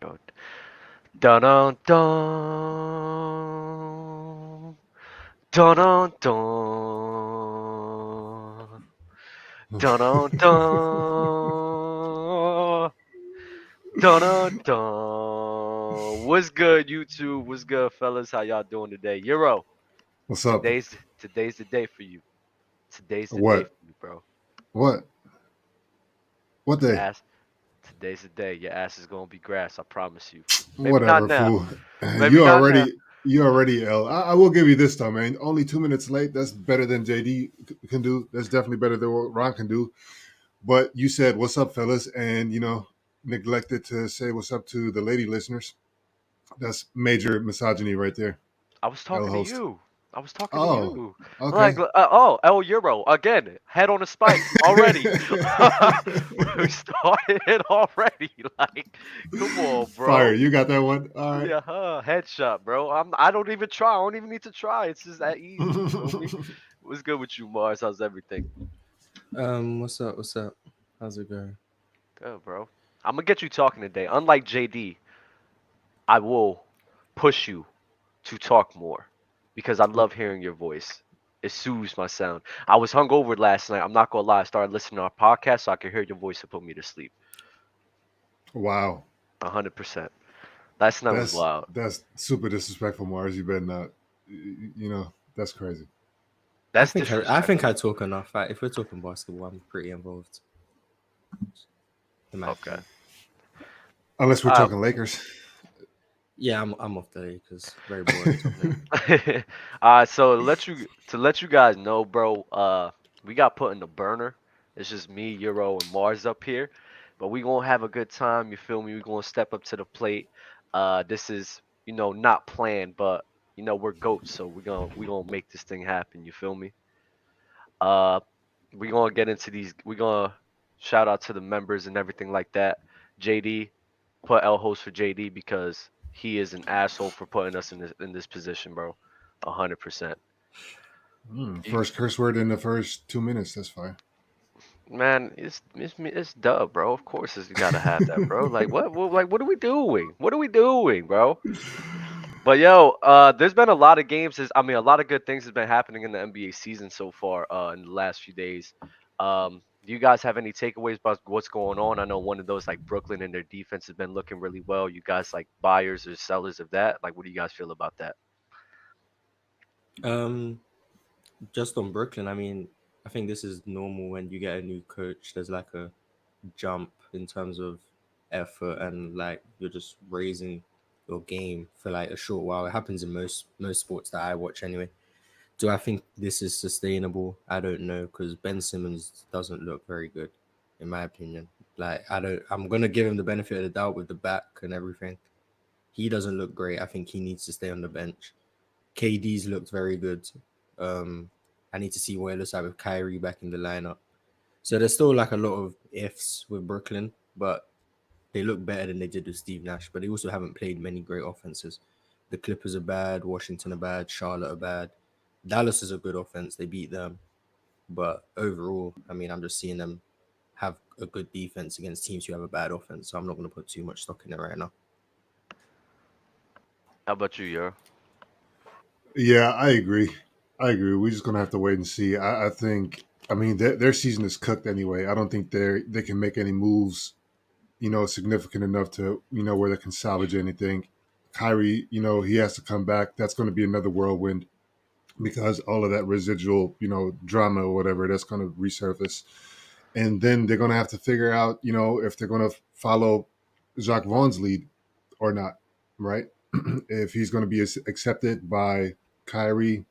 Yo, dun dun dun dun dun dun dun dun dun dun dun dun. What's good, YouTube? What's good, fellas? How y'all doing today? Euro, What's up? today's the day for you. Today's the day What? for you, bro. What? What Your day? ass. Today's the day. Your ass is gonna be grass. I promise you. Maybe not Whatever, now. fool. Maybe not now. You already L. I will give you this though, man. Only 2 minutes late. That's better than JD can do. That's definitely better than what Ron can do. But you said, "What's up, fellas?" And neglected to say what's up to the lady listeners. That's major misogyny right there. I was L talking to host. you. I was talking to Oh, you. Like, okay. oh, El Euro again. Head on a spike already. We started it already. Like, come on, Fire. bro. You got that one. All Yeah, headshot, bro. I don't even try. I don't even need to try. It's just that easy. You feel me? right. What's good with you, Mars? How's everything? What's up? What's up? How's it going? Good, bro. I'm gonna get you talking today. Unlike JD, I will push you to talk more because I love hearing your voice. It soothes my sound. I was hungover last night. I'm not gonna lie. I started listening to our podcast so I could hear your voice and put me to sleep. Wow. 100%. Last night was wild. That's super disrespectful, Mars. You better not. That's crazy. I That's think I disrespectful. talk enough. Like, if we're talking basketball, I'm pretty involved, in my Okay. opinion. Unless we're Uh, talking Lakers. Yeah, I'm off today because very boring topic. so to let you guys know, bro. We got put in the burner. It's just me, Euro, and Mars up here, but we gonna have a good time. You feel me? We gonna step up to the plate. This is not planned, but we're goats, so we gonna make this thing happen. You feel me? Uh, we gonna get into these. We gonna shout out to the members and everything like that. JD, put L host for JD because he is an asshole for putting us in this position, bro. 100%. You, First curse word in the first 2 minutes. That's fine. man, it's dub, bro. Of course, you gotta have that, bro. Like what are we doing? What are we doing, bro? But yo, there's been a lot of games. I mean, a lot of good things has been happening in the NBA season so far. In the last few days. Do you guys have any takeaways about what's going on? I know one of those like Brooklyn and their defense has been looking really well. You guys like buyers or sellers of that? Like, what do you guys feel about that? Um, just on Brooklyn, I mean, I think this is normal when you get a new coach. There's like a jump in terms of effort and like you're just raising your game for like a short while. It happens in most sports that I watch anyway. Do I think this is sustainable? I don't know because Ben Simmons doesn't look very good, in my opinion. Like I don't. I'm gonna give him the benefit of the doubt with the back and everything. He doesn't look great. I think he needs to stay on the bench. KD's looked very good. Um, I need to see what it looks like with Kyrie back in the lineup. So there's still like a lot of ifs with Brooklyn, but they look better than they did with Steve Nash. But they also haven't played many great offenses. The Clippers are bad, Washington are bad, Charlotte are bad. Dallas is a good offense. They beat them. But overall, I mean, I'm just seeing them have a good defense against teams who have a bad offense. So I'm not going to put too much stock in it right now. How about you, Euro? Yeah, I agree. I agree. We're just gonna have to wait and see. I think. I mean, their season is cooked anyway. I don't think they can make any moves. Significant enough to where they can salvage anything. Kyrie, he has to come back. That's going to be another whirlwind because all of that residual, drama or whatever, that's going to resurface. And then they're going to have to figure out, if they're going to follow Jacques Vaughn's lead or not, right? If he's going to be accepted by Kyrie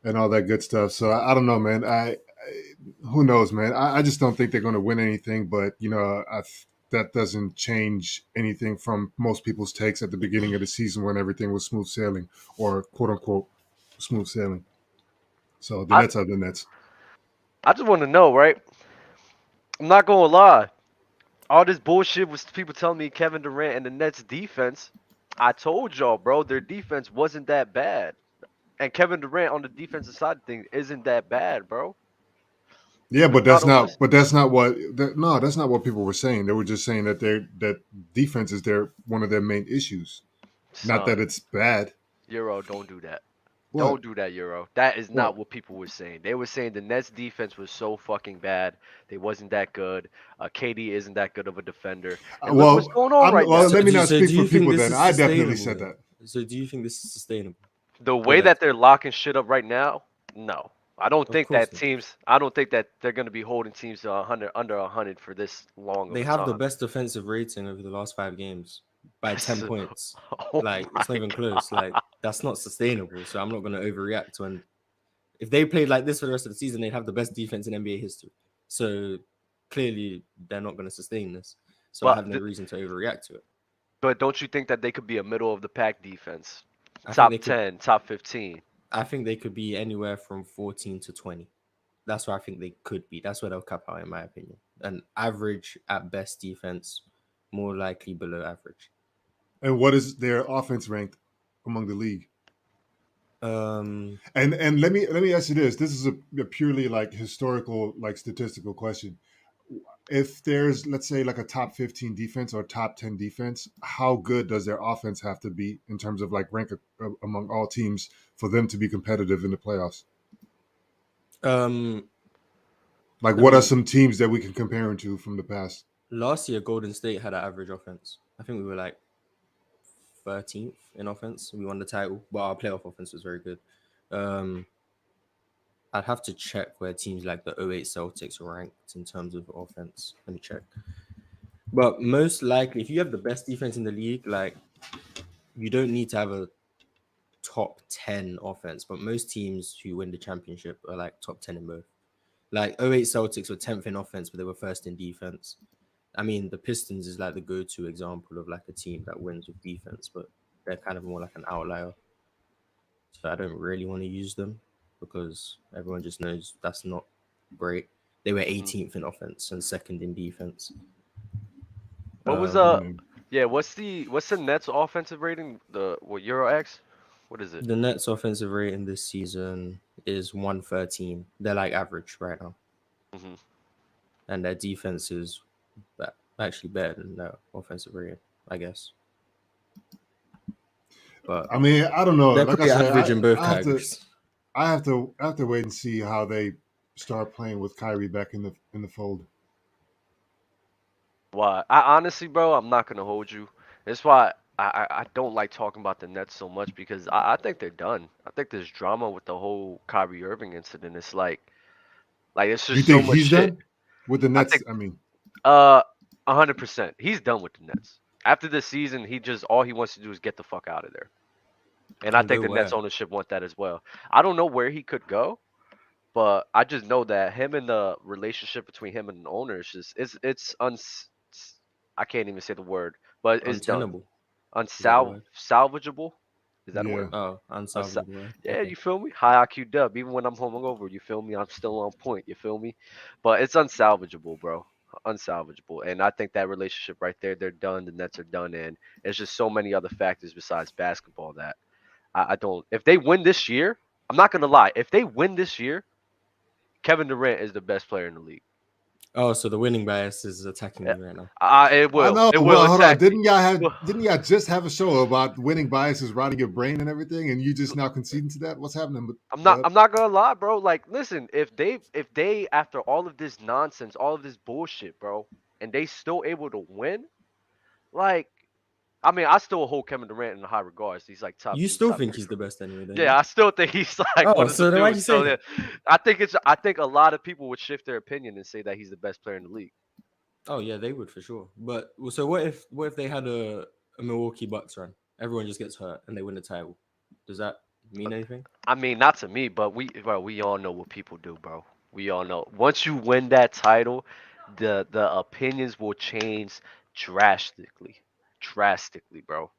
and all that good stuff. So I don't know, man. Who knows, man. I just don't think they're going to win anything. But that doesn't change anything from most people's takes at the beginning of the season when everything was smooth sailing or quote unquote smooth sailing. So the I Nets are the Nets. I just want to know, right? I'm not gonna lie. All this bullshit was people telling me Kevin Durant and the Nets defense. I told y'all, bro, their defense wasn't that bad. And Kevin Durant on the defensive side of things isn't that bad, bro. Yeah, That's but not that's on not. us. But that's not what. No, that's not what people were saying. They were just saying that that defense is one of their main issues. Not that Son, it's bad. Euro, don't do that. What? Don't do that, Euro. That is not What? what people were saying. They were saying the Nets defense was so fucking bad. They wasn't that good. KD isn't that good of a defender. And look what's Well, going on right well. now. Let me not So speak do for you think people. this Then is I definitely sustainable? said Then? that. So do you think this is sustainable The for way them? that they're locking shit up right now, no. Of course not. I don't think that they're going to be holding teams to 100 under 100 for this long of They a have the time. best defensive rating over the last 5 games by 10 So- points. oh Like my it's not even close. god. Like that's not sustainable. So I'm not going to overreact when if they played like this for the rest of the season, they'd have the best defense in NBA history. So clearly they're not going to sustain this. So I But have no reason to overreact to it. but don't you think that they could be a middle of the pack defense? I think they Top could 10, top 15. I think they could be anywhere from 14 to 20. That's where I think they could be. That's where they'll cap out, in my opinion. An average at best defense, more likely below average. And what is their offense ranked among the league? Um, And let me ask you this. This is a purely like historical, like statistical question. If there's, let's say, like a top 15 defense or top 10 defense, how good does their offense have to be in terms of like rank among all teams for them to be competitive in the playoffs? um, Like, I what are mean, some teams that we can compare them to from the past? last year Golden State had an average offense. I think we were like 13th in offense. We won the title, but our playoff offense was very good. Um, I'd have to check where teams like the '08 Celtics ranked in terms of offense. Let me check. But most likely, if you have the best defense in the league, like you don't need to have a top 10 offense, but most teams who win the championship are like top 10 in both. Like '08 Celtics were 10th in offense, but they were first in defense. I mean, the Pistons is like the go-to example of like a team that wins with defense, but they're kind of more like an outlier. So I don't really want to use them because everyone just knows that's not great. They were Mhm. 18th in offense and second in defense. What was Mm. yeah, what's the Nets offensive rating? The what Euro X? What is it? The Nets offensive rating this season is 113. They're like average right now. Hmm. And their defense is actually better than their offensive rating, I guess. But I mean, I don't know. they're Like I pretty said, average in both I have to categories. I have to wait and see how they start playing with Kyrie back in the fold. Why? I honestly, bro, I'm not gonna hold you. That's why I don't like talking about the Nets so much because I think they're done. I think there's drama with the whole Kyrie Irving incident. It's like it's You just so think much he's shit. done with the I Nets? think I mean, uh 100%. He's done with the Nets. After this season, he just all he wants to do is get the fuck out of there. And I And think go the Nets where? ownership want that as well. I don't know where he could go, but I just know that him and the relationship between him and the owner is just I can't even say the word, but it's done. Untenable. Is that the word? Salvageable. Is that a word? yeah. Oh, Unsa- unsalvageable word. yeah, Okay. you feel me? High IQ dub. Even when I'm hungover, you feel me? I'm still on point. You feel me? But it's unsalvageable, bro. Unsalvageable. And I think that relationship right there, they're done. The Nets are done. And there's just so many other factors besides basketball that I don't. If they win this year, I'm not gonna lie. If they win this year, Kevin Durant is the best player in the league. Oh, so the winning bias is attacking Uh, me right now. it I will. know, It will but hold on. attack me. Didn't y'all just have a show about winning biases rotting your brain and everything, and you just now conceding to that? What's happening with I'm not. Dub? I'm not gonna lie, bro. Like, listen, if they after all of this nonsense, all of this bullshit, bro, and they still able to win, like, I mean, I still hold Kevin Durant in high regards. He's like top You two, still top think three he's for the me. best anyway, don't Yeah, you? I still think he's like Oh, one of the so then why'd you dudes. say So yeah, that? I think a lot of people would shift their opinion and say that he's the best player in the league. Oh yeah, they would for sure. But so what if they had a Milwaukee Bucks run? Everyone just gets hurt and they win the title. Does that mean anything? I mean, not to me, but we all know what people do, bro. We all know. Once you win that title, the opinions will change drastically, drastically, bro.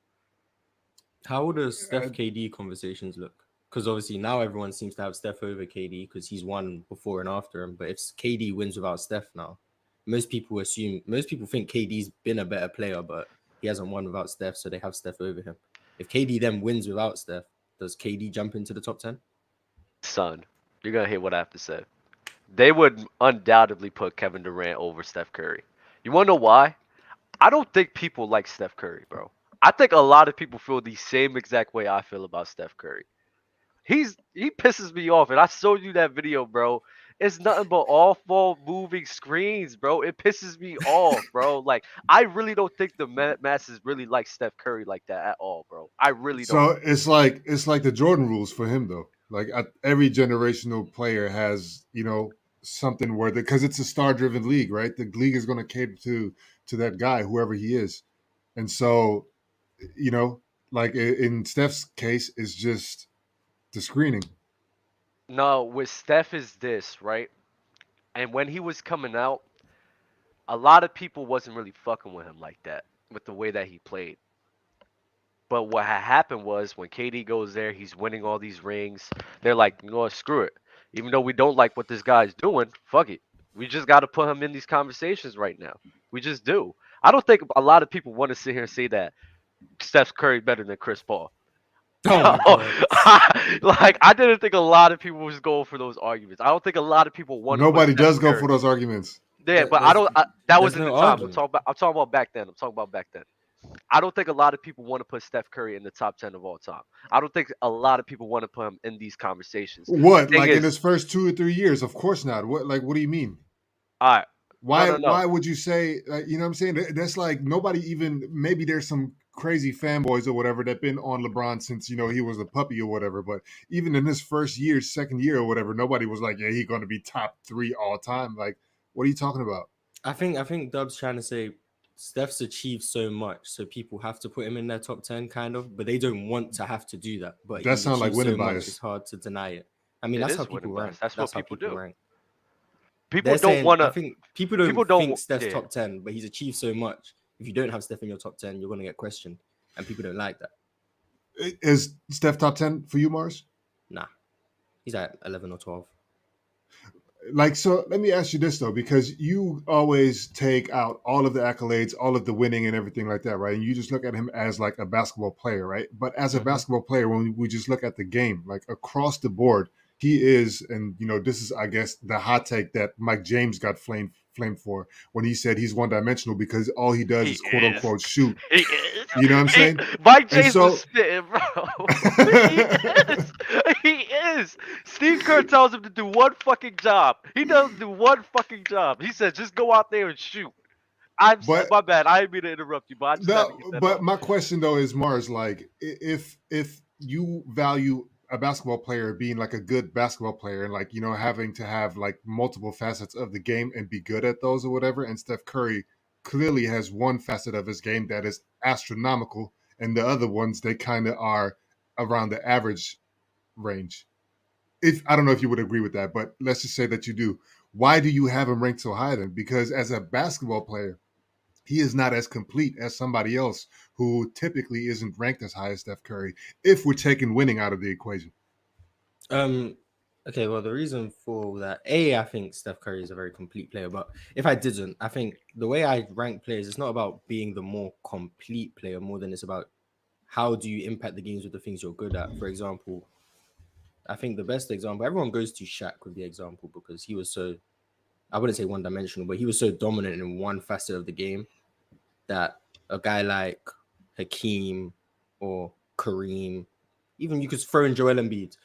How would the Uh, Steph KD conversations look? Because obviously now everyone seems to have Steph over KD because he's won before and after him. But if KD wins without Steph now, most people think KD's been a better player, but he hasn't won without Steph, so they have Steph over him. If KD then wins without Steph, does KD jump into the top 10? Son, you're gonna hear what I have to say. They would undoubtedly put Kevin Durant over Steph Curry. You want to know why? I don't think people like Steph Curry, bro. I think a lot of people feel the same exact way I feel about Steph Curry. He pisses me off, and I showed you that video, bro. It's nothing but awful moving screens, bro. It pisses me off, bro. Like I really don't think the masses really like Steph Curry like that at all, bro. I really don't. So it's like the Jordan rules for him though. Like every generational player has something where because it's a star driven league, right? The league is going to cater to that guy, whoever he is, and so you know, like in Steph's case, it's just the screening. No, with Steph is this right, and when he was coming out, a lot of people wasn't really fucking with him like that with the way that he played. But what had happened was when KD goes there, he's winning all these rings. They're like, you know what, screw it. Even though we don't like what this guy's doing, fuck it. We just got to put him in these conversations right now. We just do. I don't think a lot of people want to sit here and say that Steph Curry better than Chris Paul. Oh my god. Like I didn't think a lot of people was going for those arguments. I don't think a lot of people want to put Nobody Steph does go Curry. for those arguments. Yeah, but I There's don't. That there's was in the no time. argument. I'm talking about back then. I'm talking about back then. I don't think a lot of people want to put Steph Curry in the top 10 of all time. I don't think a lot of people want to put him in these conversations. The What, thing like in is, his first 2 or 3 years? Of course not. What do you mean? all right, no, Why no, no. why would you say what I'm saying? That's like nobody even maybe there's some crazy fanboys or whatever that been on LeBron since he was a puppy or whatever. But even in his first year, second year or whatever, nobody was like, yeah, he's going to be top three all time. Like, what are you talking about? I think Dub's trying to say Steph's achieved so much, so people have to put him in their top 10, kind of, but they don't want to have to do that. But That he's sounds like achieved winning so much, it's bias. hard to deny it. I mean, It that's how is winning people bias. rank. That's what That's how people people do. rank. People They're don't saying, want I to. think people don't People think don't. Steph's Yeah. top 10, but he's achieved so much. If you don't have Steph in your top 10, you're going to get questioned, and people don't like that. Is Steph top 10 for you, Mars? Nah, he's at 11 or 12. Like, so let me ask you this though, because you always take out all of the accolades, all of the winning and everything like that, right? And you just look at him as like a basketball player, right? But as a Hmm. basketball player, when we just look at the game, like across the board, he is, and this is, I guess, the hot take that Mike James got flamed for when he said he's one dimensional because all he does He is quote is. unquote shoot. He is. You know what I'm He, saying? Mike And James was so, spitting, bro. He is. He is. Steve Kerr tells him to do one fucking job. He doesn't do one fucking job. He said, just go out there and shoot. but My bad. I didn't mean to interrupt you, but I just had to get no, that but off. my question though is Mars, like if you value a basketball player being like a good basketball player and like having to have like multiple facets of the game and be good at those or whatever, and Steph Curry clearly has one facet of his game that is astronomical, and the other ones they kind of are around the average range. If I don't know if you would agree with that, but let's just say that you do. Why do you have him ranked so high then? Because as a basketball player he is not as complete as somebody else who typically isn't ranked as high as Steph Curry if we're taking winning out of the equation. Um, okay, well, the reason for that, I think Steph Curry is a very complete player, but if I didn't, I think the way I rank players, it's not about being the more complete player more than it's about how do you impact the games with the things you're good at. For example, I think the best example, everyone goes to Shaq with the example because he was so, I wouldn't say one dimensional, but he was so dominant in one facet of the game that a guy like Hakeem or Kareem, even you could throw in Joel Embiid,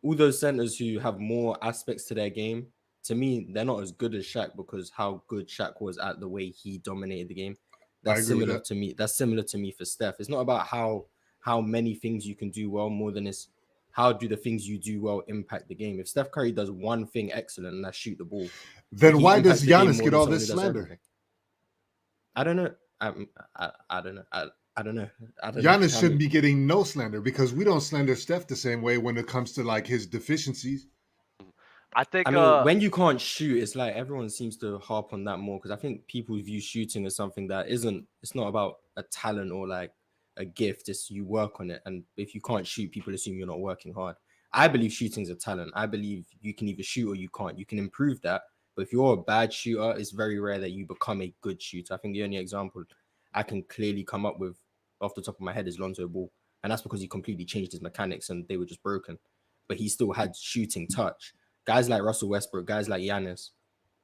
all those centers who have more aspects to their game, to me, they're not as good as Shaq because how good Shaq was at the way he dominated the game. I That's agree with similar that. to me. That's similar to me for Steph. It's not about how many things you can do well, more than it's how do the things you do well impact the game. If Steph Curry does one thing excellent and that's shoot the ball, Then he why impacts does the game Giannis more get than all someone who this does slander? everything. I don't know. I don't know. I don't know. I don't know. Giannis I shouldn't mean, be getting no slander because we don't slander Steph the same way when it comes to like his deficiencies. I I think mean, when you can't shoot, it's like everyone seems to harp on that more because I think people view shooting as something that isn't. It's not about a talent or like a gift. It's you work on it, and if you can't shoot, people assume you're not working hard. I believe shooting is a talent. I believe you can either shoot or you can't. You can improve that, but if you're a bad shooter, it's very rare that you become a good shooter. I think the only example I can clearly come up with off the top of my head is Lonzo Ball, and that's because he completely changed his mechanics and they were just broken, but he still had shooting touch. guys like Russell Westbrook, guys like Giannis.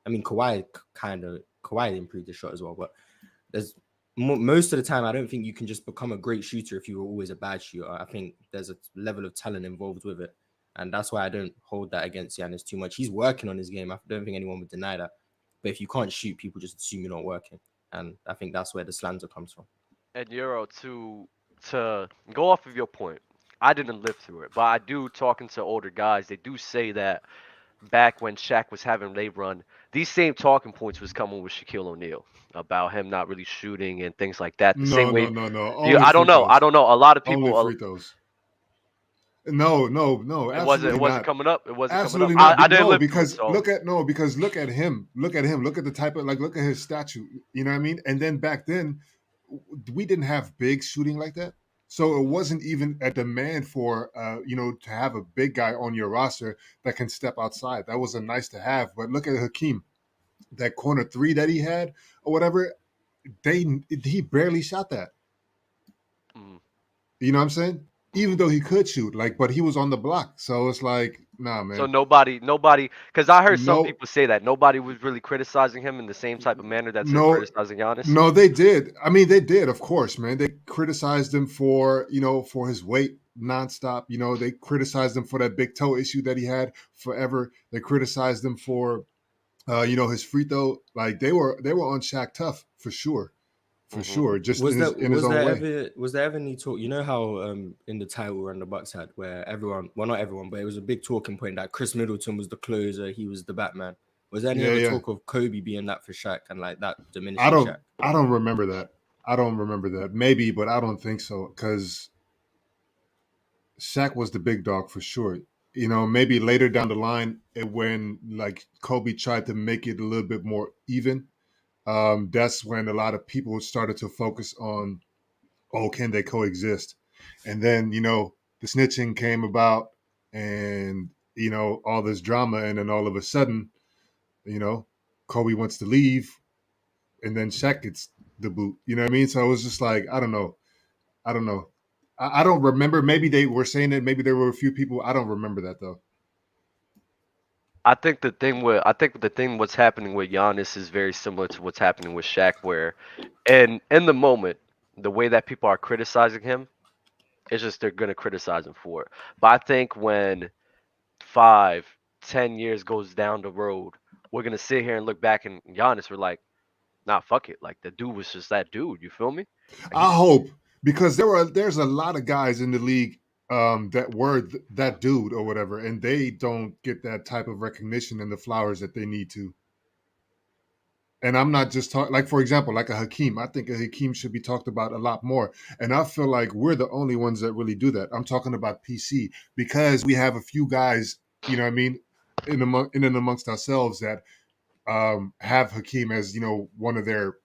I mean, Kawhi improved the shot as well, but there's most of the time I don't think you can just become a great shooter if you were always a bad shooter. I think there's a level of talent involved with it, and that's why I don't hold that against Giannis too much. He's working on his game. I don't think anyone would deny that. But if you can't shoot, people just assume you're not working, and I think that's where the slander comes from. And Euro, to go off of your point, I didn't live through it, but I do talking to older guys. They do say that back when Shaq was having late run, these same talking points was coming with Shaquille O'Neal about him not really shooting and things like that. The same way, No. yeah, Only I don't free know. I throws. don't know. A lot of Only people, free throws. No. it Absolutely wasn't not. coming up. It wasn't coming up. Absolutely not. I didn't No, live through it, because so look at him. Look at him. Look at the type of look at his statue. You know what I mean? And then back then, we didn't have big shooting like that. So it wasn't even a demand for to have a big guy on your roster that can step outside. That was a nice to have. But look at Hakeem, that corner three that he had or whatever. He barely shot that. mm. You know what I'm saying? Even though he could shoot, but he was on the block. So it's like, nah, So man. nobody, because I heard some No, people say that nobody was really criticizing him in the same type of manner that they're no, criticizing Giannis. no, they did. I mean, they did, of course, man. They criticized him for, for his weight nonstop. They criticized him for that big toe issue that he had forever. They criticized him for, his free throw. Like they were on Shaq tough for sure. For Hmm. sure. Just Was that in his own way. was there ever any talk? You know how in the title run the Bucks had where everyone, well not everyone, but it was a big talking point that Chris Middleton was the closer, he was the Batman. Was there any Yeah, ever yeah. talk of Kobe being that for Shaq and like that I diminishing don't Shaq? I don't remember that. I don't remember that. Maybe, but I don't think so. Because Shaq was the big dog for sure. Maybe later down the line, when like Kobe tried to make it a little bit more even, that's when a lot of people started to focus on, oh, can they coexist? And then the snitching came about, and all this drama, and then all of a sudden, you know, Kobe wants to leave, and then Shaq gets the boot. You know what I mean? So it was just like, I don't know. I don't know. I don't remember. Maybe they were saying it. Maybe there were a few people. I don't remember that though. I think the thing what's happening with Giannis is very similar to what's happening with Shaq, where in the moment, the way that people are criticizing him, it's just they're gonna criticize him for it. But I think when 5, 10 years goes down the road, we're gonna sit here and look back and Giannis, we're like, nah, fuck it. Like the dude was just that dude. You feel me? Like, I hope, because there's a lot of guys in the league that were that dude or whatever, and they don't get that type of recognition and the flowers that they need to. And I'm not just talking, like, for example, like a Hakeem. I think a Hakeem should be talked about a lot more. And I feel like we're the only ones that really do that. I'm talking about PC, because we have a few guys, you know what I mean, in and amongst ourselves that have Hakeem as, one of their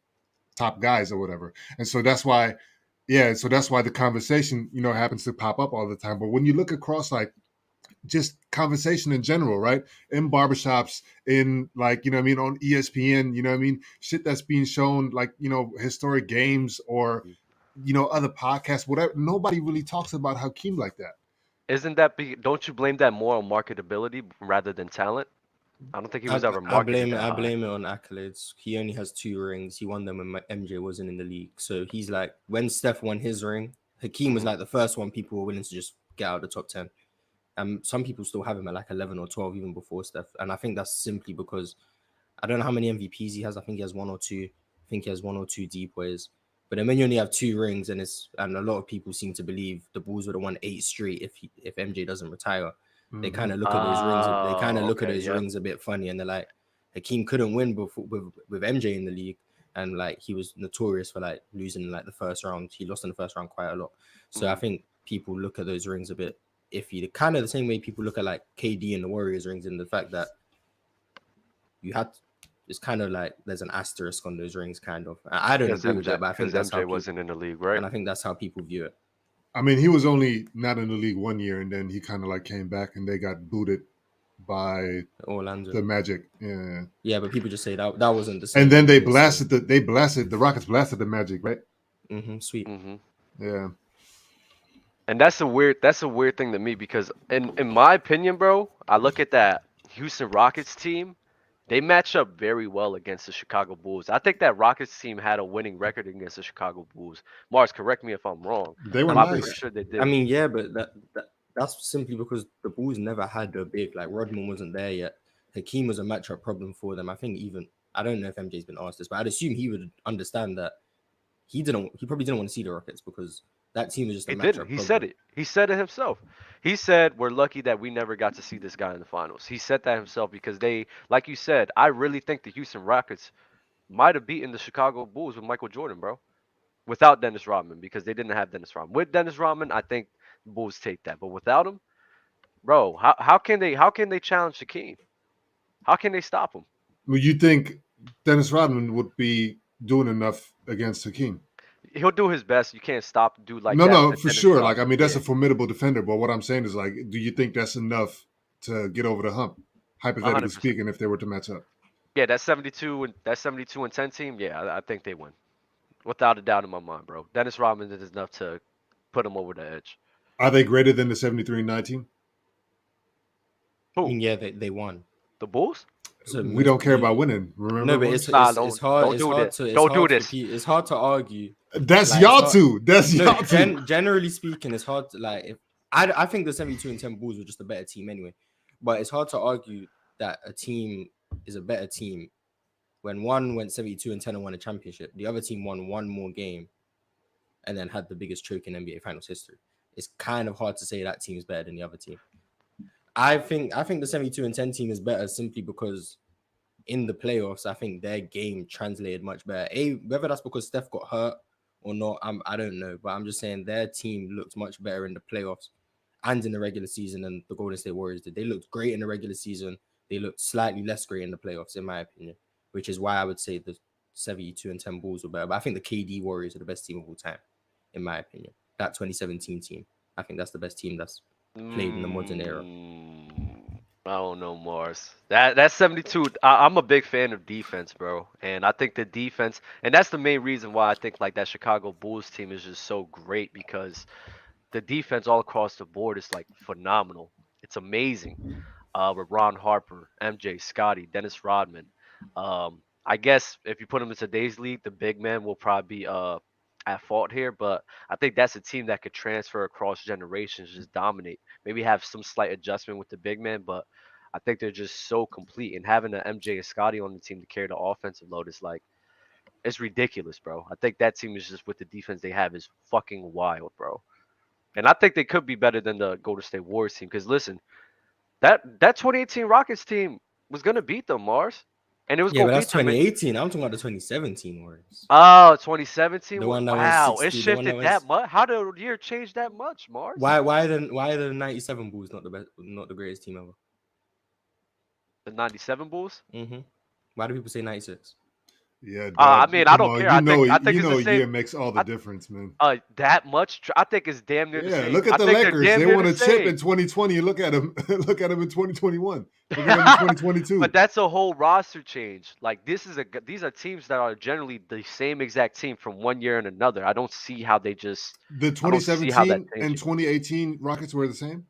top guys or whatever. And so that's why, yeah, so that's why the conversation, happens to pop up all the time. But when you look across, like, just conversation in general, right? In barbershops, in, like, you know what I mean, on ESPN, you know what I mean? Shit that's being shown, like, historic games or, other podcasts, whatever. Nobody really talks about Hakeem like that. isn't that don't you blame that more on marketability rather than talent? I don't think he was ever marketed that I high. blame it on accolades. He only has 2 rings. He won them when MJ wasn't in the league. So he's like, when Steph won his ring, Hakeem was Hmm. like the first one people were willing to just get out of the top 10. Some people still have him at like 11 or 12 even before Steph. And I think that's simply because I don't know how many MVPs he has. I think he has one or two. I think he has one or two depoys. But then when you only have 2 rings, and a lot of people seem to believe the Bulls would have won 8 straight if MJ doesn't retire. They kind Mm-hmm. of look at those rings. They kind of look at Okay, those yep. rings a bit funny, and they're like, Hakeem couldn't win before with MJ in the league, and like he was notorious for like losing in like the first round. He lost in the first round quite a lot. So I Mhm. think people look at those rings a bit iffy. Kind of the same way people look at like KD and the Warriors rings, and the fact that you had it's kind of like there's an asterisk on those rings, kind of. I don't Because agree with that, MJ, but I think because that's how MJ people, wasn't in the league, right? and I think that's how people view it. I mean, he was only not in the league 1 year, and then he kind of like came back, and they got booted by Orlando, the Magic. Yeah. yeah, but people just say that that wasn't the And same. then they It's blasted the Rockets blasted the Magic, right? sweet. Hmm. Yeah. And that's a weird thing to me because in my opinion, bro, I look at that Houston Rockets team, they match up very well against the Chicago Bulls. I think that Rockets team had a winning record against the Chicago Bulls. Mars, correct me if I'm wrong, They I were but I'm mean, pretty nice. sure they I did. mean, yeah, but that's simply because the Bulls never had a big like Rodman wasn't there yet. Hakeem was a matchup problem for them. I think even I don't know if MJ's been asked this, but I'd assume he would understand that he probably didn't want to see the Rockets because that team was just a He didn't. matchup He said problem. it. He said it himself. He said we're lucky that we never got to see this guy in the finals. He said that himself because they, like you said, I really think the Houston Rockets might have beaten the Chicago Bulls with Michael Jordan, bro. Without Dennis Rodman, because they didn't have Dennis Rodman. With Dennis Rodman, I think the Bulls take that. But without him, bro, how can they challenge Hakeem? How can they stop him? Well, you think Dennis Rodman would be doing enough against Hakeem? He'll do his best. You can't stop a dude like No, that no, with for Dennis sure. Like, I Rodman. mean, that's Yeah, a formidable defender. But what I'm saying is, like, do you think that's enough to get over the hump? Hypothetically 100%. speaking, if they were to match up. Yeah, that 72 and 10 team. Yeah, I think they win without a doubt in my mind, bro. Dennis Rodman is enough to put him over the edge. Are they greater than the 73-19? I Who? mean, yeah, they won. The Bulls? So We don't care about you winning. no, Remember, but it's Mars? Nah, it's it's hard don't it's do hard this. to it's Don't do hard for this. people it's hard to argue That's like it's y'all hard two. That's no y'all two. generally speaking it's hard to like if I think the 72-10 Bulls were just a better team anyway, but it's hard to argue that a team is a better team when one went 72-10 and won a championship, the other team won one more game and then had the biggest choke in NBA Finals history. It's kind of hard to say that team is better than the other team. I think the 72-10 team is better simply because in the playoffs, I think their game translated much better. Whether that's because Steph got hurt or not, I don't know. But I'm just saying their team looked much better in the playoffs and in the regular season than the Golden State Warriors did. They looked great in the regular season. They looked slightly less great in the playoffs, in my opinion, which is why I would say the 72-10 Bulls were better. But I think the KD Warriors are the best team of all time, in my opinion. That 2017 team, I think that's the best team that's played in the modern era. I don't know, Mars. That 72. I'm a big fan of defense, bro, and I think the defense, and that's the main reason why I think like that Chicago Bulls team is just so great because the defense all across the board is like phenomenal. It's amazing. With Ron Harper, MJ, Scotty, Dennis Rodman. I guess if you put them in today's league, the big man will probably be at fault here, but I think that's a team that could transfer across generations, just dominate. Maybe have some slight adjustment with the big man, but I think they're just so complete. And having an MJ and Scotty on the team to carry the offensive load is like it's ridiculous, bro. I think that team is just with the defense they have is fucking wild, bro. And I think they could be better than the Golden State Warriors team. Because listen, that 2018 Rockets team was gonna beat them, Mars, and it was Yeah, gonna but that's beat them. 2018. I'm talking about the 2017 Warriors. Oh, 2017. The one that went Wow, it 60. The one that shifted that went. much. How did the year change that much, Mars? Why are the 97 Bulls not the best, not the greatest team ever? The 97 Bulls? Why do people say 96? Yeah, I Dub. mean, I Come don't on. care. I think You it's know the a same. year makes all the I, difference, man. that much. I think it's damn near the Yeah, same. look at I the think they're Lakers. damn They near won the a chip in same. 2020. And look at them. Look at them in 2021. Look at them in But 2022. that's a whole roster change. Like these are teams that are generally the same exact team from one year and another. I don't see how they just. The I don't see how that 2017 and changing. 2018 Rockets were the same.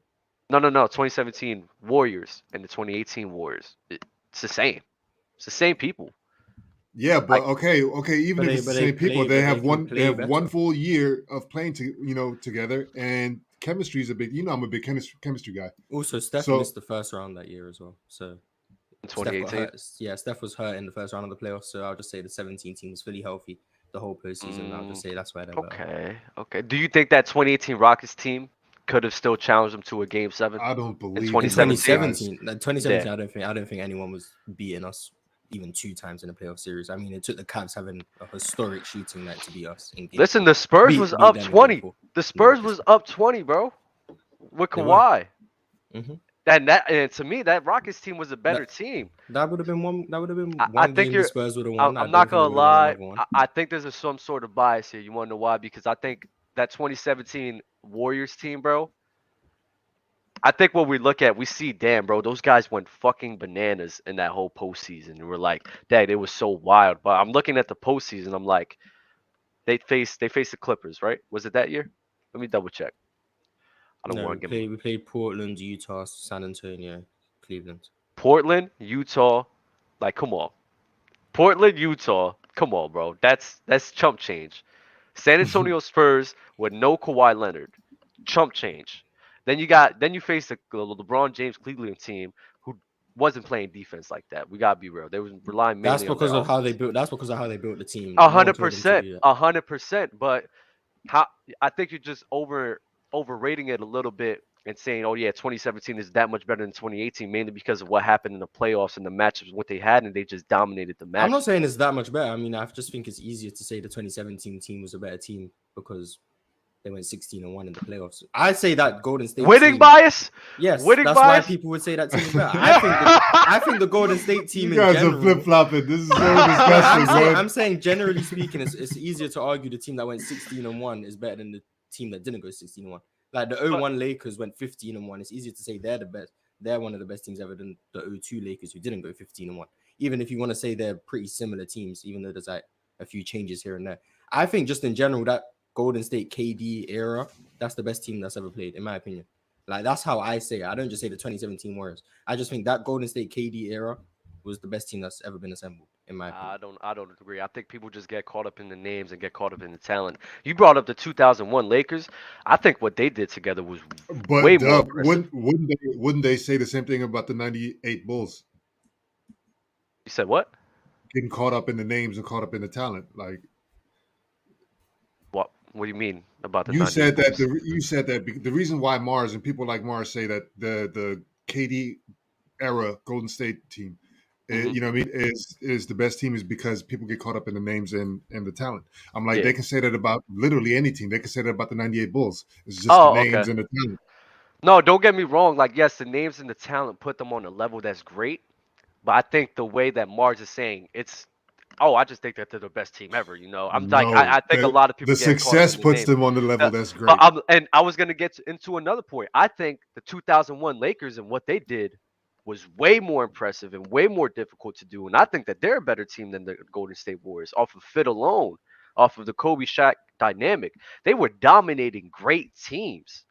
No, no, no. 2017 Warriors and the 2018 Warriors. It's the same. It's the same people. Yeah, but Like okay. Even if it's the same people, But they can they play have better. one full year of playing together, and chemistry is a big. I'm a big chemistry guy. Also, Steph So missed the first round that year as well. So in Steph got 2018. hurt. Yeah, Steph was hurt in the first round of the playoffs. So I'll just say the 17 team was fully healthy the whole postseason. I'll just say that's why they're better. Okay. Okay. Do you think that 2018 Rockets team could have still challenged them to a game 7 I don't in believe In in those 2017? guys. 2017, Yeah. I don't think anyone was beating us even 2 times in a playoff series. I mean, it took the Cavs having a historic shooting night to beat us in game Listen, 4. the Spurs was Beat up them in game 20. 4. The No Spurs was disrespect. up 20, bro, with They were. Kawhi. hmm And to me, that Rockets team was a better That team. that would have been one. That would have been I one think game the you're. Spurs would have won. I I'm don't not think they gonna would have won lie. another one. I think there's some sort of bias here. You want to know why? Because I think that 2017 Warriors team, bro. I think what we look at, we see, damn, bro, those guys went fucking bananas in that whole postseason. And we're like, dang, it was so wild. But I'm looking at the postseason, I'm like, they faced the Clippers, right? Was it that year? Let me double check. I don't No, want to give them. we played Portland, Utah, San Antonio, Cleveland. Portland, Utah, like come on. Portland, Utah, come on, bro. That's chump change. San Antonio Spurs with no Kawhi Leonard, chump change. Then you face the LeBron James Cleveland team who wasn't playing defense like that. We gotta be real. They was relying That's mainly on their because of how they offense. built. That's because of how they built the team. A No one hundred told them to percent, do that. 100%. But how I think you're just overrating it a little bit and saying, oh yeah, 2017 is that much better than 2018, mainly because of what happened in the playoffs and the matchups what they had, and they just dominated the I'm not matchups. saying it's that much better. I mean, I just think it's easier to say the 2017 team was a better team because they went 16-1 in the playoffs. I say that Golden State Winning team. bias. Yes, Winning that's bias. why people would say that team is better. I think the Golden State team You in guys general. are flip flopping. This is so I'm, disgusting, saying, man. I'm saying generally speaking, it's easier to argue the team that went 16-1 is better than the team that didn't go 16-1. Like the 01 Lakers went 15-1. It's easier to say they're the best. They're one of the best teams ever than the 02 Lakers who didn't go 15-1. Even if you want to say they're pretty similar teams, even though there's like a few changes here and there. I think just in general that Golden State KD era, that's the best team that's ever played, in my opinion. Like that's how I say it. I don't just say the 2017 Warriors. I just think that Golden State KD era was the best team that's ever been assembled, in my opinion. I don't agree. I think people just get caught up in the names and get caught up in the talent. You brought up the 2001 Lakers. I think what they did together was way But more Dub, impressive. wouldn't they say the same thing about the '98 Bulls? You said what? Getting caught up in the names and caught up in the talent. Like What do you mean about the you 98 said that Bulls? the reason why Mars and people like Mars say that the KD era Golden State team, Hmm. you know what I mean, is the best team is because people get caught up in the names and the talent. I'm like, Yeah. they can say that about literally any team. They can say that about the '98 Bulls. It's just the Oh, okay. names and the talent. No, don't get me wrong. Like, yes, the names and the talent put them on a level that's great. But I think the way that Mars is saying it's, oh, I just think that they're the best team ever. I'm like, No, I think a lot of the people get caught up success in the puts names. them on the level that's But great. and I was gonna get into another point. I think the 2001 Lakers and what they did was way more impressive and way more difficult to do. And I think that they're a better team than the Golden State Warriors off of fit alone, off of the Kobe Shaq dynamic. They were dominating great teams.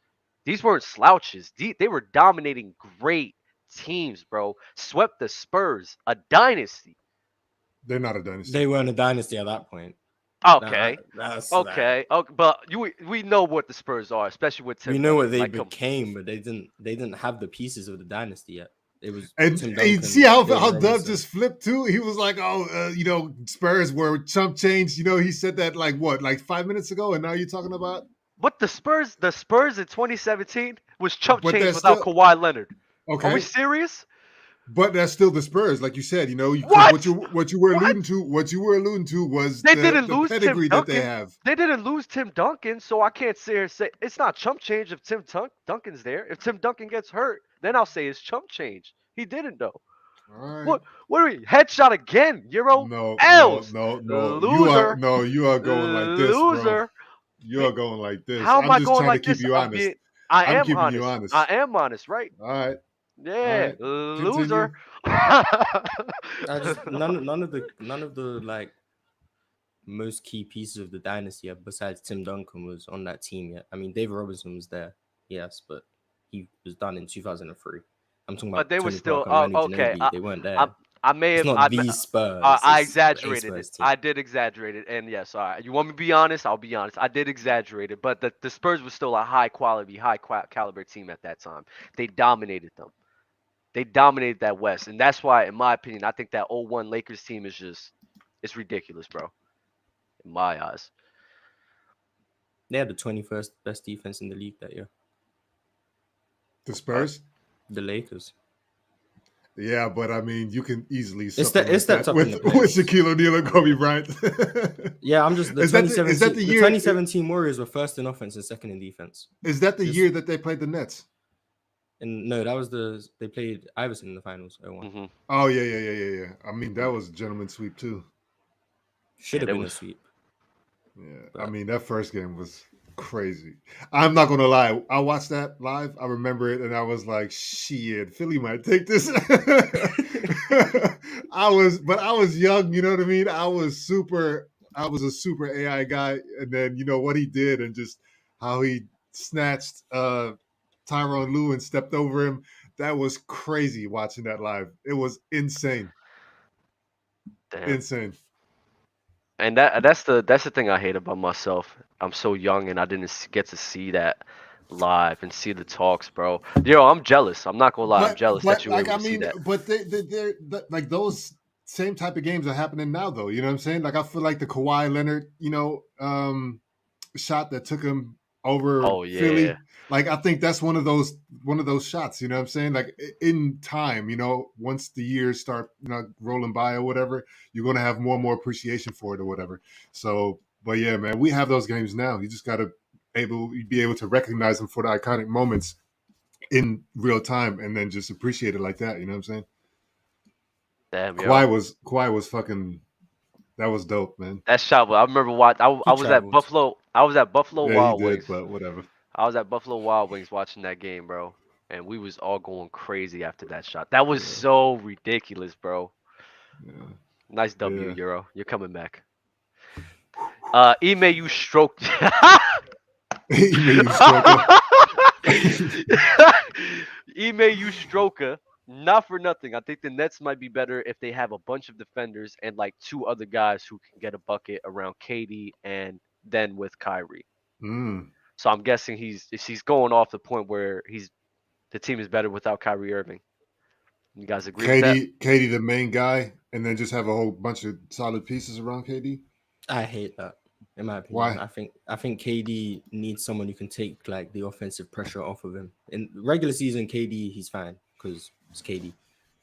These weren't slouches. They were dominating great teams, bro. Swept the Spurs, a dynasty. They're not a dynasty. They weren't a dynasty at that point. Okay. That's Okay. Okay. But we know what the Spurs are, especially with we Tim know what Duncan. they Like, come. became, but they didn't have the pieces of the dynasty yet. It was And Tim see Duncan, how David Dub Robinson. just flipped too. He was like, "Oh, Spurs were chump change." He said that like 5 minutes ago, and now you're talking about. But the Spurs in 2017 was chump But change that's without still Kawhi Leonard. Are we okay. serious? But that's still the Spurs, like you said. Because What? what you were What? alluding to was They the didn't lose Tim pedigree that they Duncan. have. They didn't lose Tim Duncan, so I can't sit here and say it's not chump change if Duncan's there. If Tim Duncan gets hurt, then I'll say it's chump change. He didn't though. All right. What are we? Headshot again, Euro No, no, L's. no, no. Loser. You are going like this, bro. Loser. You are going like this. How am I'm I just going trying to like keep this? you honest. I I'm am keeping you honest. honest. I am honest, right? All right. All Yeah, right. loser. Continue. I just none of the like most key pieces of the dynasty besides Tim Duncan was on that team yet. I mean, David Robinson was there, yes, but he was done in 2003. I'm talking But about they were Tony still. Parker, Oh, Manu okay. Ginobili. They weren't there. I may It's have. not the Spurs. I It's a exaggerated it. Spurs team. I did exaggerate it, and yes, all right. You want me to be honest? I'll be honest. I did exaggerate it, but the Spurs was still a high quality, caliber team at that time. They dominated them. They dominated that West, and that's why, in my opinion, I think that '01 Lakers team is just it's ridiculous, bro. In my eyes. They had the 21st best defense in the league that year. The Spurs? The Lakers. Yeah, but I mean, you can easily It's supplement stepped that up in with the playoffs. Shaquille O'Neal and Kobe Bryant. Yeah, I'm just Is that the year? 2017 Warriors were first in offense and second in defense. Is that the year that they played the Nets? And no, that was they played Iverson in the finals. 01. Mm-hmm. Oh yeah. I mean, that was a gentleman's sweep too. Should have it been was- a sweep. Yeah, But- I mean that first game was crazy. I'm not gonna lie. I watched that live. I remember it, and I was like, "Shit, Philly might take this." I was young. You know what I mean? I was a super AI guy, and then what he did, and just how he snatched Tyronn Lue and stepped over him. That was crazy watching that live. It was insane. Damn. Insane. And that's the thing I hate about myself. I'm so young and I didn't get to see that live and see the talks, bro. Yo, I'm jealous. I'm not gonna lie. I'm jealous that you were Like able I to see mean, that. but they're like those same type of games are happening now though. You know what I'm saying? Like I feel like the Kawhi Leonard, shot that took him over Oh yeah. Philly. Like I think that's one of those shots. You know what I'm saying? Like in time, once the years start rolling by or whatever, you're gonna have more and more appreciation for it or whatever. So, but yeah, man, we have those games now. You just gotta be able to recognize them for the iconic moments in real time and then just appreciate it like that. You know what I'm saying? Damn, yo. Kawhi was fucking. That was dope, man. That shot. I remember watching. I He was at traveled. Buffalo. I was at Buffalo Yeah, he Wild did, Wings. but whatever. I was at Buffalo Wild Wings watching that game, bro. And we was all going crazy after that shot. That was Yeah, so ridiculous, bro. yeah, Nice W, yeah. Euro. You're coming back. Email you stroked. He made you stroker. Email you stroker. Not for nothing. I think the Nets might be better if they have a bunch of defenders and like two other guys who can get a bucket around KD and then with Kyrie. Mm. So I'm guessing he's going off the point where the team is better without Kyrie Irving. You guys agree with that? KD, the main guy, and then just have a whole bunch of solid pieces around KD. I hate that. In my opinion, Why? I think KD needs someone who can take like the offensive pressure off of him. In regular season, KD he's fine because it's KD.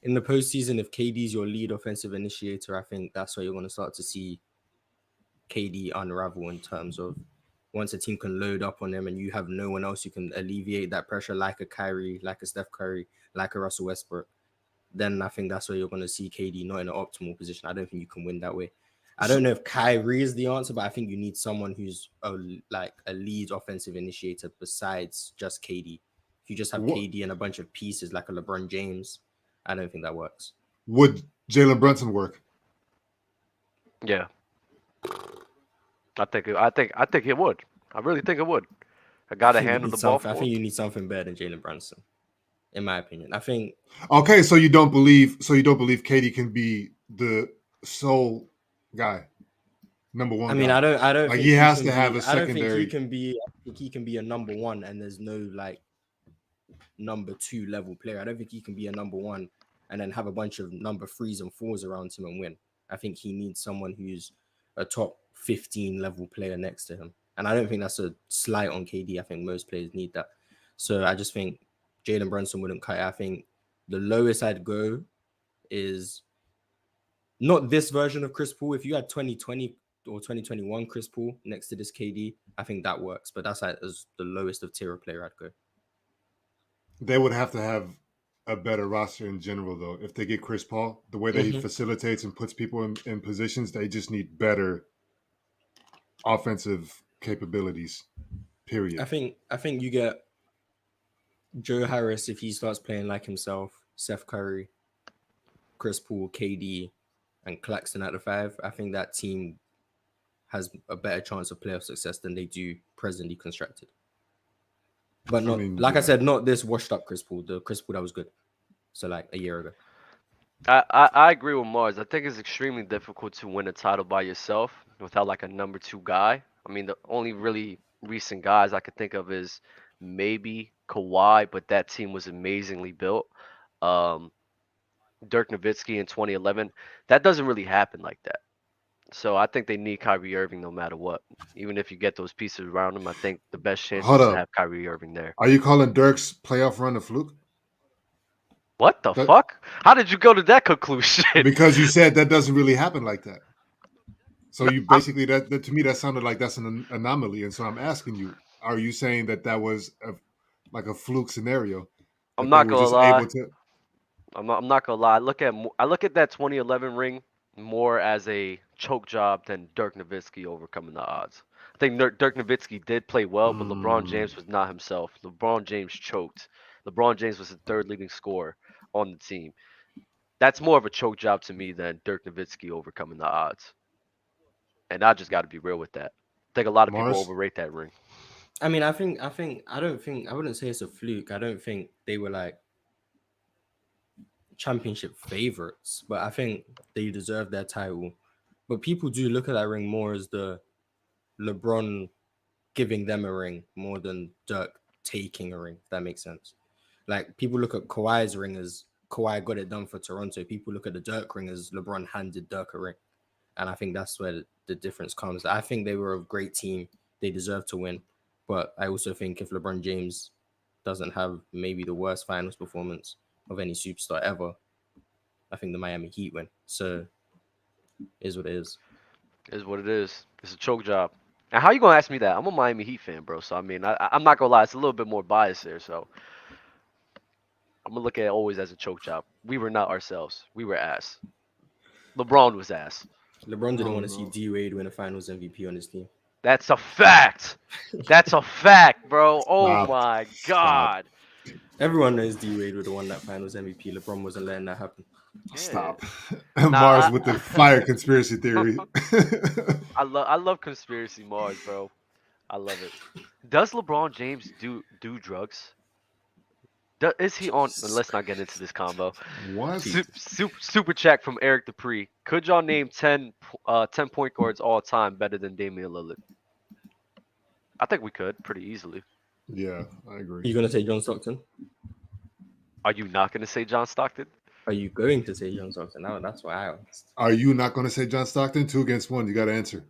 In the postseason, if KD's your lead offensive initiator, I think that's where you're going to start to see KD unravel in terms of once a team can load up on him and you have no one else who can alleviate that pressure, like a Kyrie, like a Steph Curry, like a Russell Westbrook. Then I think that's where you're going to see KD not in an optimal position. I don't think you can win that way. I don't know if Kyrie is the answer, but I think you need someone who's like a lead offensive initiator besides just KD. If you just have What KD and a bunch of pieces like a LeBron James, I don't think that works. would Jalen Brunson work? Yeah. I think it would. I really think it would. I I gotta think you handle need the ball something. I for think him. you need something better than Jalen Brunson, in my opinion. I think Okay, so you don't believe KD can be the sole guy, number I one mean, guy. I don't Like think he he has can to have be. a I don't think he secondary. can be. I think he can be a number one, and there's no like number two level player. I don't think he can be a number one and then have a bunch of number threes and fours around him and win. I think he needs someone who's a top 15 level player next to him. And I don't think that's a slight on KD. I think most players need that. So I just think Jalen Brunson wouldn't cut it. I think the lowest I'd go is not this version of Chris Paul. If you had 2020 or 2021 Chris Paul next to this KD, I think that works. But that's like as the lowest of tier of player I'd go. They would have to have a better roster in general, though. If they get Chris Paul, the way that he Mm-hmm. facilitates and puts people in positions, they just need better offensive capabilities. Period. I think you get Joe Harris if he starts playing like himself, Steph Curry, Chris Paul, KD, and Claxton at the five. I think that team has a better chance of playoff success than they do presently constructed. But I not mean, like I yeah. said, not this washed up Chris Paul. The Chris Paul that was good. So like a year ago. I agree with Mars. I think it's extremely difficult to win a title by yourself without like a number two guy. I mean, the only really recent guys I could think of is maybe Kawhi, but that team was amazingly built. Um, Dirk Nowitzki in 2011. That doesn't really happen like that. So I think they need Kyrie Irving no matter what. Even if you get those pieces around him, I think the best chance Hold is to up. have Kyrie Irving there. Are you calling Dirk's playoff run a fluke? What the That fuck? How did you go to that conclusion? because you said that doesn't really happen like that. So No, you basically that to me that sounded like that's an anomaly, and so I'm asking you: are you saying that that was like a fluke scenario I'm that they not were gonna just lie. able to? I'm not gonna lie. I look at that 2011 ring more as a choke job than Dirk Nowitzki overcoming the odds. I think Dirk Nowitzki did play well, but LeBron Mm, James was not himself. LeBron James choked. LeBron James was the third leading scorer on the team. That's more of a choke job to me than Dirk Nowitzki overcoming the odds. And I just got to be real with that. I think a lot of people Mars. overrate that ring. I mean, I don't think I wouldn't say it's a fluke. I don't think they were like championship favorites, but I think they deserve their title. But people do look at that ring more as the LeBron giving them a ring more than Dirk taking a ring, if that makes sense. Like people look at Kawhi's ring as Kawhi got it done for Toronto. People look at the Dirk ring as LeBron handed Dirk a ring. And I think that's where the difference comes. I think they were a great team. They deserve to win. But I also think if LeBron James doesn't have maybe the worst finals performance of any superstar ever, I think the Miami Heat win. So is what it is. Is what it is. It's a choke job. And how you gonna ask me that? I'm a Miami Heat fan, bro. So I mean, I'm not gonna lie. It's a little bit more biased there. So I'm gonna look at it always as a choke job. We were not ourselves. We were ass. LeBron was ass. LeBron didn't Oh, want to see no. D Wade win a Finals MVP on his team. That's a fact. That's a fact, bro. Oh Stop. my Stop. God. Everyone knows D Wade would have won that Finals MVP. LeBron wasn't letting that happen. Yeah. Stop. Nah, Mars with the fire conspiracy theory. I love conspiracy Mars, bro. I love it. Does LeBron James do drugs? Is he on? Let's not get into this combo. What? Super chat from Eric Dupree. Could y'all name 10 point guards all time better than Damian Lillard? I think we could pretty easily. Yeah, I Are agree. you going to say John Stockton? Are you not going to say John Stockton? Are you going to say John Stockton? No, that's what I asked. Are you not going to say John Stockton? 2 against 1. You got to answer.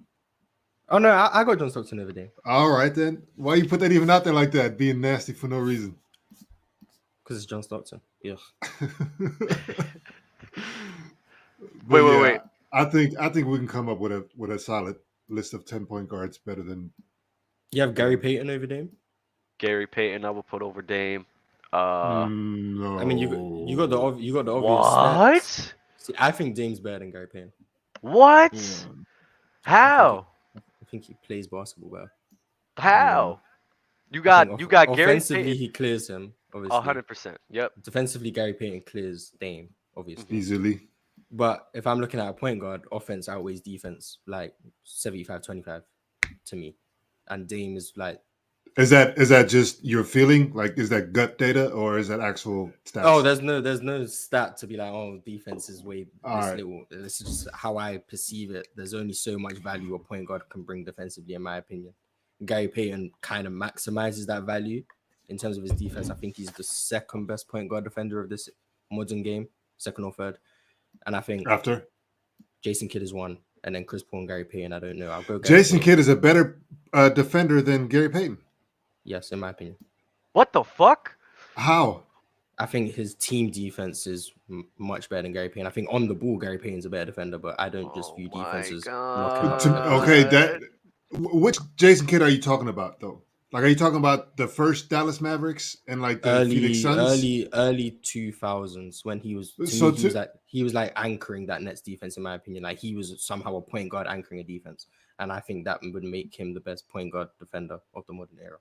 Oh, no, I got John Stockton over there. All right, then. Why you put that even out there like that? Being nasty for no reason. Because it's John Stockton. Yeah. Wait. I think we can come up with a solid list of 10-point guards better than. You have Gary Payton over Dame? Gary Payton, I will put over Dame. No. I mean, you got the obvious. What? Stats. See, I think Dame's better than Gary Payton. What? Yeah. How? I think he plays basketball well. How? You I got think Gary offensively Payton. he clears him, obviously. 100%. Yep. Defensively, Gary Payton clears Dame, obviously. Easily. But if I'm looking at a point guard, offense outweighs defense like 75-25 to me. And Dame is like, Is that just your feeling? Like, is that gut data or is that actual stats? oh, there's no stat to be like, oh, defense is way All this right. little. This is just how I perceive it. There's only so much value a point guard can bring defensively, in my opinion. Gary Payton kind of maximizes that value in terms of his defense. I think he's the second best point guard defender of this modern game, second or third. And I think After Jayson Kidd is one, and then Chris Paul and Gary Payton. I don't know. I'll go. Jayson Kidd is a better defender than Gary Payton. Yes, in my opinion. What the fuck? How? I think his team defense is much better than Gary Payton. I think on the ball, Gary Payton's a better defender, but I don't just view defense as knocking out. Okay, which Jayson Kidd are you talking about though? Like, are you talking about the first Dallas Mavericks and like the Phoenix Suns? Early 2000s when he was. He was like anchoring that Nets defense, in my opinion. Like he was somehow a point guard anchoring a defense, and I think that would make him the best point guard defender of the modern era.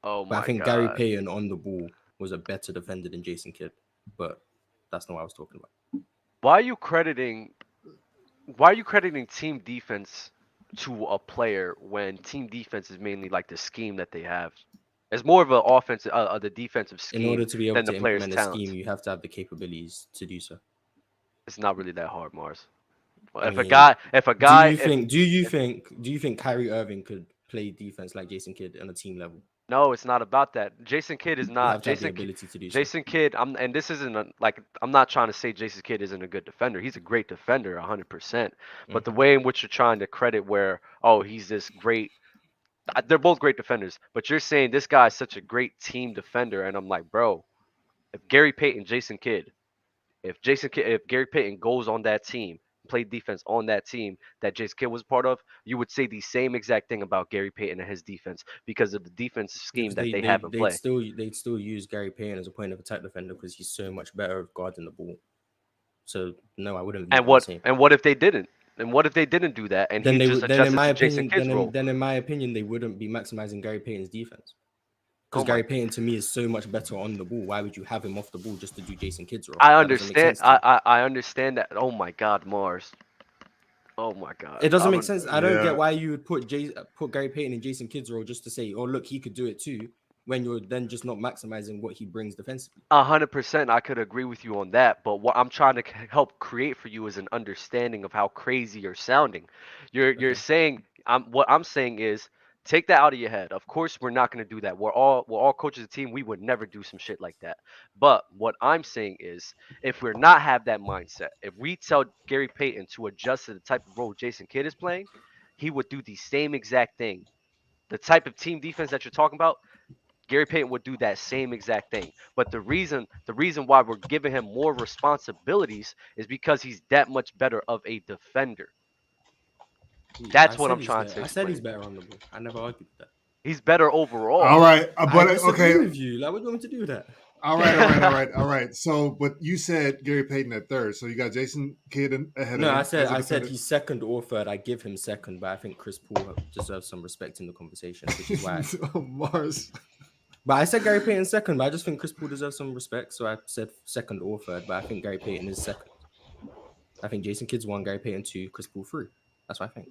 Oh But my I think God. Gary Payton on the ball was a better defender than Jayson Kidd, but that's not what I was talking about. Why are you crediting team defense to a player when team defense is mainly like the scheme that they have? It's more of an offensive, the defensive scheme. In order to be able than to the player's implement a talent. scheme, you have to have the capabilities to do so. It's not really that hard, Mars. Well, I if mean, a guy, do you think Kyrie Irving could play defense like Jayson Kidd on a team level? no, it's not about that. Jason Kidd is You not. have to have the Jason ability to do so. Jason Kidd, and this isn't I'm not trying to say Jason Kidd isn't a good defender. He's a great defender, 100%. But the way in which you're trying to credit where, oh, he's this great, they're both great defenders. But you're saying this guy is such a great team defender, and I'm like, bro, if Gary Payton, if Gary Payton goes on that team, played defense on that team that Jason Kidd was part of, you would say the same exact thing about Gary Payton and his defense because of the defensive scheme Because that they have in play. they'd still use Gary Payton as a point of attack defender because he's so much better at guarding the ball. So no, I wouldn't. And what if they didn't? And what if they didn't do that? And then he they just would. Then in adjusted my to Jason opinion, Kidd's role? then in my opinion, they wouldn't be maximizing Gary Payton's defense. Because Oh Gary my- Payton to me is so much better on the ball. Why would you have him off the ball just to do Jason Kidd's role? I That doesn't make understand. sense to me. I understand that. Oh my God, Mars. Oh my God. It doesn't I make don't- sense. I don't Yeah. get why you would put Gary Payton in Jason Kidd's role just to say, "Oh, look, he could do it too." when you're then just not maximizing what he brings defensively. 100%, I could agree with you on that, but what I'm trying to help create for you is an understanding of how crazy you're sounding. You're Okay. saying what I'm saying is take that out of your head. Of course, we're not going to do that. We're all coaches of the team. We would never do some shit like that. But what I'm saying is if we're not have that mindset, if we tell Gary Payton to adjust to the type of role Jason Kidd is playing, he would do the same exact thing. The type of team defense that you're talking about, Gary Payton would do that same exact thing. But the reason why we're giving him more responsibilities is because he's that much better of a defender. I That's what said I'm he's trying to better. I said he's explain. better on the ball. I never argued with that. He's better All overall. right, I but disagree okay. with you. Like, what do you want me to do with that? All right. So, but you said Gary Payton at third, so you got Jason Kidd ahead of No, I him said as a I said defender. he's second or third. I give him second, but I think Chris Paul deserves some respect in the conversation, which is why. Mars. But I said Gary Payton second, but I just think Chris Paul deserves some respect, so I said second or third. But I think Gary Payton is second. I think Jason Kidd's one, Gary Payton two, Chris Paul three. That's what I think.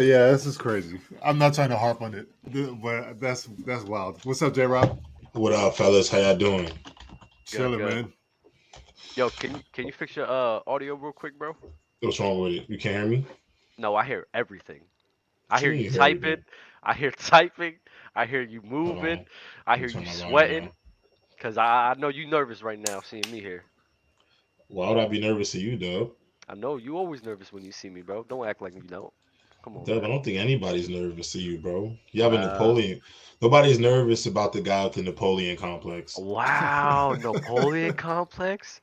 Yeah, this is crazy. I'm not trying to harp on it, but that's wild. What's up, J. Rob? What up, fellas? How y'all doing? Chilling, Good. man. Yo, can you fix your audio real quick, bro? What's wrong with it? You can't hear me? No, I hear everything. I What you hear mean you you hear everything? typing. I hear typing. I hear you Hold moving. on. I Let me hear turn you my volume sweating. down. Cause I know you nervous right now seeing me here. Why would I be nervous of you, Dub? I know you always nervous when you see me, bro. Don't act like you don't. Come on, Dub, I man. don't think anybody's nervous of you, bro. You have a Wow. Napoleon. Nobody's nervous about the guy with the Napoleon complex. Wow, Napoleon complex.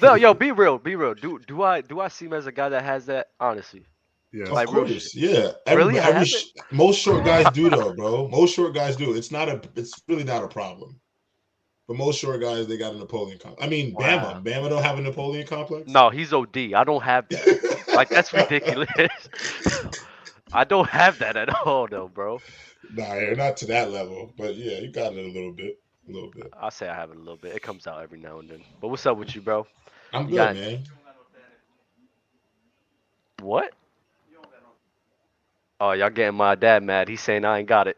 No, yo, be real, be real. Do I seem as a guy that has that? Honestly, Of Yes. like real shit. course, yeah. Really, I have it. Most short guys do though, bro. Most short guys do. It's really not a problem. But most short guys, they got a Napoleon complex. I mean, Wow. Bama don't have a Napoleon complex. No, he's OD. I don't have that. Like that's ridiculous. I don't have that at all, though, bro. Nah, you're not to that level, but yeah, you got it a little bit, a little bit. I say I have it a little bit. It comes out every now and then. But what's up with you, bro? I'm You good, got man. what? Oh, y'all getting my dad mad. He's saying I ain't got it.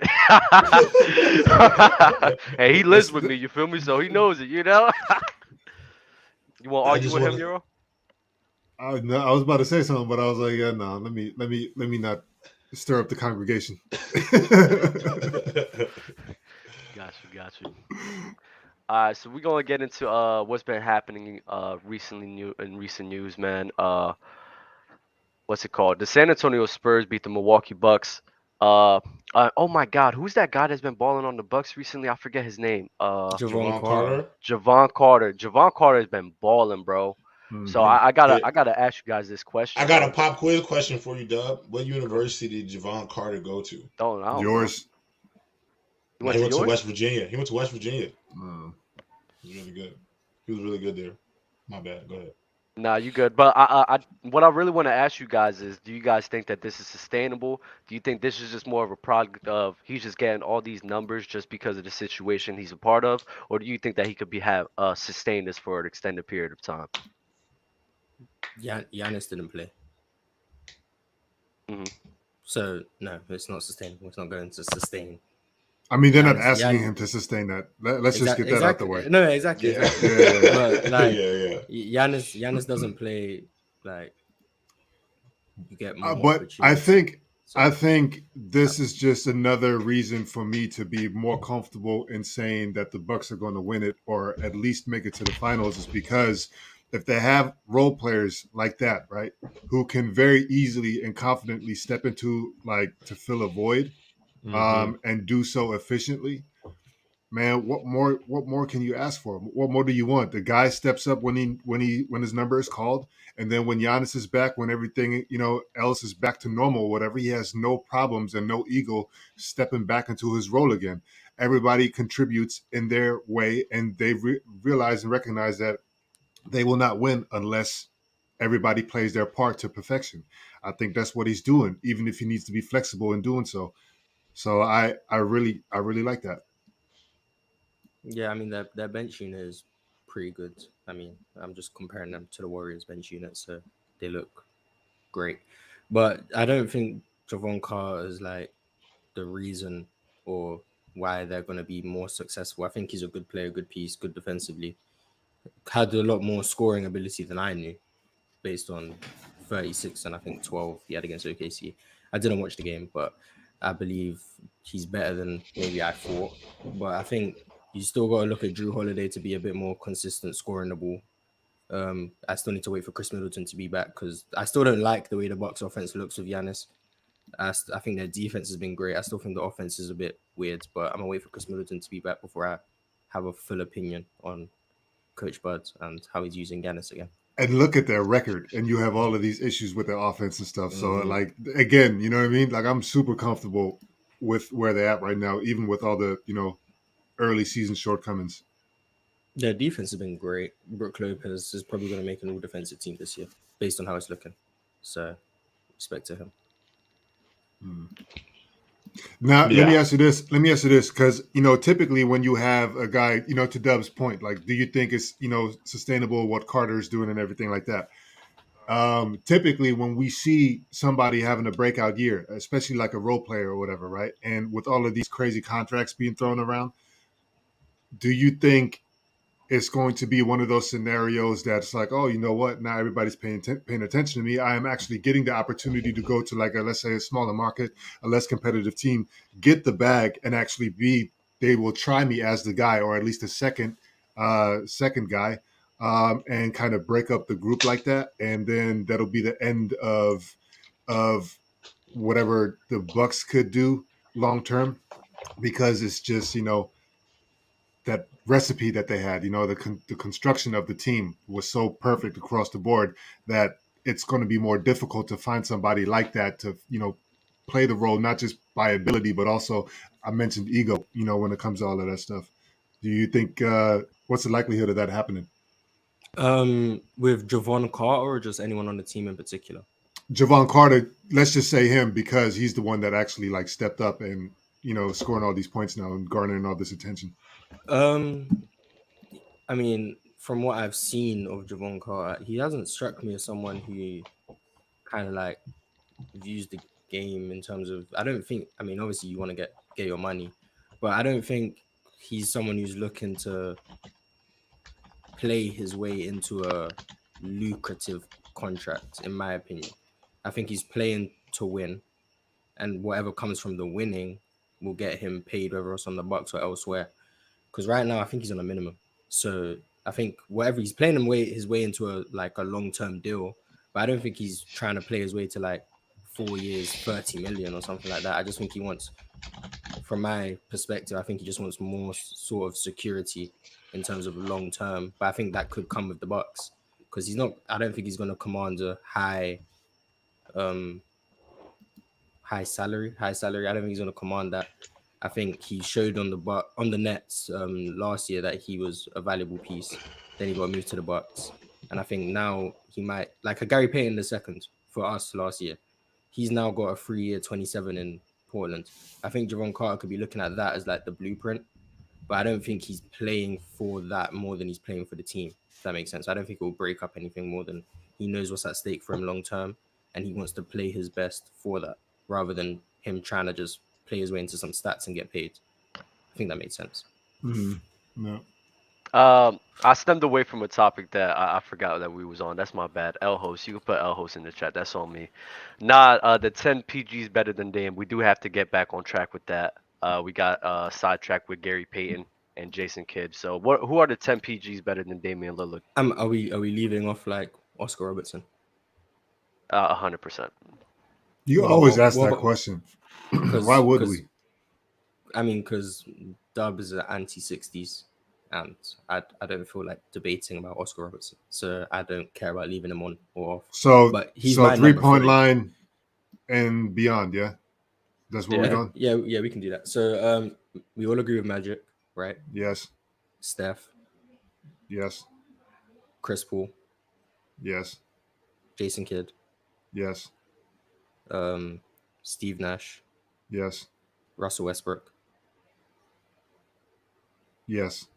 Hey, he lives That's, with me. You feel me? So he knows it. You know. You want to I argue just with him, want to. Euro? no, I was about to say something, but I was like, yeah, no, let me not stir up the congregation. Got you. Got you. So we're gonna get into what's been happening recently in recent news, man. What's it called? The San Antonio Spurs beat the Milwaukee Bucks. Uh, oh my God, who's that guy that's been balling on the Bucks recently? I forget his name. Javon Javon Carter. Carter. Javon Carter. Javon Carter has been balling, bro. So Mhm. I gotta Yeah, I gotta ask you guys this I question, got a bro. pop quiz question for you, Dub. What Go. university did Javon Carter go to? Don't I don't know. Yours. You No, went he to went to yours? West Virginia. He went to West Virginia. Uh, He was really good. He was really good there. My bad. Go ahead. Nah, you good. But what I really want to ask you guys is, do you guys think that this is sustainable? Do you think this is just more of a product of he's just getting all these numbers just because of the situation he's a part of, or do you think that he could be have sustain this for an extended period of time? Giannis didn't play, Hmm. so no, it's not sustainable. It's not going to sustain. I mean, they're not Giannis, asking Gian, him to sustain that. Let's just exactly, get that out the way. exactly. No, exactly, Yeah. exactly. Yeah. But like Yeah. Giannis doesn't play like you get more But I opportunity. think So this is just another reason for me to be more comfortable in saying that the Bucks are going to win it or at least make it to the finals is because if they have role players like that, right, who can very easily and confidently step into like to fill a void Mm-hmm. and do so efficiently, man, what more can you ask for? What more do you want? The guy steps up when his number is called, and then when Giannis is back, when everything else is back to normal, whatever, he has no problems and no ego stepping back into his role again. Everybody contributes in their way, and they realize and recognize that they will not win unless everybody plays their part to perfection. I think that's what he's doing, even if he needs to be flexible in doing so. So I really like that. yeah, I mean their bench unit is pretty good. I mean, I'm just comparing them to the Warriors bench unit, so they look great. But I don't think Javon Carter is like the reason or why they're going to be more successful. I think he's a good player, good piece, good defensively. Had a lot more scoring ability than I knew, based on 36 and I think 12 he had against OKC. I didn't watch the game, but I believe he's better than maybe I thought. But I think you still got to look at Drew Holiday to be a bit more consistent scoring the ball. I still need to wait for Chris Middleton to be back because I still don't like the way the Bucks offense looks with Giannis. I think their defense has been great. I still think the offense is a bit weird, but I'm going to wait for Chris Middleton to be back before I have a full opinion on Coach Bud and how he's using Giannis again. And look at their record, and you have all of these issues with their offense and stuff. So, like, again, you know what I mean? Like, I'm super comfortable with where they're at right now, even with all the, early season shortcomings. Their defense has been great. Brook Lopez is probably going to make an all-defensive team this year, based on how it's looking. So, respect to him. Now, let me ask you this, because, typically when you have a guy, to Dub's point, like, do you think it's, sustainable what Carter's doing and everything like that? Typically when we see somebody having a breakout year, especially like a role player or whatever, right? And with all of these crazy contracts being thrown around, do you think it's going to be one of those scenarios that's like, oh, you know what? Now everybody's paying attention to me. I am actually getting the opportunity to go to like let's say a smaller market, a less competitive team, get the bag and actually they will try me as the guy, or at least a second guy, and kind of break up the group like that. And then that'll be the end of whatever the Bucks could do long term, because it's just, that recipe that they had, the construction of the team was so perfect across the board that it's going to be more difficult to find somebody like that to, play the role, not just by ability, but also I mentioned ego, when it comes to all of that stuff. Do you think, what's the likelihood of that happening? With Jevon Carter or just anyone on the team in particular? Jevon Carter, let's just say him, because he's the one that actually like stepped up and, scoring all these points now and garnering all this attention. I mean, from what I've seen of Jevon Carter, he hasn't struck me as someone who kind of like views the game in terms of, I don't think, I mean, obviously you want to get your money, but I don't think he's someone who's looking to play his way into a lucrative contract, in my opinion. I think he's playing to win, and whatever comes from the winning will get him paid, whether it's on the Bucks or elsewhere. Because right now, I think he's on a minimum. So I think whatever he's playing his way into a long-term deal, but I don't think he's trying to play his way to like 4 years, 30 million or something like that. I just think he wants, from my perspective, I think he just wants more sort of security in terms of long-term. But I think that could come with the Bucks, because I don't think he's going to command a high salary. I don't think he's going to command that. I think he showed on the Nets last year that he was a valuable piece. Then he got moved to the Bucks, and I think now he might, like a Gary Payton II for us last year. He's now got a 3-year 27 in Portland. I think Jevon Carter could be looking at that as like the blueprint, but I don't think he's playing for that more than he's playing for the team. If that makes sense. I don't think it will break up anything more than he knows what's at stake for him long term, and he wants to play his best for that, rather than him trying to just play his way into some stats and get paid. I think that made sense. Mm-hmm. No. I stemmed away from a topic that I forgot that we was on. That's my bad. L host, you can put L host in the chat. That's on me. The 10 PGs better than Dame. We do have to get back on track with that. We got sidetracked with Gary Payton and Jason Kidd. So who are the 10 PGs better than Damian Lillard? Are we leaving off like Oscar Robertson? 100%. You always ask that question. Why would we? I mean, because Dub is an anti-60s, and I don't feel like debating about Oscar Robertson, so I don't care about leaving him on or off. So, but he's so 3-point line and beyond, yeah? That's what we're doing? Yeah, we can do that. So we all agree with Magic, right? Yes. Steph. Yes. Chris Paul. Yes. Jason Kidd. Yes. Steve Nash. Yes. Russell Westbrook. Yes.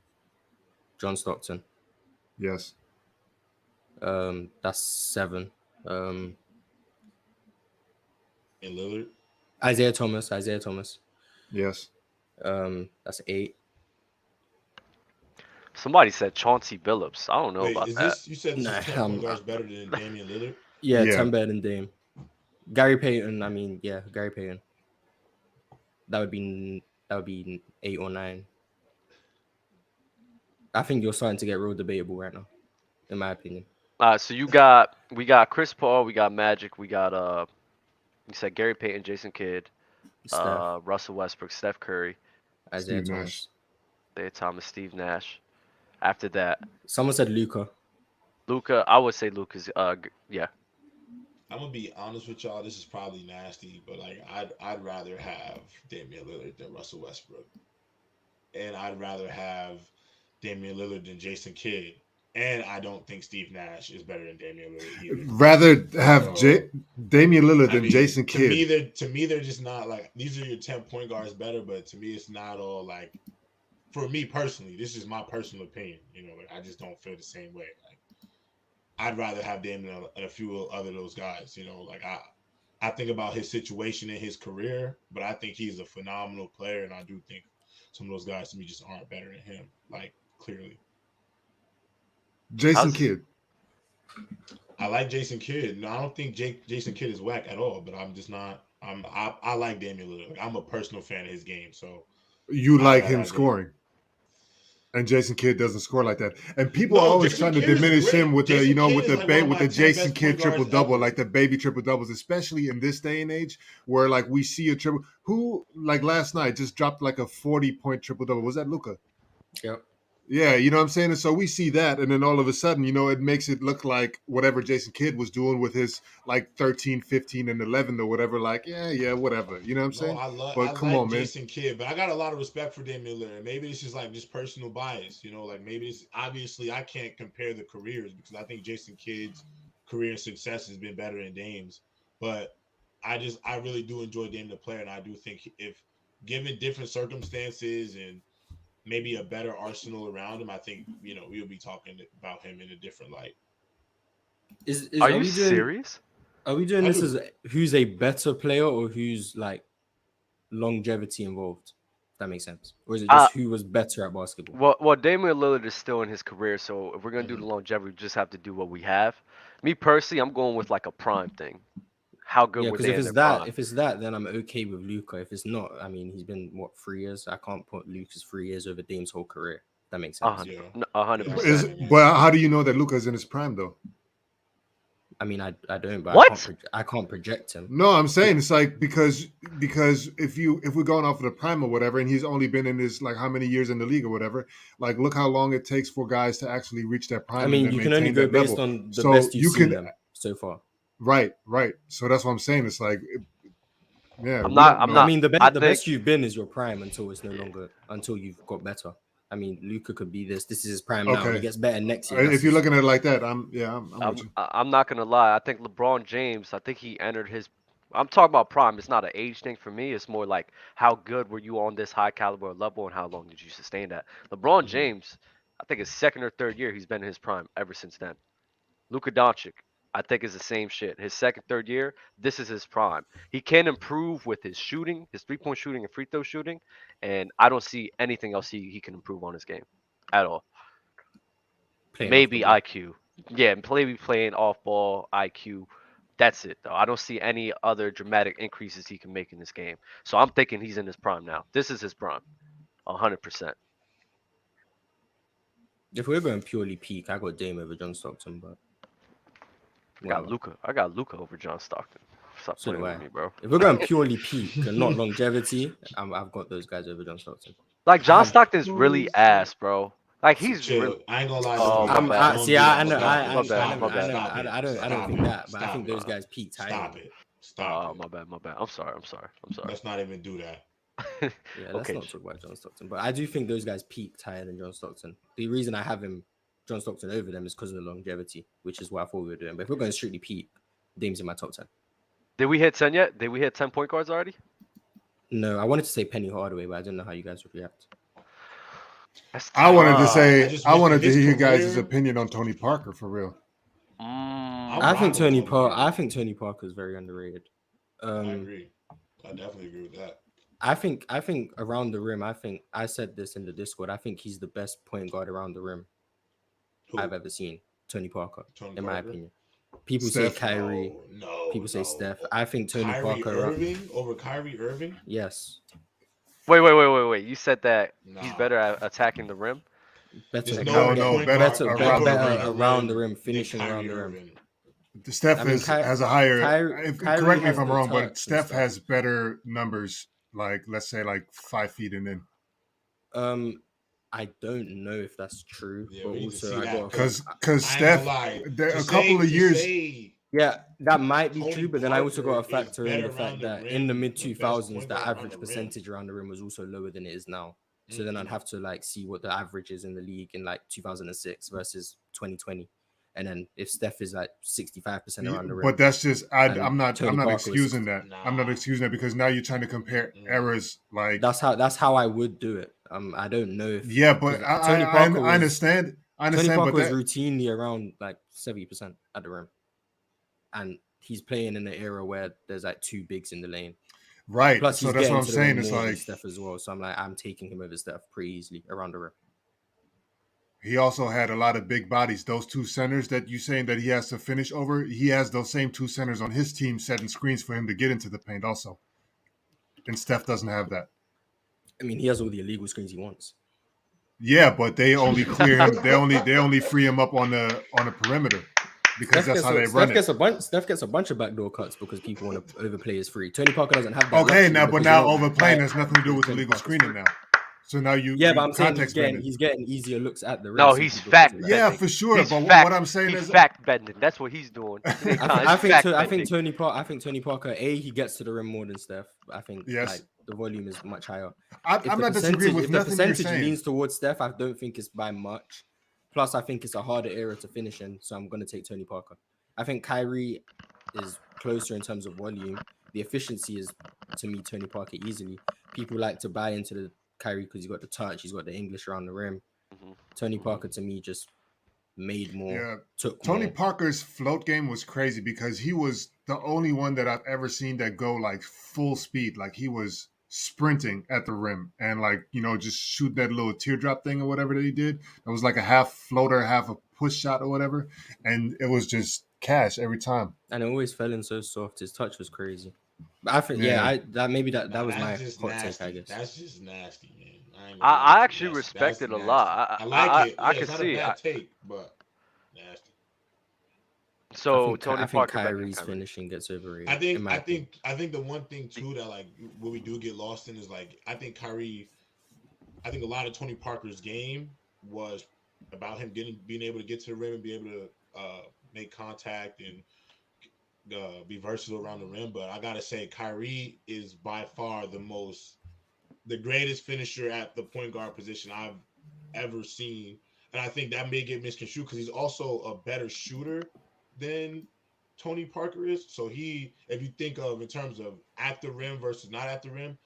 John Stockton. Yes. That's 7. And Lillard. Isaiah Thomas. Yes. That's 8. Somebody said Chauncey Billups. I don't know Wait, about is that. this you said this Nah, is 10 point guards better than Damian Lillard? yeah, Yeah. 10 better than Dame. Gary Payton. I mean, yeah, Gary Payton. That would be 8 or 9. I think you're starting to get real debatable right now, in my opinion. So we got Chris Paul, we got Magic, we got you said Gary Payton, Jason Kidd, Steph, Russell Westbrook, Steph Curry, Isaiah Steve Nash. Thomas. Isaiah Thomas, Steve Nash. After that, Someone said Luka. Luka. I would say Luka's. Yeah. I'm gonna be honest with y'all. This is probably nasty, but like I'd rather have Damian Lillard than Russell Westbrook, and I'd rather have Damian Lillard than Jason Kidd, and I don't think Steve Nash is better than Damian Lillard either. Rather have So, Damian Lillard I than mean, Jason to me, Kidd. they're just not like these are your 10 point guards better, but to me, it's not all like. For me personally, this is my personal opinion. You know, like I just don't feel the same way. Like I'd rather have Damian and a few other those guys. You know, like I think about his situation in his career, but I think he's a phenomenal player, and I do think some of those guys to me just aren't better than him. Like clearly, Jason How's- Kidd. I like Jason Kidd. No, I don't think Jason Kidd is whack at all. But I'm just not. I like Damian Lillard. Like, I'm a personal fan of his game, so You I'd like rather him have scoring. And Jason Kidd doesn't score like that. And people No, are always Jason trying to Kidd is diminish great. him with the, Jason you know, Kidd with is the like one of with my the 10 Jason best Kidd point guards triple double, ever. like the baby triple doubles, especially in this day and age where like we see a triple. Who like last night just dropped like a 40-point triple double? Was that Luka? Yep. Yeah, you know what I'm saying? And so we see that, and then all of a sudden, you know, it makes it look like whatever Jason Kidd was doing with his like 13, 15, and 11 or whatever, like, yeah, whatever. You know what I'm No, saying? I But come like on, man. Jason Kidd, but I got a lot of respect for Damian Lillard. Maybe it's just like just personal bias, you know. Like maybe it's obviously I can't compare the careers because I think Jason Kidd's career and success has been better than Dame's. But I really do enjoy Dame the player, and I do think if given different circumstances and maybe a better arsenal around him, I think we'll be talking about him in a different light. Are Are you we doing? serious? Are we doing I this do. as who's a better player or who's like longevity involved? If that makes sense, or is it just who was better at basketball? Well, Damian Lillard is still in his career, so if we're gonna do the longevity, we just have to do what we have. Me personally, I'm going with like a prime thing. How good Yeah, were because they in their prime? if it's that, then I'm okay with Luka. If it's not, I mean, he's been 3 years. I can't put Luka's 3 years over Dame's whole career. That makes sense. Yeah. 100%. Yeah. But how do you know that Luka's in his prime though? I mean, I don't, but What? I can't project him. No, I'm saying it's like because if we're going off of the prime or whatever, and he's only been in his like how many years in the league or whatever, like look how long it takes for guys to actually reach their prime. I mean, and you then can only maintain go that based level. on the So best you've you seen can- them so far. Right. So that's what I'm saying. It's like, yeah, I'm we not- don't I'm know. not- I mean, the I best think- you've been is your prime until it's no longer until you've got better. I mean, Luka could be this. This is his prime now. Okay. He gets better next year. If you're looking at it like that, I'm with you. I'm not gonna lie. I think LeBron James. I think he entered his. I'm talking about prime. It's not an age thing for me. It's more like how good were you on this high caliber level and how long did you sustain that. LeBron James. I think his second or third year he's been in his prime ever since then. Luka Doncic. I think is the same shit. His second, third year, this is his prime. He can improve with his shooting, his 3-point shooting and free throw shooting, and I don't see anything else he can improve on his game at all. Playing off Maybe the ball. IQ. Yeah, maybe playing off ball IQ. That's it though. I don't see any other dramatic increases he can make in this game. So I'm thinking he's in his prime now. This is his prime. 100%. If we're going purely peak, I got Dame over John Stockton, but I got Luka over John Stockton. Stop So playing do with I. me, bro. If we're going purely peak and not longevity, I've got those guys over John Stockton. Like John Stockton's really ass, bro. Like he's Chill. really, I ain't gonna lie. Oh, to you. my bad. Don't See, do I that. know, Stop it. I Stop my it. bad. Stop it. I don't Stop think it. that, but I Stop think it. those guys peaked higher. Stop it. Stop it. my bad. I'm sorry. Let's not even do that. Yeah, let's Okay. not talk about John Stockton. But I do think those guys peaked higher than John Stockton. The reason I have John Stockton over them is because of the longevity, which is what I thought we were doing. But if we're going strictly peak, Dame's in my top 10. Did we hit 10 yet? Did we hit 10 point guards already? No, I wanted to say Penny Hardaway, but I didn't know how you guys would react. I wanted to tough. say, I wanted to his hear you guys' career- opinion on Tony Parker for real. Mm, I think rocking with I think Tony Parker is very underrated. I agree. I definitely agree with that. I think around the rim. I think I said this in the Discord. I think he's the best point guard around the rim I've Who? ever seen. Tony Parker, Tony in my Parker? opinion. People say Steph. Kyrie. No. People say Steph. I think Tony Kyrie Parker. Irving over Kyrie Irving? Yes, Wait. You said that he's Nah. better at attacking the rim. There's better, no No, point better guard around the better rim. around the rim, than finishing around Kyrie the rim. Irving. Steph I mean, has a higher. Kyrie Correct me if has I'm the wrong, but touch and Steph stuff. has better numbers. Like let's say like 5 feet and in. I don't know if that's true, Yeah, but we need to see also I that, got Because I ain't Steph, gonna lie. a couple of years. yeah, that might be Tony true, but then I also got to Parker is factor in better the fact around the that in the rim, mid the best 2000s, point the guard around average the rim. percentage around the rim was also lower than it is now. So then I'd have to like see what the average is in the league in like 2006 versus 2020, and then if Steph is like 65% around the rim, But that's just and I'm not Tony Parker was excusing that. I'm not Nah. excusing that because now you're trying to compare eras. Like that's how I would do it. I don't know if yeah, but 'cause Tony Parker I was understand. I Tony understand, Parker but was that routinely around like 70% at the rim, and he's playing in an era where there's like two bigs in the lane. right. Plus, So he's that's what getting I'm to the rim saying. It's more than like Steph as well. So I'm taking him over Steph pretty easily around the rim. he also had a lot of big bodies. Those two centers that you saying that he has to finish over, he has those same two centers on his team setting screens for him to get into the paint also. And Steph doesn't have that. I mean, he has all the illegal screens he wants. Yeah, but they only clear him. They only free him up on the perimeter because that's how they run it. Steph gets a bunch of backdoor cuts because people want to overplay his free. Tony Parker doesn't have that. Okay, luxury now but because now you know overplaying why- has nothing to do why with Tony illegal Parker's screening free. now. So now you Yeah, but I'm saying context bending. he's getting easier looks at the rim. No, simply he's because fact of that. Yeah, bending. for sure. He's But fact, what I'm saying he's is fact bending. That's what he's doing. I think Tony Parker. He gets to the rim more than Steph. I think Yes. like the volume is much higher. I'm not disagreeing with If the nothing you're percentage saying. leans towards Steph, I don't think it's by much. Plus, I think it's a harder era to finish in, so I'm gonna take Tony Parker. I think Kyrie is closer in terms of volume. The efficiency is to me Tony Parker easily. People like to buy into the Kyrie because he's got the touch, he's got the English around the rim. Tony Parker to me just made more, Yeah. took Tony more. Parker's float game was crazy because he was the only one that I've ever seen that go like full speed. Like he was sprinting at the rim and like, just shoot that little teardrop thing or whatever that he did. It was like a half floater, half a push shot or whatever. And it was just cash every time. And it always fell in so soft. His touch was crazy. But I think, Yeah. that was that's my just hot nasty. take, I guess. That's just nasty, man. I ain't gonna lie I to you. actually That's respect it a nasty. lot. I like it. I Yeah, can it's not see. a bad take, but nasty. So Tony I think Parker better than Kyrie's Kyrie. finishing gets overrated. I think in my opinion. the one thing too that like what we do get lost in is like I think a lot of Tony Parker's game was about him being able to get to the rim and be able to make contact and be versatile around the rim. But I gotta say, Kyrie is by far the greatest finisher at the point guard position I've ever seen, and I think that may get misconstrued because he's also a better shooter than Tony Parker is. So if you think of in terms of at the rim versus not at the rim,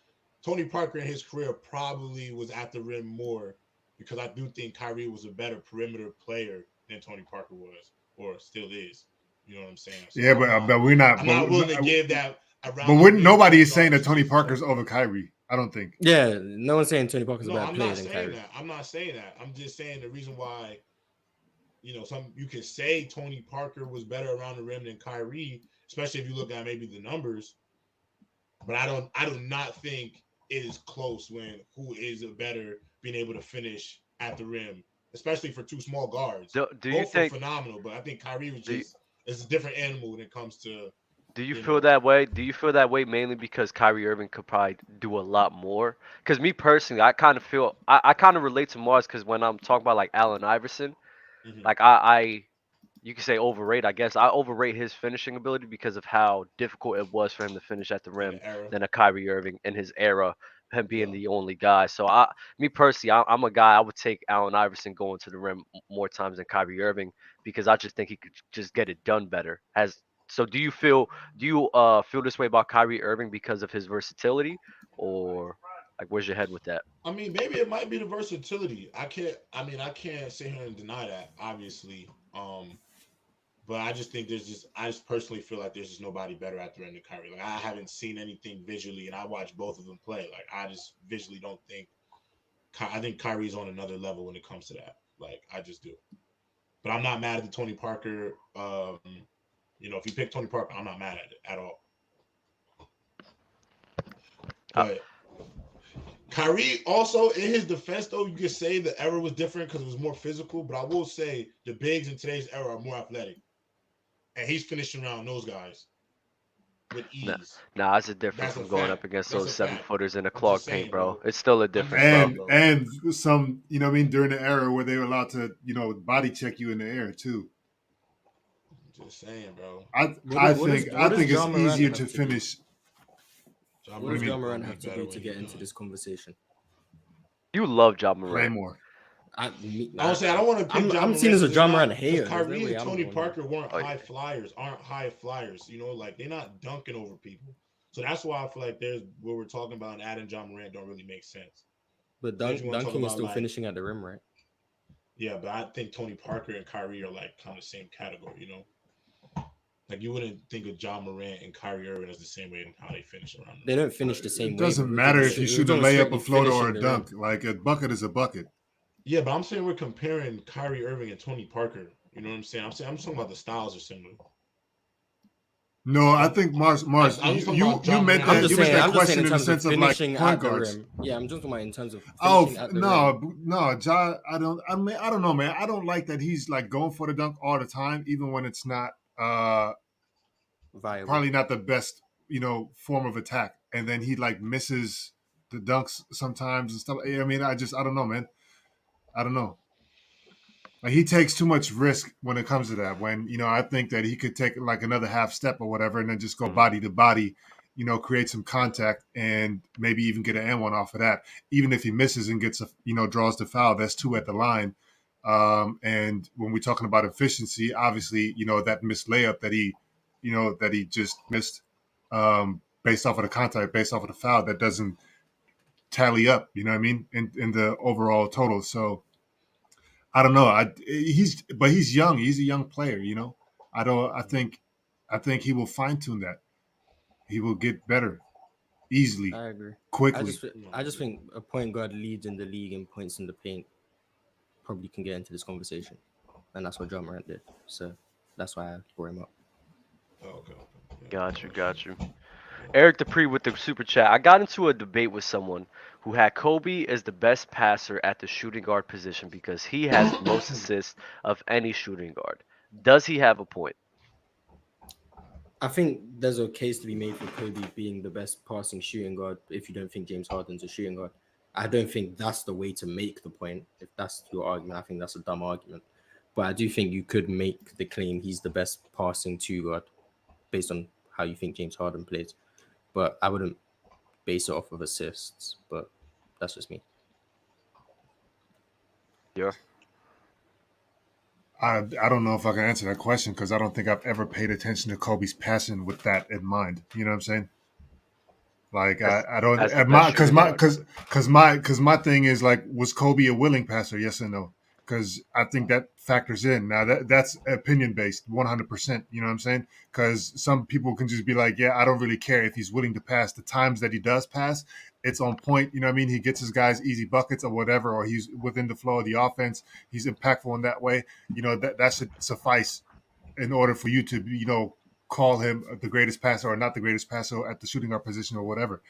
Tony Parker in his career probably was at the rim more because I do think Kyrie was a better perimeter player than Tony Parker was or still is. You know what I'm saying? So Yeah, but we're not. I'm not willing to give that around. But nobody is saying that Tony Parker's over Kyrie. I don't think. Yeah, no one's saying Tony Parker's a No, better I'm player not than saying Kyrie. that. I'm not saying that. I'm just saying the reason why, you can say Tony Parker was better around the rim than Kyrie, especially if you look at maybe the numbers. But I do not think it is close when who is a better being able to finish at the rim, especially for two small guards. Do you Both think? were phenomenal, but I think Kyrie was it's a different animal when it comes to. Do you feel that way? Do you feel that way mainly because Kyrie Irving could probably do a lot more? Because me personally, I kind of feel I kind of relate to Mars because when I'm talking about like Allen Iverson, like you could say overrate. I guess I overrate his finishing ability because of how difficult it was for him to finish at the rim than a Kyrie Irving in his era, him being the only guy. So me personally, I'm a guy. I would take Allen Iverson going to the rim more times than Kyrie Irving because I just think he could just get it done better. So do you feel this way about Kyrie Irving because of his versatility, or like where's your head with that? I mean, maybe it might be the versatility. I can't sit here and deny that, obviously. But I just think I just personally feel like there's just nobody better at the end of Kyrie. Like I haven't seen anything visually, and I watched both of them play. Like I just visually don't think. I think Kyrie's on another level when it comes to that. Like I just do. But I'm not mad at the Tony Parker. If you pick Tony Parker, I'm not mad at it at all. But Kyrie also, in his defense, though, you could say the era was different because it was more physical. But I will say the bigs in today's era are more athletic, and he's finishing around those guys with ease. Nah, it's a difference That's a from going fact. up against That's those a 7-footers in a I'm just clog saying, paint, bro. bro. It's still a I'm difference, just saying, bro. bro. And some, you know what I mean, during the era where they were allowed to, body check you in the air too. I'm just saying, bro. I think it's easier to finish. What does Ja Morant have to do to get into this conversation? You love Ja Play Morant. more. I would say I don't want to pick I'm seen as a Ja Morant hater. Kyrie and Tony Parker weren't high flyers. Like they're not dunking over people. So that's why I feel like there's what we're talking about and adding Ja Morant don't really make sense. But dunking is still finishing at the rim, right? Yeah, but I think Tony Parker and Kyrie are like kind of the same category, Like you wouldn't think of Ja Morant and Kyrie Irving as the same way in how they finish around. They don't finish the same way. It doesn't matter if you shoot a layup, a floater, or a dunk. Like a bucket is a bucket. Yeah, but I'm saying we're comparing Kyrie Irving and Tony Parker. You know what I'm saying? I'm talking about the styles are similar. No, I think Mars. You meant that question in the sense of like point guards. Yeah, I'm just talking about in terms of. No, Ja. I don't know, man. I don't like that he's like going for the dunk all the time, even when it's not viable. Probably not the best, form of attack, and then he like misses the dunks sometimes and stuff. I mean, I don't know, man. I don't know. Like he takes too much risk when it comes to that. When I think that he could take like another half step or whatever, and then just go body to body, create some contact and maybe even get an N1 off of that. Even if he misses and gets draws the foul, that's 2 at the line. And when we're talking about efficiency, obviously, that missed layup that he just missed, based off of the contact, based off of the foul, that doesn't tally up. You know what I mean? In the overall total. So. I don't know. He's young. He's a young player. I think he will fine tune that. He will get better easily. I agree. Quickly. I just think a point guard leads in the league in points in the paint probably can get into this conversation, and that's what Ja Morant did. So that's why I brought him up. Okay. Got you. Eric Dupree with the super chat. I got into a debate with someone who had Kobe as the best passer at the shooting guard position because he has the most assists of any shooting guard. Does he have a point? I think there's a case to be made for Kobe being the best passing shooting guard if you don't think James Harden's a shooting guard. I don't think that's the way to make the point. If that's your argument, I think that's a dumb argument. But I do think you could make the claim he's the best passing two guard based on how you think James Harden plays. But I wouldn't base it off of assists, but that's just me. Yeah. I don't know if I can answer that question because I don't think I've ever paid attention to Kobe's passing with that in mind. You know what I'm saying? Like I don't because my thing is like, was Kobe a willing passer? Yes or no? Because I think that factors in. Now that's opinion based, 100%. You know what I'm saying? Because some people can just be like, yeah, I don't really care if he's willing to pass. The times that he does pass, it's on point. You know what I mean? He gets his guys easy buckets or whatever, or he's within the flow of the offense. He's impactful in that way. That should suffice in order for you to call him the greatest passer or not the greatest passer at the shooting guard position or whatever.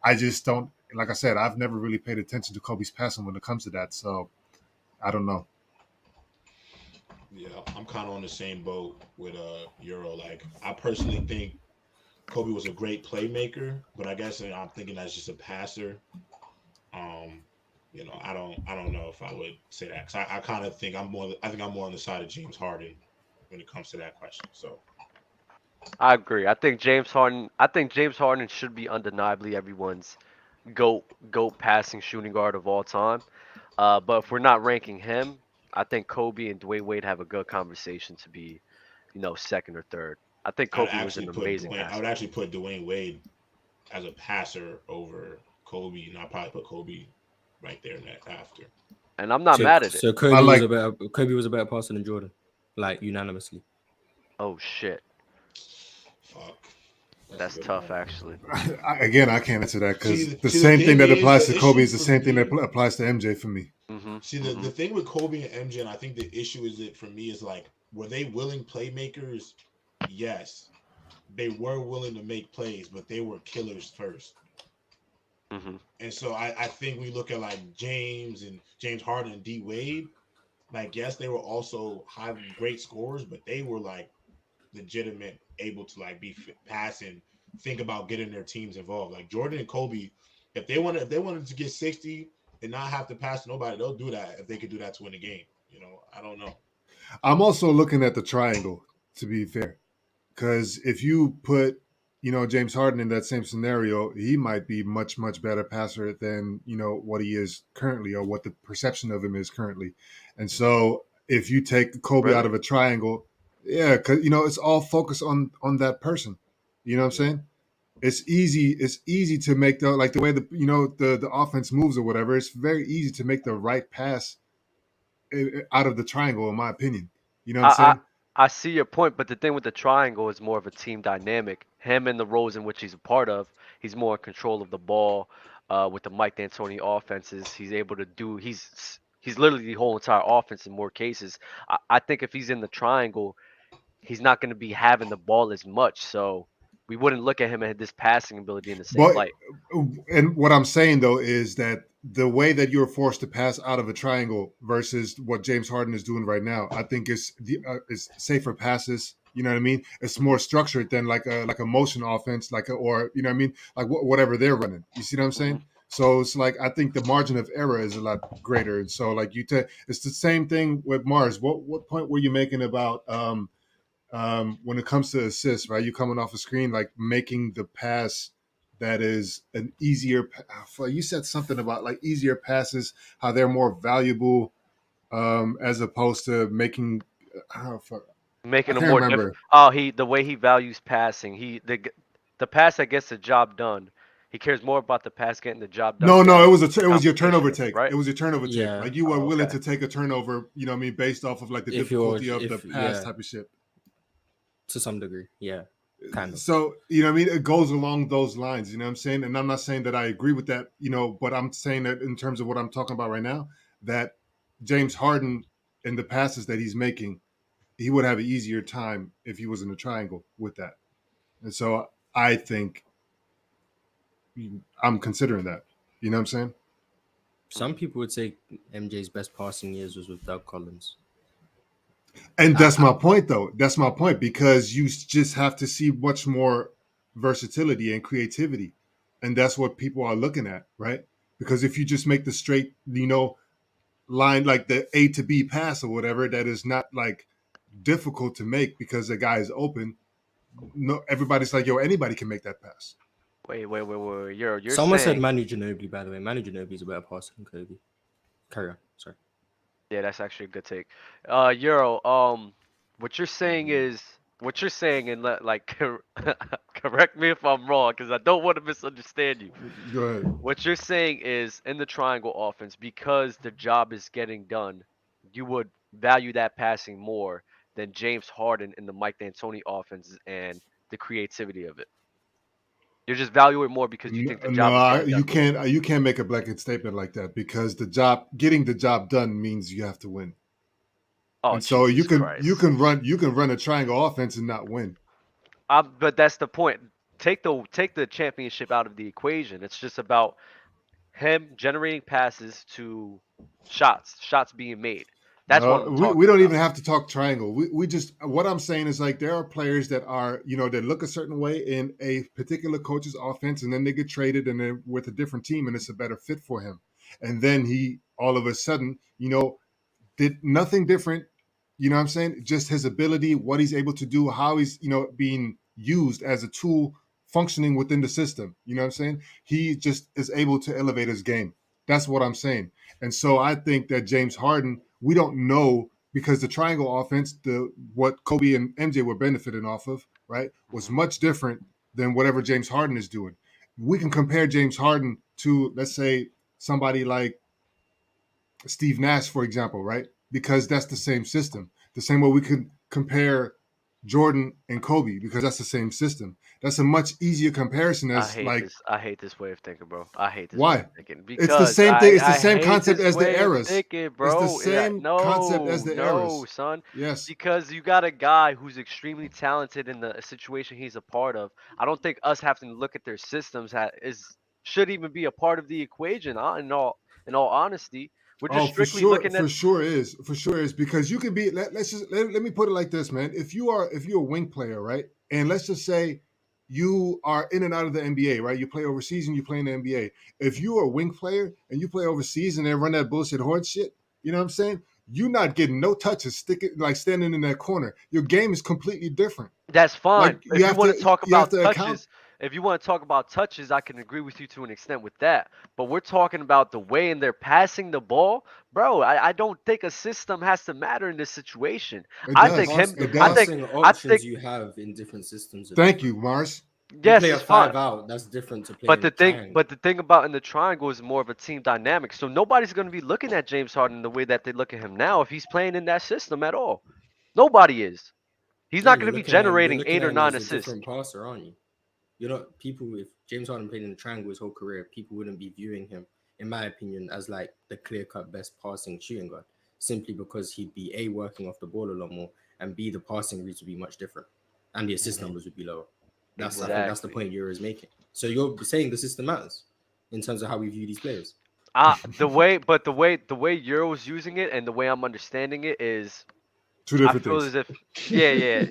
I just don't. Like I said, I've never really paid attention to Kobe's passing when it comes to that. So. I don't know. Yeah, I'm kind of on the same boat with Euro. Like, I personally think Kobe was a great playmaker, but I guess I'm thinking that's just a passer. I don't know if I would say that because I kind of think I'm more on the side of James Harden when it comes to that question. So I agree. I think James Harden should be undeniably everyone's GOAT passing shooting guard of all time. But if we're not ranking him, I think Kobe and Dwayne Wade have a good conversation to be, second or third. I think Kobe was an amazing passer. I would actually put Dwayne Wade as a passer over Kobe, and I'd probably put Kobe right there after. And I'm not mad at it. So Kobe was a better passer than Jordan, like unanimously. Oh shit, Fuck. That's a that's good tough one. actually. Again, I can't answer that because the See, the same thing thing that is, applies the to Kobe issue is the for same thing that me. applies to MJ for me. Mhm. See, the Mhm. thing with Kobe and MJ, and I think the issue is that for me is like, were they willing playmakers? Yes, they were willing to make plays, but they were killers first. Mhm. And so I think we look at like James and James Harden and D Wade. Like, yes, they were also high great scorers, but they were like legitimate, able to like be passing, think about getting their teams involved. Like Jordan and Kobe, if they wanted to get 60 and not have to pass to nobody, they'll do that if they could do that to win the game. You know, I don't know. I'm also looking at the triangle, to be fair, because if you put, James Harden in that same scenario, he might be much, much better passer than, what he is currently or what the perception of him is currently. And so if you take Kobe out Really? of a triangle, yeah, because, it's all focused on that person. You know what I'm Yeah. saying? It's easy to make the way the offense moves or whatever. It's very easy to make the right pass out of the triangle, in my opinion. You know what I'm I saying? I see your point, but the thing with the triangle is more of a team dynamic. Him and the roles in which he's a part of, he's more in control of the ball. With the Mike D'Antoni offenses, he's able to do. He's literally the whole entire offense in more cases. I think if he's in the triangle, he's not going to be having the ball as much. So we wouldn't look at him at this passing ability in the same But light. and what I'm saying though is that the way that you're forced to pass out of a triangle versus what James Harden is doing right now, I think is safer passes. You know what I mean? It's Hmm. more structured than like a motion offense, or you know what I mean, like whatever they're running. You see what I'm Hmm. saying? So it's like I think the margin of error is a lot greater, and so like it's the same thing with Mars. What point were you making about when it comes to assists, right? You coming off a screen, like making the pass that is an easier. You said something about like easier passes, how they're more valuable as opposed to making. Oh, fuck. I Making him can't more different. remember. Oh, the way he values passing. The pass that gets the job done. He cares more about the pass getting the job done No, no, than it the was your turnover competition, take. right? It was your turnover take. Yeah. Like you were Oh, willing okay. to take a turnover, you know what I mean, based off of like the If you're, difficulty of the if pass yeah, type of shit. to some degree, yeah, kind of. So you know what I mean, it goes along those lines, you know what I'm saying, and I'm not saying that I agree with that, but I'm saying that in terms of what I'm talking about right now, that James Harden and the passes that he's making, he would have an easier time if he was in a triangle with that. And so I think I'm considering that, you know what I'm saying. Some people would say MJ's best passing years was with Doug Collins. And I, that's my point, though. That's my point because you just have to see much more versatility and creativity, and that's what people are looking at, right? Because if you just make the straight, line like the A to B pass or whatever, that is not like difficult to make because the guy is open. No, everybody's like, yo, anybody can make that pass. Wait. You're Someone said saying, Manu Ginobili, by the way. Manu Ginobili is a better passer than Kobe. Carry on. Sorry. yeah, that's actually a good take. Euro, what you're saying is what you're saying, and correct me if I'm wrong, because I don't want to misunderstand you. Go ahead. What you're saying is in the triangle offense, because the job is getting done, you would value that passing more than James Harden in the Mike D'Antoni offense and the creativity of it. You're just valuing it more because you think the job is No, getting done more. you can't make a blanket statement like that because getting the job done means you have to win. Oh, And so Jesus Christ. you can run a triangle offense and not win. But that's the point. Take the championship out of the equation. It's just about him generating passes to shots being made. That's what No, I'm we talking don't about. even have to talk triangle. We just what I'm saying is like there are players that are that look a certain way in a particular coach's offense, and then they get traded and they're with a different team, and it's a better fit for him. And then he all of a sudden did nothing different. You know what I'm saying? Just his ability, what he's able to do, how he's being used as a tool, functioning within the system. You know what I'm saying? He just is able to elevate his game. That's what I'm saying. And so I think that James Harden, we don't know because the triangle offense, the what Kobe and MJ were benefiting off of, right, was Hmm. much different than whatever James Harden is doing. We can compare James Harden to, let's say, somebody like Steve Nash, for example, right? Because that's the same system. The same way we could compare Jordan and Kobe because that's the same system. That's a much easier comparison I as hate like this. I hate this way of thinking, bro. I hate this way of why? thinking It's the because same thing. It's the I same hate concept this as the way of eras. thinking, It's the bro. Yeah, same concept as no, the no, eras. son. Yes. Because you got a guy who's extremely talented in the situation he's a part of. I don't think us having to look at their systems should even be a part of the equation. In all honesty, we're just Oh, strictly looking at. for sure is because you can be. Let me put it like this, man. If you're a wing player, right, and let's just say you are in and out of the NBA, right? You play overseas and you play in the NBA. If you are a wing player and you play overseas and they run that bullshit horse shit, you know what I'm saying? You're not getting no touches, sticking like standing in that corner. Your game is completely different. That's fine. Like If you want to talk you have about to account. touches, if you want to talk about touches, I can agree with you to an extent with that. But we're talking about the way in they're passing the ball, bro. I don't think a system has to matter in this situation. It I think does. Pass him. the It I does. think. passing I think. options you have in different systems are Thank different. you, Mars. You Yes, play a it's fine. 5 out, that's different to But playing the a thing, triangle. but the thing about in the triangle is more of a team dynamic. So nobody's going to be looking at James Harden the way that they look at him now if he's playing in that system at all. Nobody is. He's Yeah, not and going to be you're generating looking eight at or him nine as a assists. different passer, aren't you? You're not people. If James Harden played in the triangle his whole career, people wouldn't be viewing him, in my opinion, as like the clear-cut best passing shooting guard, simply because he'd be A, working off the ball a lot more, and B, the passing routes would be much different, and the assist numbers would be lower. I think that's the Exactly. point Euro is making. So you're saying the system matters in terms of how we view these players. The way Euro's using it and the way I'm understanding it is, Two I different feel things. as if, yeah, yeah.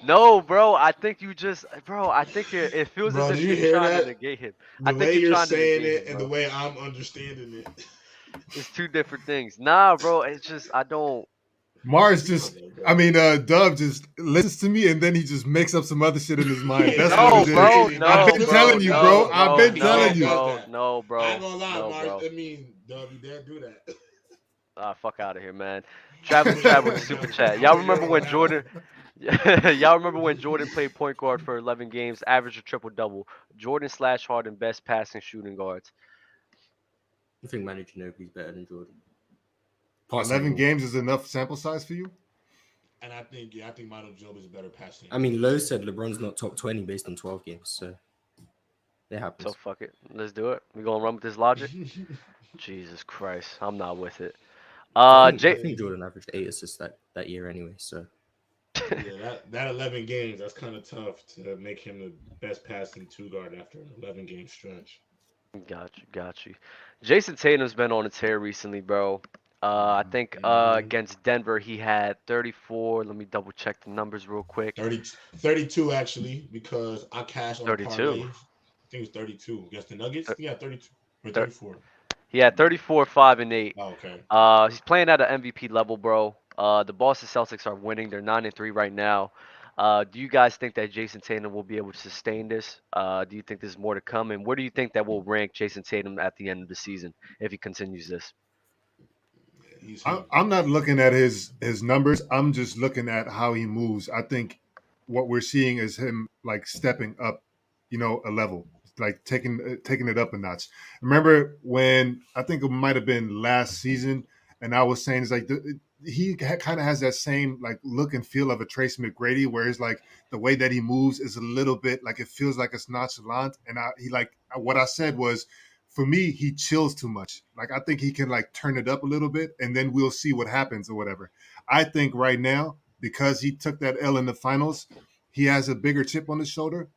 No, bro. I think it feels as Bro, did if you you're hear trying to that? negate him. I The think way you're you're trying to saying negate it him, and the bro. way I'm understanding it. It's two different things. Nah, bro. It's just I don't. Mars just, Okay, I bro. mean, Dub just listens to me and then he just makes up some other shit in his mind. Yeah, That's nah, what No, it that's is. bro. crazy. Nah, I've No, been bro. telling listen, you, nah, No, bro. look, I've bro. been your telling No, dad you. does bro. that. No, I ain't bro. gonna lie, No, Mars. bro. I mean, Dub, your dad do that. Fuck out of here, man. Travis Chad with the super chat. Y'all remember when Jordan? Y'all remember when Jordan played point guard for 11 games, averaged a triple double? Jordan slash Harden, best passing shooting guards. I think Manu Ginobili's better than Jordan. Passing the 11 ball. games is enough sample size for you? And I think Manu Ginobili is a better passer. I mean, Lowe said LeBron's not top 20 based on 12 games, so it So happens. fuck it. Let's do it. We gonna run with this logic? Jesus Christ, I'm not with it. I Jay. think Jordan averaged 8 assists that year anyway. So Yeah, that 11 games, that's kind of tough to make him the best passing two guard after an 11 game stretch. Got you. Jason Tatum's been on a tear recently, bro. I think Mhm. against Denver he had 34. Let me double check the numbers real quick. 30, 32 actually, because I cashed on a 32. parlay. I think it was 32 against the Nuggets. Thir- Yeah, 32 or thir- 34. He had 34, 5, and 8. Oh, okay. He's playing at an MVP level, bro. The Boston Celtics are winning. They're 9-3 right now. Do you guys think that Jason Tatum will be able to sustain this? Do you think there's more to come? And where do you think that will rank Jason Tatum at the end of the season if he continues this? Yeah, he's I'm, him. I'm not looking at his numbers. I'm just looking at how he moves. I think what we're seeing is him like stepping up, a level, like taking it up a notch. Remember when I think it might have been last season, and I was saying it's like he kind of has that same like look and feel of a Tracy McGrady, where it's like the way that he moves is a little bit like it feels like it's nonchalant. And he like what I said was for me, he chills too much. Like I think he can like turn it up a little bit, and then we'll see what happens or whatever. I think right now because he took that L in the finals, he has a bigger chip on his shoulder,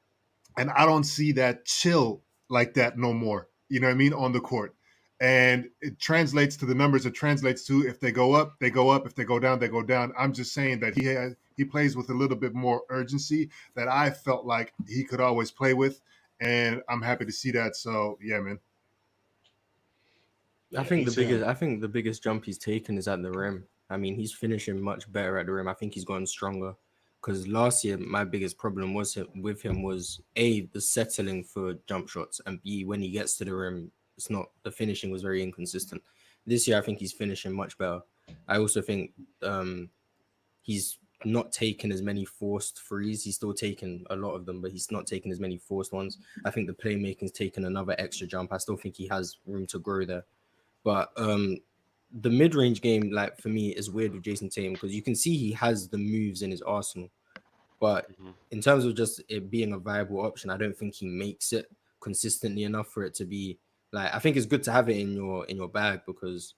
and I don't see that chill like that no more. You know what I mean on the court, and it translates to the numbers. It translates to if they go up, they go up. If they go down, they go down. I'm just saying that he plays with a little bit more urgency that I felt like he could always play with, and I'm happy to see that. So yeah, man. I Yeah, think he's him. the biggest jump he's taken is at the rim. I mean, he's finishing much better at the rim. I think he's gotten stronger. Because last year, my biggest problem with him was A, the settling for jump shots, and B, when he gets to the rim, the finishing was very inconsistent. This year, I think he's finishing much better. I also think he's not taken as many forced threes. He's still taken a lot of them, but he's not taken as many forced ones. I think the playmaking's taken another extra jump. I still think he has room to grow there. But the mid-range game, like for me, is weird with Jayson Tatum because you can see he has the moves in his arsenal, but Hmm. in terms of just it being a viable option, I don't think he makes it consistently enough for it to be like. I think it's good to have it in your bag because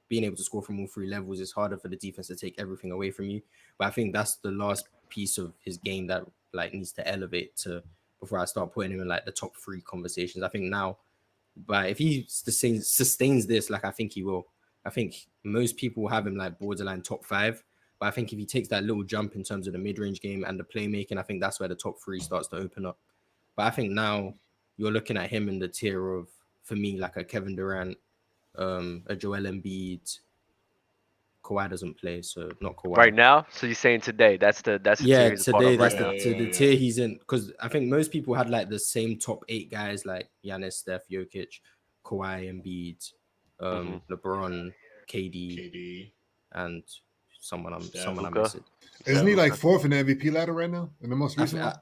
being able to score from all three levels is harder for the defense to take everything away from you. But I think that's the last piece of his game that like needs to elevate to before I start putting him in like the top three conversations. I think now, but if he sustains this, like I think he will, I think most people will have him like borderline top five. But I think if he takes that little jump in terms of the mid range game and the playmaking, I think that's where the top three starts to open up. But I think now you're looking at him in the tier of, for me, like a Kevin Durant, a Joel Embiid. Kawhi doesn't play, so not Right Kawhi. now, so you're saying today? That's the tier Yeah, he's a part today of right that's now. the tier he's in because I think most people had like the same top eight guys like Giannis, Steph, Jokic, Kawhi, Embiid, Hmm. LeBron, KD, KD, and Steph, someone I'm Luka. missing. Isn't Said he like Luka. fourth in the MVP ladder right now in the most I, recent f- I, one?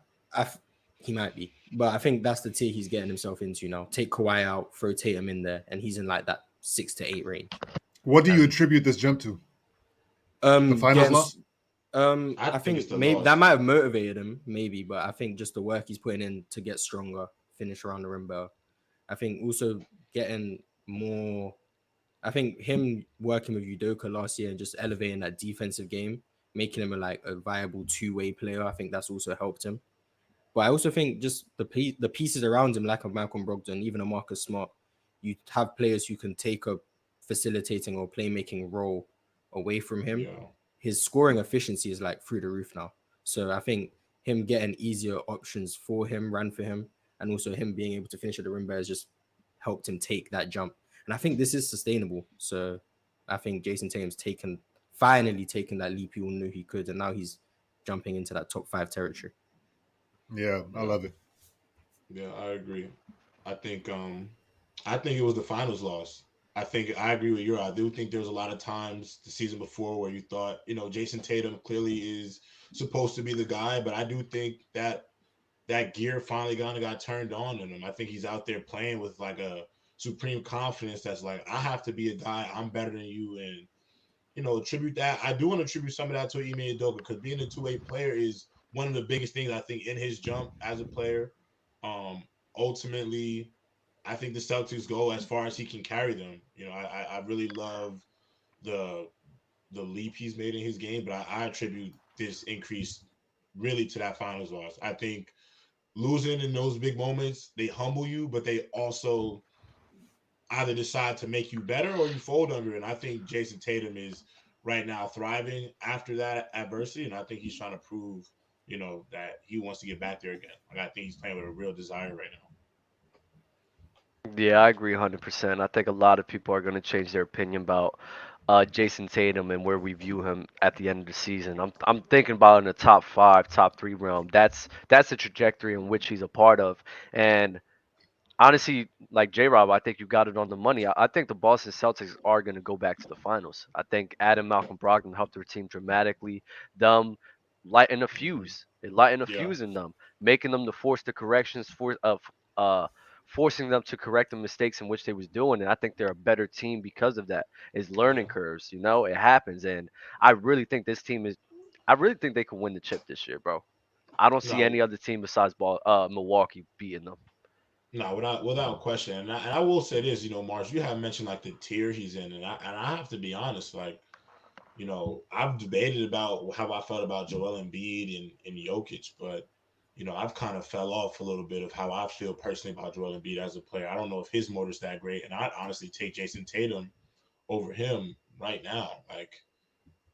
he might be, but I think that's the tier he's getting himself into now. Take Kawhi out, throw Tatum in there, and he's in like that 6 to 8 range. What do you And attribute this jump to? The finals getting loss? I I think it's think the maybe that loss. might have motivated him, maybe, but I think just the work he's putting in to get stronger, finish around the rim better. I think also getting more. I think him working with Udoka last year and just elevating that defensive game, making him a viable two-way player. I think that's also helped him. But I also think just the pieces around him, like a Malcolm Brogdon, even a Marcus Smart, you have players who can take a facilitating or playmaking role away from him. Yeah, His scoring efficiency is like through the roof now. So I think him getting easier options for him, ran for him, and also him being able to finish at the rim has just helped him take that jump. And I think this is sustainable. So I think Jayson Tatum's finally taken that leap he all knew he could, and now he's jumping into that top five territory. Yeah, I yeah, love it. yeah. I agree. I think I think it was the finals loss. I think I agree with you. I do think there was a lot of times the season before where you thought, Jason Tatum clearly is supposed to be the guy, but I do think that gear finally got turned on in him. I think he's out there playing with like a supreme confidence that's like, I have to be a guy. I'm better than you, and attribute that. I do want to attribute some of that to Ime Udoka because being a two-way player is one of the biggest things I think in his jump as a player. Um, Ultimately, I think the Celtics go as far as he can carry them. I really love the the leap he's made in his game, but I attribute this increase really to that finals loss. I think losing in those big moments, they humble you, but they also either decide to make you better or you fold under it. And I think Jayson Tatum is right now thriving after that adversity, and I think he's trying to prove, that he wants to get back there again. Like I think he's playing with a real desire right now. Yeah, I agree 100%. I think a lot of people are going to change their opinion about Jason Tatum and where we view him at the end of the season. I'm thinking about in the top five, top three realm. That's the trajectory in which he's a part of. And honestly, like J Rob, I think you got it on the money. I think the Boston Celtics are going to go back to the finals. I think Adam Malcolm Brogdon helped their team dramatically. Them lighting a fuse, it lightened a Yeah, fuse in them, making them to force the corrections uh forcing them to correct the mistakes in which they was doing. And I think they're a better team because of that. It's learning yeah. curves, it happens. And I really think this team is. I really think they could win the chip this year, bro. I don't see No, any other team besides Milwaukee beating them. no, without question. And I will say this, Mars, you have mentioned like the tier he's in, and I have to be honest, like I've debated about how I felt about Joel Embiid and Jokic, but I've kind of fell off a little bit of how I feel personally about Joel Embiid as a player. I don't know if his motor's that great, and I'd honestly take Jason Tatum over him right now. Like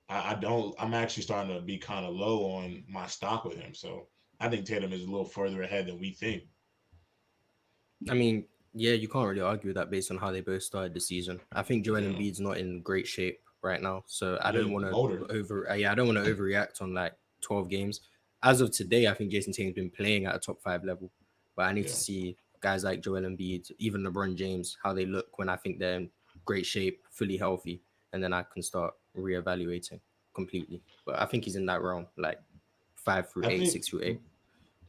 I don't. I'm actually starting to be kind of low on my stock with him, so I think Tatum is a little further ahead than we think. I mean, yeah, you can't really argue with that based on how they both started the season. I think Joel Yeah, Embiid's not in great shape right now, so I yeah, don't want the to motor. I don't want to overreact on like 12 games. As of today, I think Jason Tatum's been playing at a top five level, but I need to Yeah, see guys like Joel Embiid, even LeBron James, how they look when I think they're in great shape, fully healthy, and then I can start reevaluating completely. But I think he's in that realm, like five through I eight, think 6 through 8.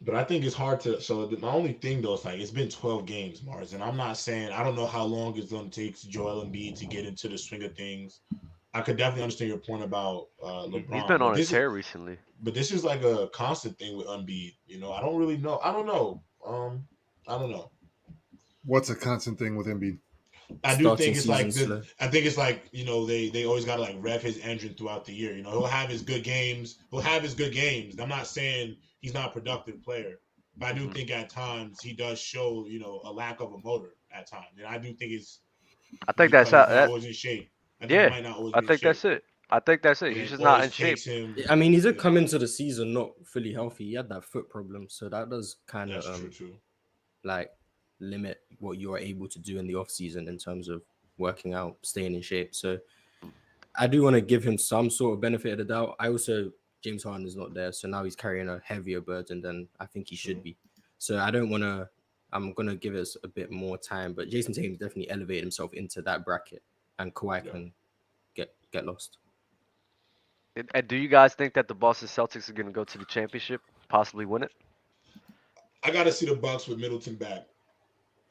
But I think it's hard to. So my only thing though is like it's been 12 games, Mars, and I'm not saying I don't know how long it's going to take Joel Embiid to get into the swing of things. I could definitely understand your point about He's LeBron, been on a tear recently. but this is like a constant thing with Embiid. I don't really know. I don't know. I don't know. What's a constant thing with Embiid? I do Starting think it's season like this. slow. I think it's like they always gotta like rev his engine throughout the year. He'll have his good games. He'll have his good games. I'm not saying he's not a productive player, but I do Mhm. think at times he does show a lack of a motor at times, and I do think it's I think that's because he's how. not always in shape. I think he Yeah, might not always I be in think shape, that's it. I think that's it. and He's it just not in always shape. takes him. I mean, he did come into the season not fully healthy. He had that foot problem, so that does kind of That's true too. like limit what you are able to do in the off season in terms of working out, staying in shape. So I do want to give him some sort of benefit of the doubt. I also James Harden is not there, so now he's carrying a heavier burden than I think he should True. be. So I don't want to. I'm gonna give us a bit more time, but Jason Tatum definitely elevated himself into that bracket, and Kawhi Yeah. can get lost. And do you guys think that the Boston Celtics are going to go to the championship, possibly win it? I got to see the Bucks with Middleton back.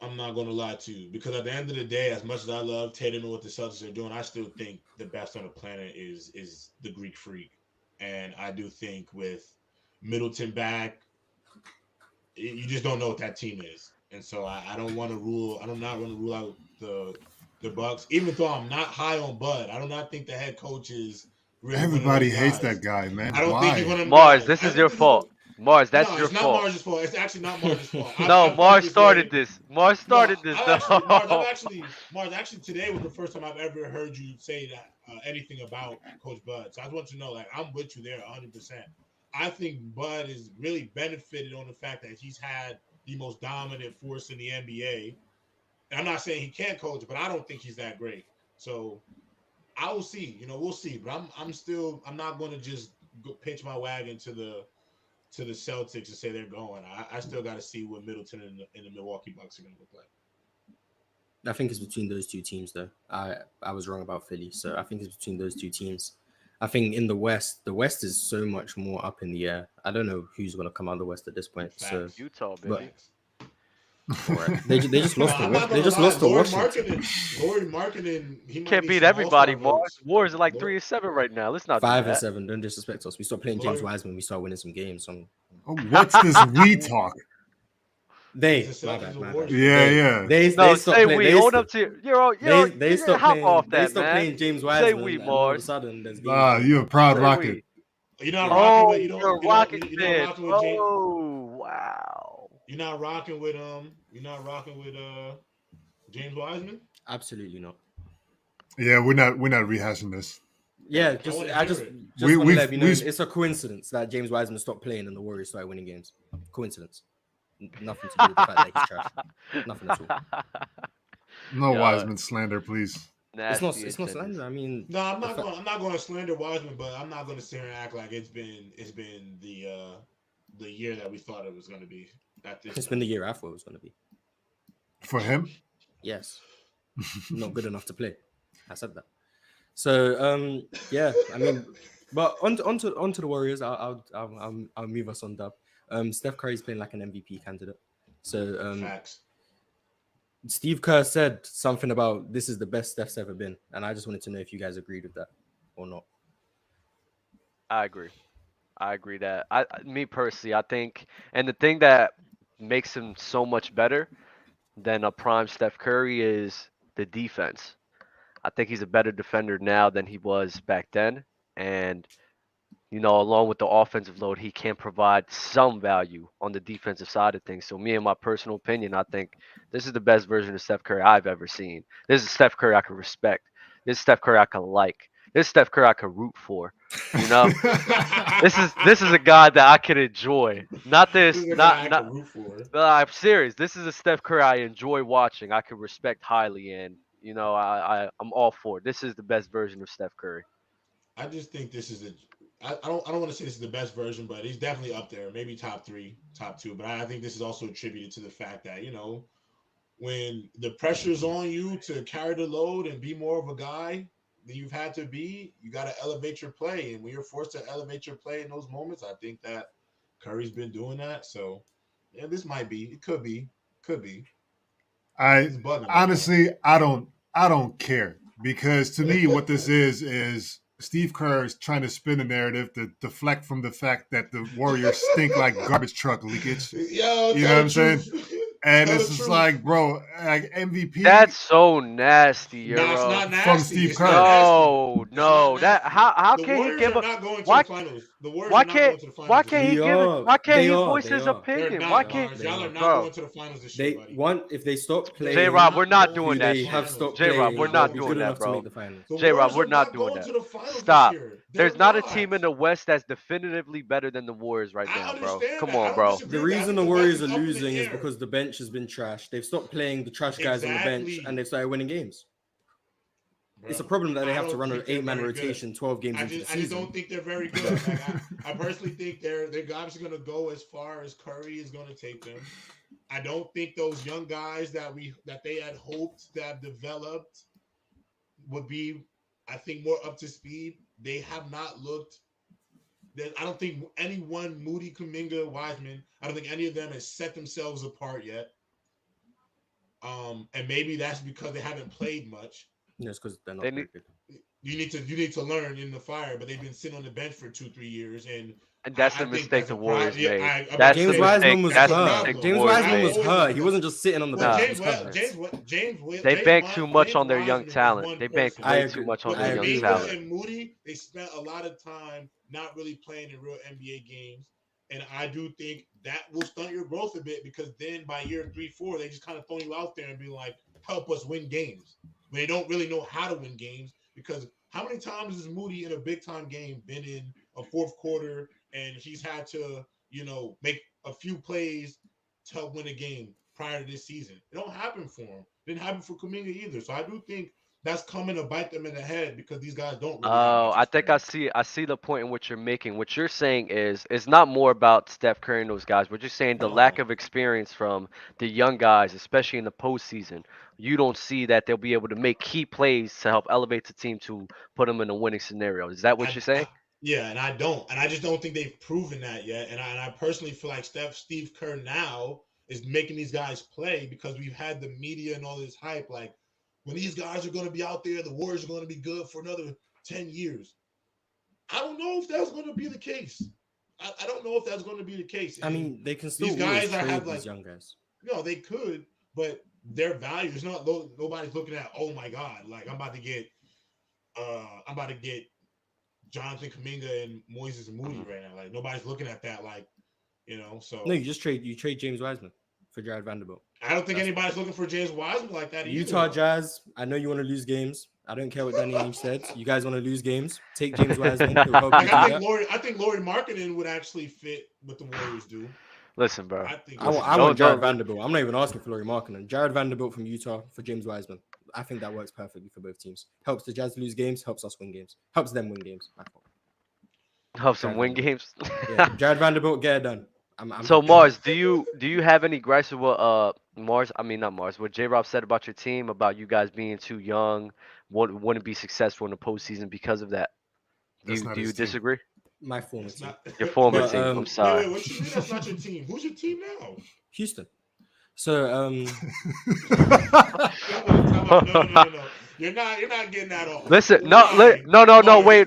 I'm not going to lie to you because at the end of the day, as much as I love Tatum and what the Celtics are doing, I still think the best on the planet is the Greek Freak, and I do think with Middleton back, you just don't know what that team is, and so I don't want to rule. I do not want to rule out the Bucks, even though I'm not high on Bud. I do not think the head coach is really one of those Everybody hates that guys. guy, man. I don't think he's Why? one of them Mars, guys. this I is think your this is fault. Mars, that's no, your it's not fault. Marge's fault. It's actually not Marge's fault. No, I've heard Mars this started say this. Mars no. started this. I've actually Marge. No. Marge. Actually, today was the first time I've ever heard you say that anything about Coach Bud. So I just want you to know, like, I'm with you there 100%. I think Bud has really benefited on the fact that he's had the most dominant force in the NBA. And I'm not saying he can't coach, but I don't think he's that great. So I will see. We'll see. But I'm not going to just go pitch my wagon to the Celtics and say they're going. I still got to see what Middleton and the Milwaukee Bucks are going to look like. I think it's between those two teams, though. I was wrong about Philly, so I think it's between those two teams. I think in the West is so much more up in the air. I don't know who's going to come out of the West at this point. So, Facts. Utah, but baby. all right, they just No, lost I'm to not they gonna just lie. lost to Washington. Laurie Marketing, he You might can't need beat some everybody, All-Star Mars. votes. Warriors are like Lord, 3-7 right now. Let's not do 5-7. that. Don't disrespect us. We start playing James Lord, Wiseman. We start winning some games. What's this we talk? he's a My he's bad, a my bad. Warriors Yeah, fan. yeah. They No, stopped say playing. we. Own up to They you're stopped hop off playing. They that, stopped man. playing James Say we, Wiseman, and all of a Mars. sudden there's games Ah, winning. you a proud Say rocket. we. You're not Yeah. rocking with Oh, you're a Rockets you're not fan. rocking with James. Oh, wow. You're not rocking with James Wiseman. Absolutely not. Yeah, we're not rehashing this. Yeah, I want to I hear just it. We want to let we've you know we it's a coincidence that James Wiseman stopped playing and the Warriors started winning games. Coincidence. Nothing to do with the fact that he's trash. Nothing at all. no Yo, Wiseman slander, please. nasty It's not agendas. slander. I mean, No, the fact I'm not going to slander Wiseman, but I'm not going to sit here and act like it's been the year that we thought it was going to be at this it's point. been the year I thought it was going to be. For him? Yes, not good enough to play. I said that. So yeah, I mean, but onto the Warriors. I'll move us on, Dub. Steph Curry's playing like an MVP candidate. So Facts. Steve Kerr said something about this is the best Steph's ever been, and I just wanted to know if you guys agreed with that or not. I agree. I agree that me personally, I think, and the thing that makes him so much better than a prime Steph Curry is the defense. I think he's a better defender now than he was back then, and along with the offensive load, he can provide some value on the defensive side of things. So, me, in my personal opinion, I think this is the best version of Steph Curry I've ever seen. This is Steph Curry I can respect. This is Steph Curry I can like. This is Steph Curry I can root for. You know, this is a guy that I can enjoy. Not This this, is the guy not I not. can root for. I'm serious. This is a Steph Curry I enjoy watching. I can respect highly, and I'm all for it. This is the best version of Steph Curry. I just think this is I don't want to say this is the best version, but he's definitely up there, maybe top three, top two. But I think this is also attributed to the fact that when the pressure's on you to carry the load and be more of a guy than you've had to be, you got to elevate your play. And when you're forced to elevate your play in those moments, I think that Curry's been doing that. So yeah, this might be. It could be. Could be. I He's bugging. honestly, I don't care because to me, what this is Steve Kerr is trying to spin a narrative to deflect from the fact that the Warriors stink like garbage truck leakage. Yo, You know what I'm saying? And Tell it's the just truth. like, bro, like MVP. That's so nasty, Nah, it's Euro. not nasty. From Steve It's Kerr. not nasty. No, It's no. not That nasty. how The can he Warriors give are a not going to why the finals. The Warriors why are not can't going to the finals. This he year. They give it are. why can't They he are. voice They his are. They're opinion? not. Why can't Mars. They Y'all are. are not bro? going to the finals this year, They buddy. want if they stop playing. J-Rob, we're not Going doing to that They the shit. have finals. stopped J-Rob, playing. we're They'll not be doing good that, enough to bro. make the finals. The J-Rob, Warriors we're are not not doing going that. to the finals Stop. this year. They're There's not a team not. in the West that's definitively better than the Warriors right I now, bro. understand Come that. I on, don't bro. disagree The with that. I reason think the the West Warriors is are up in the losing is air. because the bench has been trashed. They've stopped playing the trash guys on the bench Exactly. and they've started winning games. It's a Bro, problem that they I have to don't run an think they're 8-man very good. rotation 12 games into the I just season. don't think they're very good. Like, I personally think they're obviously going to go as far as Curry is going to take them. I don't think those young guys that they had hoped to have developed would be, I think, more up to speed. They have not looked. I don't think anyone, Moody, Kuminga, Wiseman, I don't think any of them has set themselves apart yet. And maybe that's because they haven't played much. Yes, because they're not They very need, good. You need to learn in the fire, but they've been sitting on the bench for 2-3 years, and and that's I the think mistake that's the a problem. Warriors Yeah, made. I'm about That's to the James say that. mistake. Wiseman was That's a That's the hurt. mistake problem. the James Warriors Wiseman made. was hurt. He wasn't just sitting on the Well, bench. Nah. He They was hurt. banked too much on their young Wiseman is talent. one They banked person. I way agree. too much on But I their young agree with talent. that. and Moody, they spent a lot of time not really playing in real NBA games. And I do think that will stunt your growth a bit because then by year 3, 4, they just kind of throw you out there and be like, help us win games. When they don't really know how to win games because how many times has Moody in a big time game been in a fourth quarter and he's had to, make a few plays to help win a game prior to this season? It don't happen for him. It didn't happen for Kuminga either. So I do think that's coming to bite them in the head because these guys don't really have Oh, much I think experience. I see the point in which you're making. What you're saying is it's not more about Steph Curry and those guys. What you're saying the lack of experience from the young guys, especially in the postseason. You don't see that they'll be able to make key plays to help elevate the team to put them in a winning scenario. Is that what you're saying? Yeah, and I don't, and I just don't think they've proven that yet. And I personally feel like Steve Kerr now is making these guys play because we've had the media and all this hype. Like when these guys are going to be out there, the Warriors are going to be good for another 10 years. I don't know if that's going to be the case. I don't know if that's going to be the case. I mean, they can still these always guys trade have these like young guys. they could, but their value is not. Nobody's looking at. Oh my God! Like I'm about to get Jonathan Kuminga and Moises Moody right now. Like nobody's looking at that. Like So No, you trade James Wiseman for Jared Vanderbilt. I don't think anybody's looking for James Wiseman like that. Utah either. Jazz. I know you want to lose games. I don't care what Danny Ainge said. You guys want to lose games? Take James Wiseman. He'll help you do I that. think Lauri Markkinen would actually fit what the Warriors do. Listen, bro. I want Jared Vanderbilt. I'm not even asking for Lauri Markkinen. Jared Vanderbilt from Utah for James Wiseman. I think that works perfectly for both teams. Helps the Jazz lose games. Helps us win games. Helps them win games. Help some win games. Yeah, Jared Vanderbilt, get it done. So Mars, do you have any gripes with what Mars? I mean not Mars. What J Rob said about your team about you guys being too young, wouldn't be successful in the postseason because of that. Do you disagree? My former team. Your former But, team. I'm sorry. Wait, what you mean that's not your team? Who's your team now? Houston. So No. You're not getting that off. Listen, no, wait,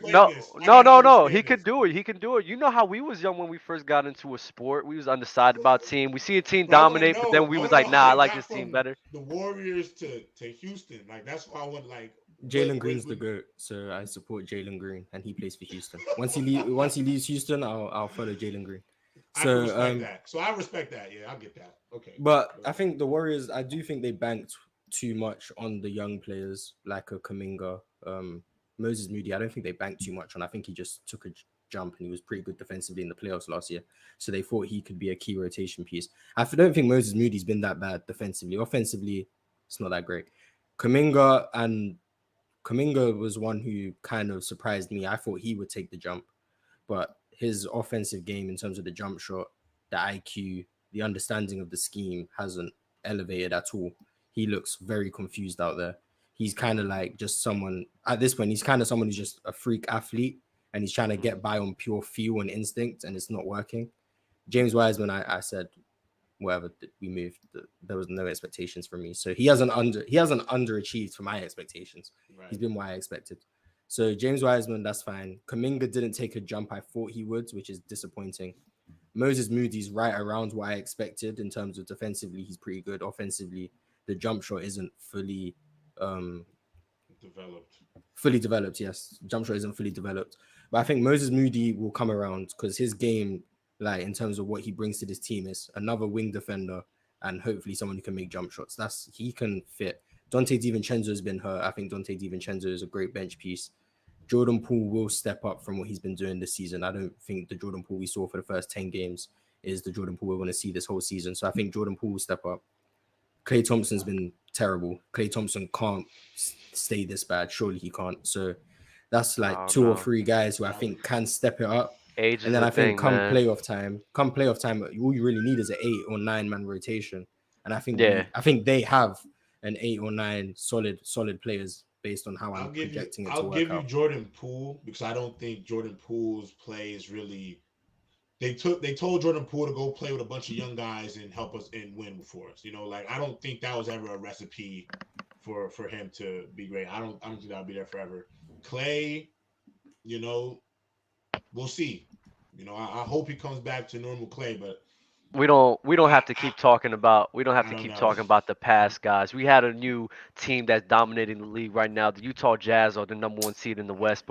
no. He could do it. He can do it. You know how we was young when we first got into a sport. We was undecided about team. We see a team dominate, but then we was like, nah, I like this team better. The Warriors to Houston, like that's why I want like. Jalen Green's the GOAT, so I support Jalen Green, and he plays for Houston. Once he leaves Houston, I'll follow Jalen Green. So I respect that. Yeah, I'll get that. Okay. But I think the Warriors, I do think they banked too much on the young players like a Kuminga, Moses Moody. I don't think they banked too much on. I think he just took a jump and he was pretty good defensively in the playoffs last year. So they thought he could be a key rotation piece. I don't think Moses Moody's been that bad defensively. Offensively, it's not that great. Kuminga was one who kind of surprised me. I thought he would take the jump, but his offensive game in terms of the jump shot, the IQ, the understanding of the scheme hasn't elevated at all. He looks very confused out there. He's kind of like just someone at this point. He's kind of someone who's just a freak athlete and he's trying to get by on pure feel and instinct, and it's not working. James Wiseman, I said whatever we moved, there was no expectations from me. So he hasn't underachieved for my expectations. Right. He's been what I expected. So James Wiseman, that's fine. Kuminga didn't take a jump I thought he would, which is disappointing. Moses Moody's right around what I expected in terms of defensively. He's pretty good. Offensively, the jump shot isn't um, Developed. fully developed. Yes, jump shot isn't fully developed. But I think Moses Moody will come around because his game, like in terms of what he brings to this team, is another wing defender and hopefully someone who can make jump shots. He can fit. Dante DiVincenzo has been hurt. I think Dante DiVincenzo is a great bench piece. Jordan Poole will step up from what he's been doing this season. I don't think the Jordan Poole we saw for the first 10 games is the Jordan Poole we're going to see this whole season. So I think Jordan Poole will step up. Klay Thompson's been terrible. Klay Thompson can't stay this bad. Surely he can't. So that's like two or three guys who I think can step it up. Age and then I think come man. playoff time, all you really need is an 8 or 9 man rotation. And I think I think they have an 8 or 9 solid players based on how I'm projecting it to work out. I'll give you Jordan Poole because I don't think Jordan Poole's play is really. They told Jordan Poole to go play with a bunch of young guys and help us and win for us. You know, like I don't think that was ever a recipe for him to be great. I don't think that'll be there forever. Klay, you know, we'll see. You know, I hope he comes back to normal Klay, but we don't have to keep talking about talking about the past guys. We had a new team that's dominating the league right now. The Utah Jazz are the number 1 seed in the West,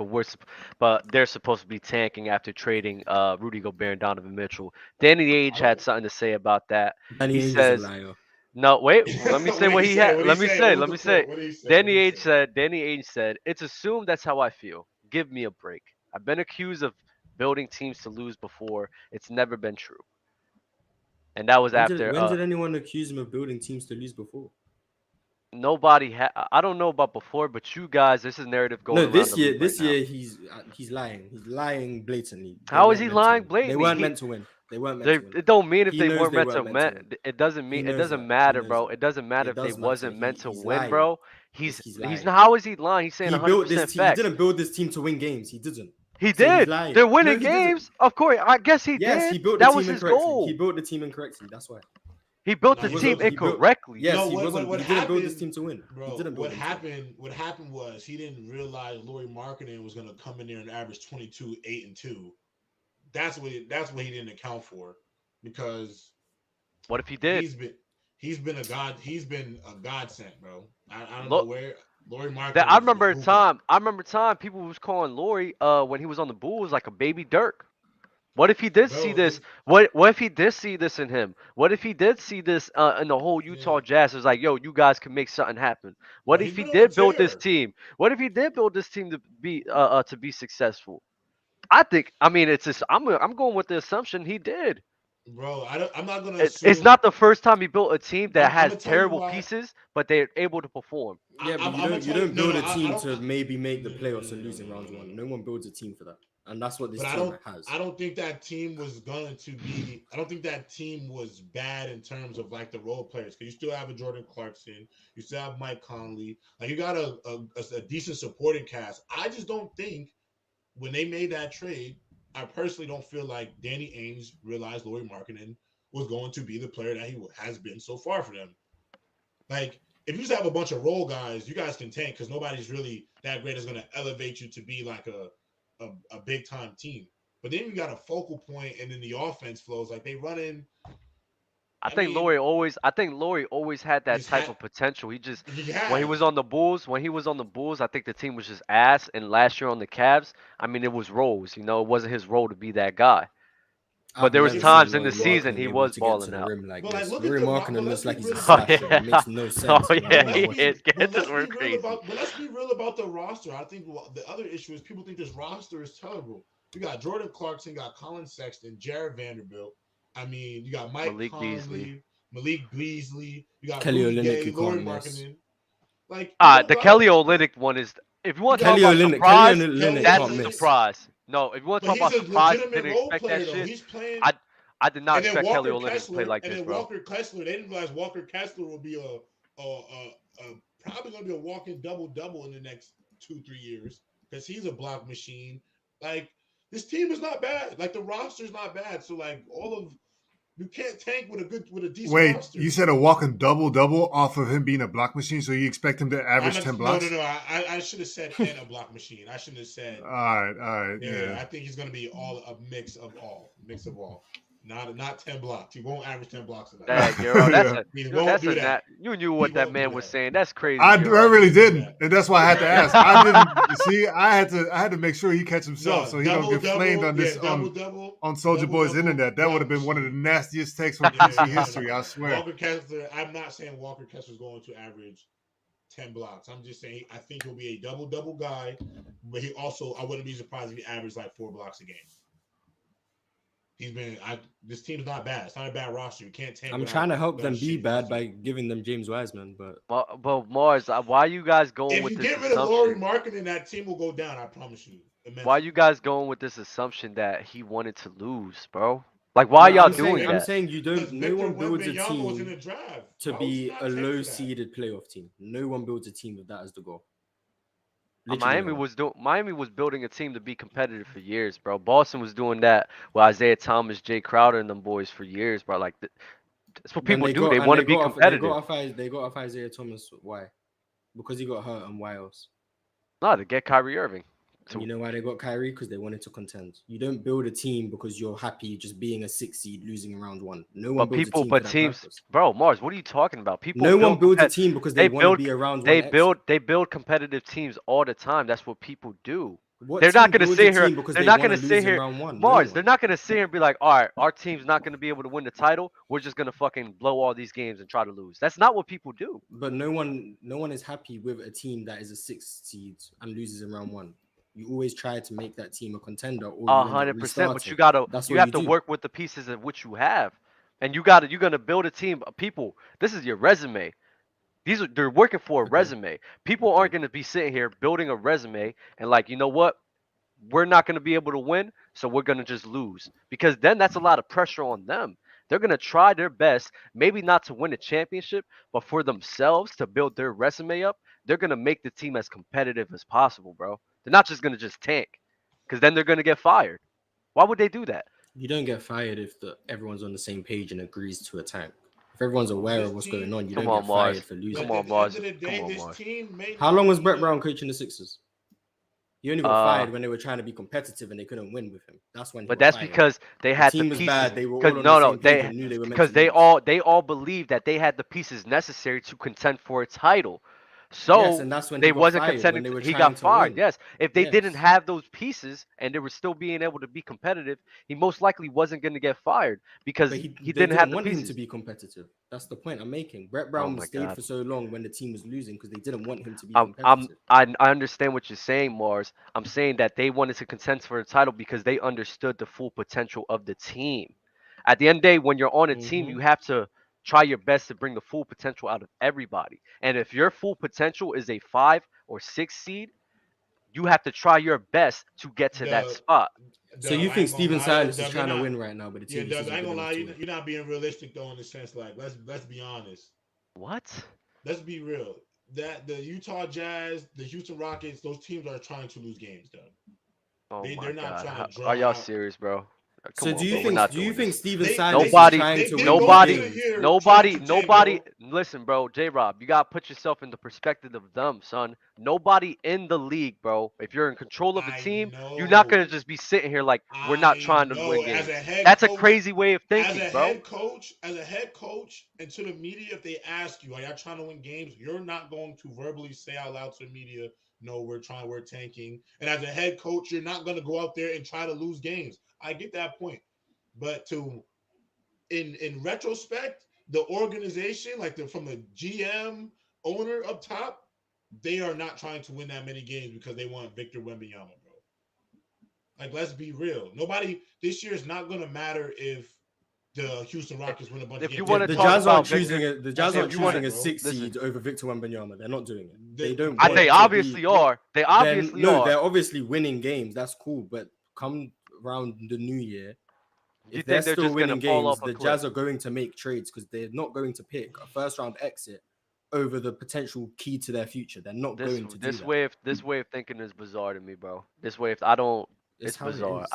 but they're supposed to be tanking after trading Rudy Gobert and Donovan Mitchell. Danny Ainge had something to say about that. Danny Ainge is a liar. No, wait. Let me say what he had. Let me say. Danny Ainge said, "It's assumed that's how I feel. Give me a break. I've been accused of building teams to lose before. It's never been true." And that was when after. When did anyone accuse him of building teams to lose before? Nobody had. I don't know about before, but you guys, this is narrative going around. No, this year he's lying. He's lying blatantly. How is he lying blatantly? They weren't meant to win. They weren't meant to win. It don't mean if they weren't meant to win. It doesn't mean. It doesn't matter, bro. It doesn't matter if they wasn't meant to win, bro. He's how is he lying? He's saying 100% facts. He didn't build this team to win games. He didn't. He did. They're winning games. Of course, I guess he did. Yes, he built that was his goal. He built the team incorrectly. That's why. He built the team incorrectly. Yes, he didn't build this team to win. Bro, what happened was he didn't realize Lauri Markkanen was going to come in there and average 22, 8, and 2. That's what he didn't account for. Because what if he did? He's been a godsend, bro. I don't know where Lauri Markkanen. I remember time people was calling Lauri when he was on the Bulls like a baby Dirk. What if he did see this? What if he did see this in him? What if he did see this in the whole Utah Jazz? It was like, yo, you guys can make something happen. What if he did build this team? What if he did build this team to be successful? I mean, it's just I'm going with the assumption he did. Bro, I'm not gonna. It's not the first time he built a team that has terrible pieces, but they're able to perform. Yeah, but you don't build a team to maybe make the playoffs and lose in round 1. No one builds a team for that, and that's what this team has. I don't think that team was going to be. I don't think that team was bad in terms of like the role players. Because you still have a Jordan Clarkson, you still have Mike Conley. Like you got a decent supporting cast. I just don't think when they made that trade. I personally don't feel like Danny Ainge realized Lauri Markkanen was going to be the player that he has been so far for them. Like, if you just have a bunch of role guys, you guys can tank because nobody's really that great is going to elevate you to be like a big time team. But then you got a focal point, and then the offense flows like they run in. I think Lauri always had that type of potential. When he was on the Bulls, I think the team was just ass. And last year on the Cavs, I mean, it was roles. You know, it wasn't his role to be that guy. But there was times in the season he was balling out. Lauri Markkanen looks like he's a slasher. It makes no sense. Oh yeah, he is. But let's be real about the roster. I think the other issue is people think this roster is terrible. You got Jordan Clarkson, you got Colin Sexton, Jared Vanderbilt. I mean, you got Malik Conley, Malik Beasley. You got Kelly Olynyk, Lauri Markkanen. Like the Kelly Olynyk one is. If you want to talk about surprise, that's a surprise. No, if you want to talk about surprise, didn't expect that shit. I did not expect Kelly Olynyk to play like this, bro. Walker Kessler, they didn't realize Walker Kessler will be probably going to be a walking double in the next 2-3 years because he's a block machine. Like this team is not bad. Like the roster is not bad. So like all of You can't tank with a decent Wait, roster. you said a walking double off of him being a block machine, so you expect him to average 10 blocks? No. I should have said and a block machine. I shouldn't have said. All right, Yeah. I think he's gonna be a mix of all. Not 10 blocks. He won't average 10 blocks a night. Dang, Euro, Yeah. you knew what that man was saying. That's crazy. I Euro. really didn't, and that's why I had to ask. I didn't. You see, I had to make sure he catch himself, so he don't get flamed on this on Soldier Boy's internet. That would have been one of the nastiest takes from PC history. I swear. Walker Kessler. I'm not saying Walker Kessler's going to average 10 blocks. I'm just saying I think he'll be a double guy, but he also I wouldn't be surprised if he averaged like 4 blocks a game. This team's not bad. It's not a bad roster. You can't tank. I'm trying to help them be bad by giving them James Wiseman, but Mars, why are you guys going with this assumption? If you get rid of Lauri Markkanen, that team will go down. I promise you. Immensely. Why are you guys going with this assumption that he wanted to lose, bro? Like, why are y'all doing that? I'm saying you don't. No one builds a team to be a low-seeded playoff team. No one builds a team with that as the goal. Miami was building a team to be competitive for years, bro. Boston was doing that with Isaiah Thomas, Jay Crowder, and them boys for years, bro. Like that's what people do. They want to be competitive. They got off Isaiah Thomas. Why? Because he got hurt, and why else? No, to get Kyrie Irving. And you know why they got Kyrie? Because they wanted to contend. You don't build a team because you're happy just being a 6 seed, losing in round 1. No one builds a team for that purpose. Bro, Mars, what are you talking about? No one builds a team because they want to be around 1. They build competitive teams all the time. That's what people do. They're not going to sit here. They're not going to sit here. Mars, they're not going to sit here and be like, all right, our team's not going to be able to win the title. We're just going to fucking blow all these games and try to lose. That's not what people do. But no one is happy with a team that is a 6 seed and loses in round 1. You always try to make that team a contender. 100%, but you have to work with the pieces of which you have, and you're gonna build a team of people. This is your resume. They're working for a resume. People aren't gonna be sitting here building a resume and like, you know what? We're not gonna be able to win, so we're gonna just lose, because then that's a lot of pressure on them. They're gonna try their best, maybe not to win a championship, but for themselves to build their resume up. They're gonna make the team as competitive as possible, bro. They're not just gonna just tank, because then they're gonna get fired. Why would they do that? You don't get fired if everyone's on the same page and agrees to a tank. If everyone's aware of what's going on, you don't get fired for losing. Come on, Mars. How long was Brett Brown coaching the Sixers? He only got fired when they were trying to be competitive and they couldn't win with him. That's when. But that's because they had the pieces. Bad. They were because they all believed that they had the pieces necessary to contend for a title. So yes, and that's when they wasn't contending. He got fired. Yes, if they didn't have those pieces and they were still being able to be competitive, he most likely wasn't going to get fired because he didn't have the pieces. Him to be competitive. That's the point I'm making. Brett Brown stayed for so long when the team was losing because they didn't want him to be competitive. I understand what you're saying, Mars. I'm saying that they wanted to contend for a title because they understood the full potential of the team. At the end of the day, when you're on a team, you have to try your best to bring the full potential out of everybody. And if your full potential is a 5 or 6 seed, you have to try your best to get to that spot. So you think Steven Silas is trying to win right now, but the team I ain't gonna lie, you're not being realistic though, in the sense like let's be honest. What? Let's be real. That the Utah Jazz, the Houston Rockets, those teams are trying to lose games, though. Oh they're not trying to draw. Are y'all serious, bro? So do you think Steven Silas nobody listen, bro, J-Rob, you gotta put yourself in the perspective of them, son. Nobody in the league, bro. If you're in control of a team, you're not gonna just be sitting here like we're not trying to win games. That's a crazy way of thinking, bro. As a head coach, and to the media, if they ask you, are y'all trying to win games, you're not going to verbally say out loud to the media, no, we're tanking. And as a head coach, you're not gonna go out there and try to lose games. I get that point, but in retrospect, the organization, from the GM owner up top, they are not trying to win that many games because they want Victor Wembanyama, bro. Like, let's be real. Nobody this year is not going to matter if the Houston Rockets win a bunch of games. The Jazz aren't choosing a 6 seed over Victor Wembanyama. They're not doing it. They don't. They obviously are. They obviously are. No, they're obviously winning games. That's cool, but come around the new year, if they're still winning games, the Jazz are going to make trades because they're not going to pick a first round exit over the potential key to their future. They're not going to do that. This way of thinking is bizarre to me, bro. It's bizarre.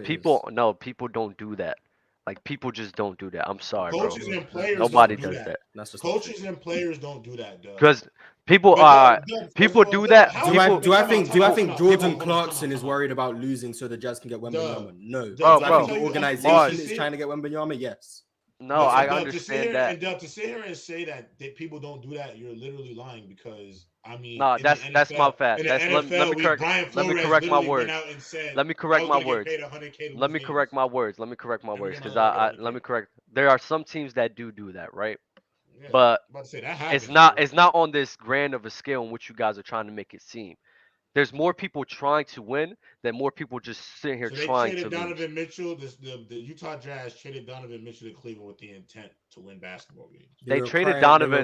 People don't do that. Like people just don't do that. I'm sorry, bro. Coaches and players Nobody don't do does that. that. That's just not true. Coaches and players don't do that, Doug. Because people But Doug, first people of all, do Doug, that. how Do I People, do I time out, think time do I out, think time out, Jordan time out, hold on, Clarkson time out, is time out. worried about losing so the Jazz can get Doug, Wembanyama? No. Doug, Do I bro, think the tell you, organization Mars. is trying to get Wembanyama? Yes. no, But I Doug, to sit understand here that. and Doug, to sit here and say that people don't do that, you're literally lying because I mean, No, in the that's my NFL, fact. in the That's let NFL, me correct. Brian Let me Flores correct my literally went words. out and said, Let me "I correct was my gonna get words. paid 100K to Let lose me games." correct my words. Let me correct my Never words get because nobody I get let me 100K. correct. There are some teams that do that, right? Yeah, But I'm about to say that it's happens. not Bro. it's not on this grand of a scale in which you guys are trying to make it seem. There's more people trying to win than more people just sitting here So they trying to traded lose. Donovan Mitchell. The Utah Jazz traded Donovan Mitchell to Cleveland with the intent to win basketball games. They were They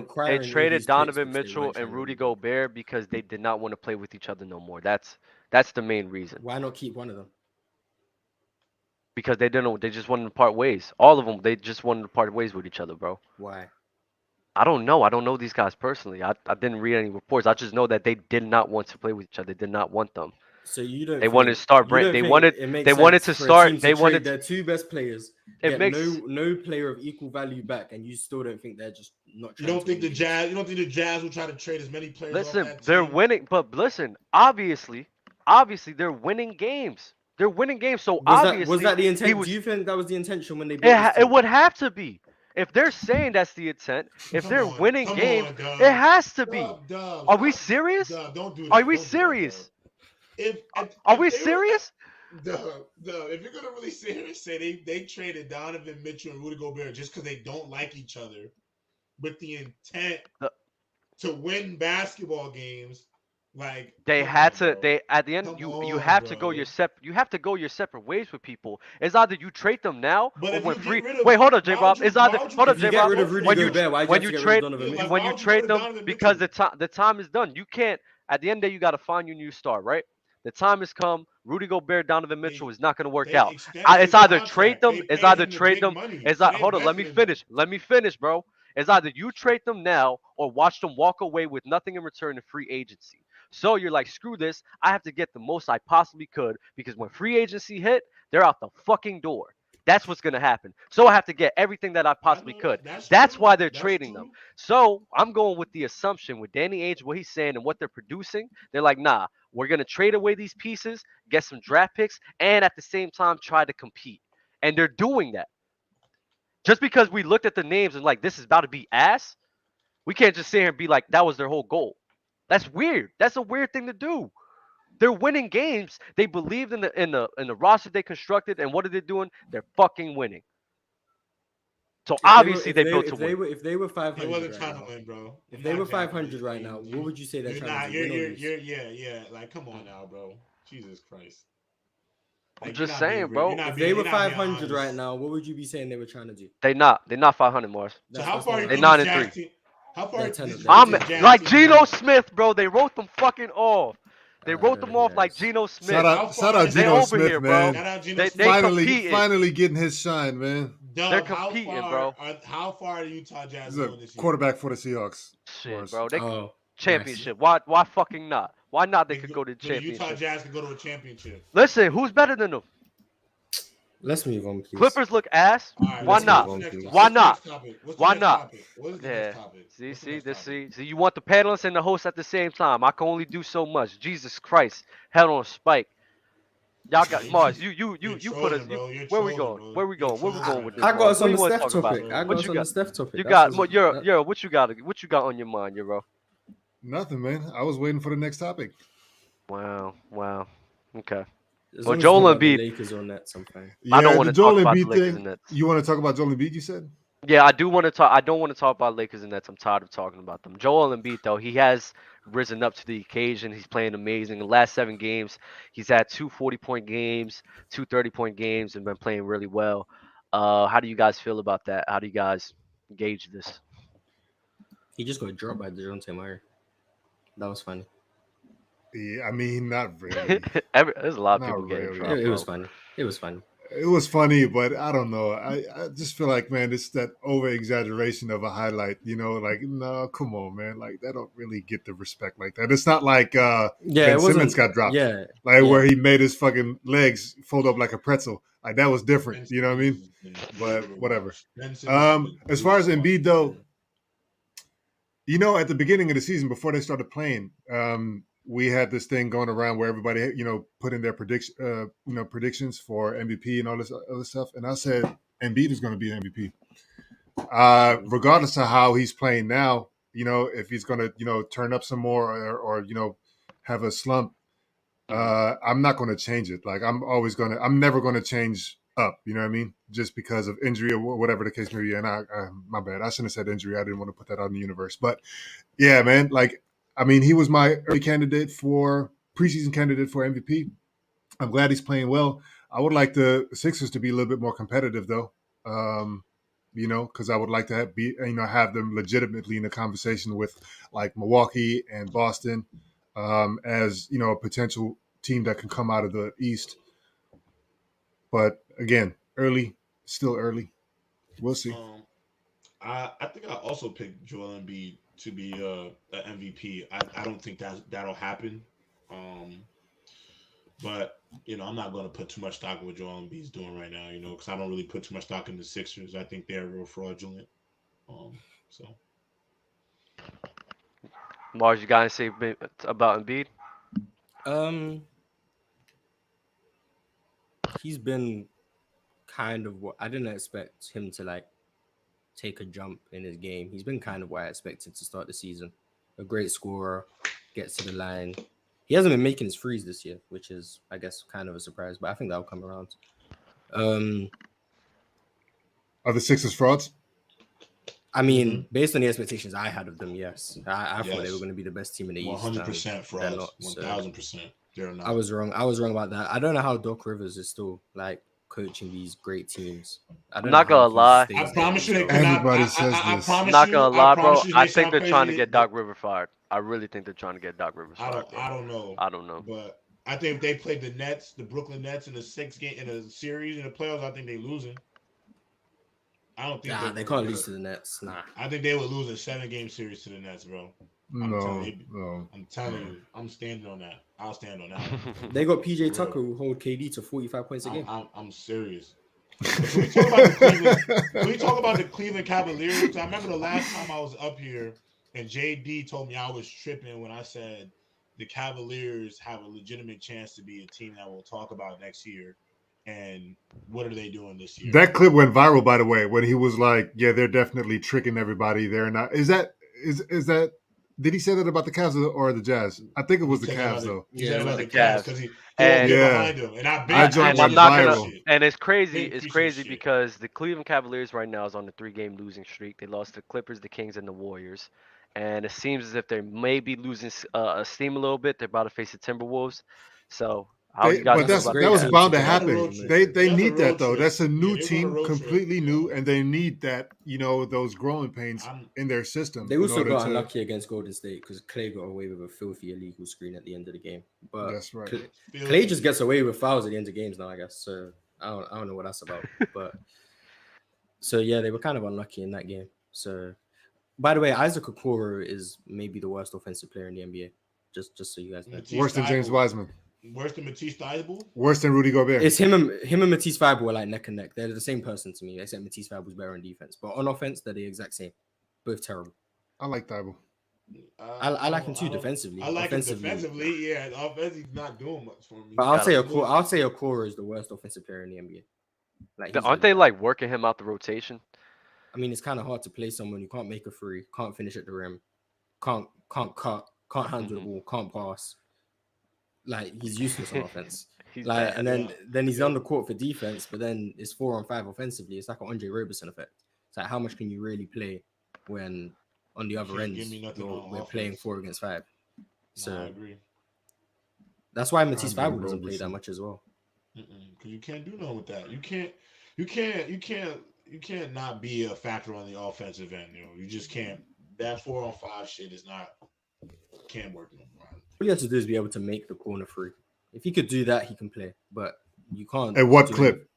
requiring all traded these picks Donovan which they Mitchell weren't and trying to Rudy really do. Gobert because they did not want to play with each other no more. That's the main reason. Why not keep one of them? Because they just wanted to part ways. All of them, they just wanted to part ways with each other, bro. Why? I don't know. I don't know these guys personally. I didn't read any reports. I just know that they did not want to play with each other. They did not want them. So They wanted to start brand. it makes sense To for a start. team They to trade wanted. their two best players, It get makes. no player of equal value back, and you still don't think they're just not You trying don't to think win the games? Jazz? You don't think the Jazz will try to trade as many players off Listen, that they're team? winning. But listen, obviously, they're winning games. They're winning games. So Was obviously, that the he intent? Do was. you think that was the intention when they built this It team? would have to be. If they're saying that's the intent, if Come they're on, winning come games, on, it Dub. has to be. Dub, Are we stop. serious? Dub, don't do Are that. we Don't do that, Dub. serious? Are If we they were serious? if you're gonna really sit here and say they traded Donovan Mitchell and Rudy Gobert just because they don't like each other, with the intent The- to win basketball games, like They come had on, to. bro. They at the end, Come you on, have to go bro. your separate. You have to go your separate ways with people. It's either you trade them now But or if when you get free. rid of, Wait, hold on, J. why would Rob. you? It's Why either would you? hold on, If you J. get Rob. rid of for Rudy When you him? Gobert, why do you when have you to get rid of trade Donovan Yeah, Mitchell? like when why you would you get rid trade of them Donovan because Mitchell? the time is done. You can't. At the end of the day, you got to find your new star, right? The time has come. Rudy Gobert, Donovan Mitchell They is not going to work they out. extended It's his either trade contract. them. They paid him the big money, so they Hold on. Let me invested in him. finish. Let me finish, bro. It's either you trade them now or watch them walk away with nothing in return in free agency. So you're like, screw this. I have to get the most I possibly could because when free agency hit, they're out the fucking door. That's what's gonna happen. So I have to get everything that I I possibly know could. that. That's That's true. why they're That's trading them. true. So I'm going with the assumption with Danny Ainge, what he's saying and what they're producing. They're like, nah, we're gonna trade away these pieces, get some draft picks, and at the same time try to compete. And they're doing that. Just because we looked at the names and like this is about to be ass, we can't just sit here and be like that was their whole goal. That's weird. That's a weird thing to do. They're winning games. They believed in the roster they constructed, and what are they doing? They're fucking winning. So obviously they built to win. If they were They 500 wasn't right trying to now, win, bro. if You're they not were jacking 500 it. right now, what would you say they're You're trying not. to do? Win or lose? Yeah. Like, come on now, bro. Jesus Christ. I'm Like, you're just not being saying, real. bro. If they were You're not being 500 right honest. now, what would you be saying they were trying to do? They're not 500 Mars. So That's how far not you They're right. think this 9-3. Jazz team? How far They're this 10. They're I'm Jazz like team Geno going? Smith, bro. They wrote them fucking off. They I wrote don't them know who off that like is. Geno Shout Smith. How out, shout far out is They Geno over Smith, here, bro. man. Shout out Geno They Smith. competing. Finally getting his shine, man. They're Dub, competing, bro. how far are the Utah Jazz He's a going this year? quarterback for the Seahawks. Shit, Mars. bro. They Oh, nice. championship. Why fucking not? Why not? They could go to the So the Utah championship. Jazz can go to a championship. Listen, who's better than them? Let's move on, please. Clippers look ass. All right, Why Let's not? move on, please. Why What's the not? next topic? What's the Why next not? topic? What is the Yeah. next topic? What's the next topic? See, you want the panelists and the host at the same time. I can only do so much. Jesus Christ, hell on a spike. Y'all got Mars. You put us. Trolling, bro. You're Where we trolling, going? bro. Where we You're going? Where we trolling going right with now. this? I got Mars? us What on do the you want to Steph talk about? topic. I got What us you on got? the Steph topic. You That's got what's- Euro. What you got on your mind, Euro? Nothing, man. I was waiting for the next topic. Wow. Okay. As Well, long as it's Joel not about the Embiid. Lakers or Nets, I'm fine. I don't Yeah, want the to talk Joel about the Embiid Lakers and thing. Nets. You want to talk about Joel Embiid? You said. Yeah, I do want to talk. I don't want to talk about Lakers and Nets. I'm tired of talking about them. Joel Embiid, though, he has risen up to the occasion. He's playing amazing. The last 7 games, he's had 2 40-point games, 2 30-point games, and been playing really well. How do you guys feel about that? How do you guys gauge this? He just got dropped by DeJounte Murray. That was funny. Yeah, I mean, not really. There's a lot of Not people getting really. dropped. It was bro. funny. It was funny. it was funny, but I don't know. I just feel like, man, it's that over exaggeration of a highlight. Like, no, come on, man. Like, that don't really get the respect like that. It's not like Yeah, Ben it Simmons wasn't. got dropped, Yeah, like yeah. where he made his fucking legs fold up like a pretzel. Like, that was different. Ben You know what I mean? Simmons has been way But whatever. overwatched. Ben Simmons has been As way far as overwatched Embiid this though, year. at the beginning of the season before they started playing, we had this thing going around where everybody, put in their predictions for MVP and all this other stuff. And I said Embiid is going to be MVP, regardless of how he's playing now. If he's going to, turn up some more or have a slump, I'm not going to change it. Like I'm never going to change up. You know what I mean? Just because of injury or whatever the case may be. And my bad. I shouldn't have said injury. I didn't want to put that out in the universe. But yeah, man. Like, I mean, he was my early preseason candidate for MVP. I'm glad he's playing well. I would like the Sixers to be a little bit more competitive, though. Because I would like to have them legitimately in a conversation with like Milwaukee and Boston, as a potential team that can come out of the East. But again, still early. We'll see. I think I also picked Joel Embiid to be an MVP. I don't think that'll happen. But I'm not going to put too much stock in what Joel Embiid's doing right now. Because I don't really put too much stock in the Sixers. I think they're real fraudulent. So. Mars, you got to say about Embiid? He's been kind of what I didn't expect him to like take a jump in his game. He's been kind of what I expected to start the season. A great scorer, gets to the line. He hasn't been making his threes this year, which is, I guess, kind of a surprise, but I think that'll come around. Are the Sixers frauds? I mean, based on the expectations I had of them, yes. I Yes. thought they were going to be the best team in the East. 100% frauds. 1,000%. They're not. I was wrong. I was wrong about that. I don't know how Doc Rivers is still like coaching these great teams. I'm not gonna lie. I promise you they could Everybody not. says I this. promise I'm not you. gonna lie, bro. You, I they think sound they're trying to crazy, get Doc Rivers fired. I really think they're trying to get Doc Rivers fired. I don't know. I don't know. But I think if they played the Nets, the Brooklyn Nets, in a series in the playoffs, I think they losing. I don't think they can't lose to the Nets. Nah. I think they would lose a 7-game series to the Nets, bro. No. I'm telling you. I'm standing on that. I'll stand on that. They got PJ Tucker who hold KD to 45 points a game. I'm serious. Can we talk about the Cleveland Cavaliers? I remember the last time I was up here and JD told me I was tripping when I said the Cavaliers have a legitimate chance to be a team that we'll talk about next year. And what are they doing this year? That clip went viral, by the way, when he was like, "Yeah, they're definitely tricking everybody. They're not." Is that? Did he say that about the Cavs or the Jazz? I think it was the Cavs, though. Yeah, it was the the Cavs. because he And behind him, and I'm not gonna. And it's crazy. Big It's piece of crazy shit. because the Cleveland Cavaliers right now is on a 3-game losing streak. They lost to the Clippers, the Kings, and the Warriors. And it seems as if they may be losing steam a little bit. They're about to face the Timberwolves. So how you guys feel about that was Cavs? bound to They're on a happen. road trip. They That's a need that road though. trip. That's a new they're on a team, road trip. completely new, and they need that. Those growing pains in their system. They also got unlucky against Golden State because Clay got away with a filthy illegal screen at the end of the game. But that's right. Clay just gets away with fouls at the end of games now, I guess. So I don't know what that's about. But so yeah, they were kind of unlucky in that game. So by the way, Isaac Okoro is maybe the worst offensive player in the NBA. Just so you guys know. Worse than James Wiseman. Worse than Matisse Thybulle? Worse than Rudy Gobert. It's him and Matisse Thybulle were like neck and neck. They're the same person to me, except Matisse Thybulle was better on defense. But on offense, they're the exact same. Both terrible. I like Thybulle. I like him too defensively. I like him defensively. Yeah, offensively, he's not doing much for me. But I'll say Okoro is the worst offensive player in the NBA. Like, aren't they like working him out the rotation? I mean, it's kind of hard to play someone who can't make a free, can't finish at the rim, can't cut, can't handle the ball, can't pass. Like, he's useless on offense. And then he's on the court for defense, but then it's 4-on-5 offensively. It's like an Andre Roberson effect. It's like, how much can you really play when on the other end we're playing 4 against 5? So I agree. That's why Matisse Thybulle doesn't play that much as well. Because you can't do nothing with that. You can't not be a factor on the offensive end. You just can't. That 4-on-5 shit can't work no more. All you have to do is be able to make the corner free. If he could do that, he can play. But you can't. At what clip?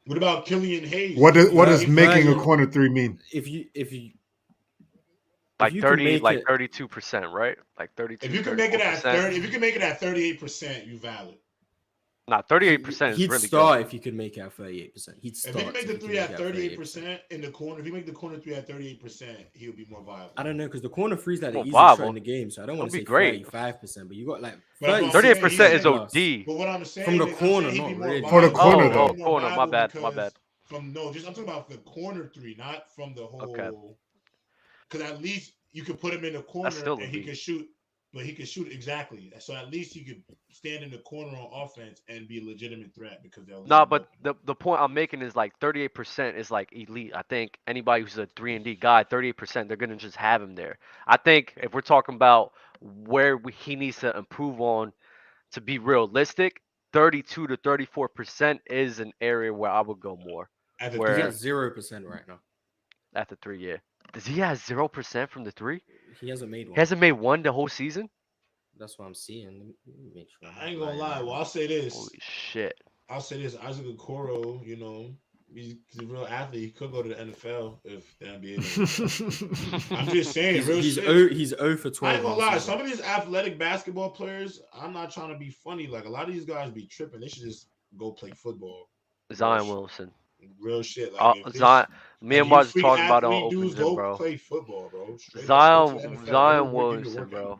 What about Killian Hayes? What does Right. making a Right. corner three mean? If you Like you 30, can make like it, 32%, right? Like If 32, you can make it at 34%. 30, if you can make it at 38%, you valid. Nah, 38% is he'd really start good. if you could make it at 38%. He'd start If he can make the three at 38%. 38% in the corner, if he make the corner three at 38%, he'll be more viable. I don't know because the corner three is like the More easiest shot viable. in the game, so I don't want to That'd say be great. 35%, but you got like But that's what I'm 38% saying, is he's OD. But what I'm saying From the is, corner, I'm saying not he'd be more really. For the viable. corner, He'd be though. more Corner, my viable bad, my because bad. I'm talking about the corner three, not from the whole. Okay. Because at least you could put him in the corner That's still and he elite. could shoot. But he could shoot exactly. So at least he could stand in the corner on offense and be a legitimate threat because they'll. Nah, but the point I'm making is like 38% is like elite. I think anybody who's a 3-and-D guy, 38%, they're gonna just have him there. I think if we're talking about where he needs to improve on to be realistic, 32 to 34% is an area where I would go more. At the He's Where at 0% right now. at the 3, yeah. Does he have 0% from the 3? He hasn't made one. He hasn't made one the whole season? That's what I'm seeing. Let me make sure. I ain't gonna lie. Well, I'll say this. Holy shit. Isaac Okoro, he's a real athlete. He could go to the NFL if the NBA. I'm just saying, he's shit. He's 0 for 12. I ain't gonna lie. Some of these athletic basketball players, I'm not trying to be funny. Like a lot of these guys be tripping. They should just go play football. Zion Wilson. Real shit. Like Zion. Me and Mars freak talking about it on athlete dudes, Open Gym, go bro. play football, bro. Straight up, go to the NFL. Zion They'll give you the Williamson, workout. bro.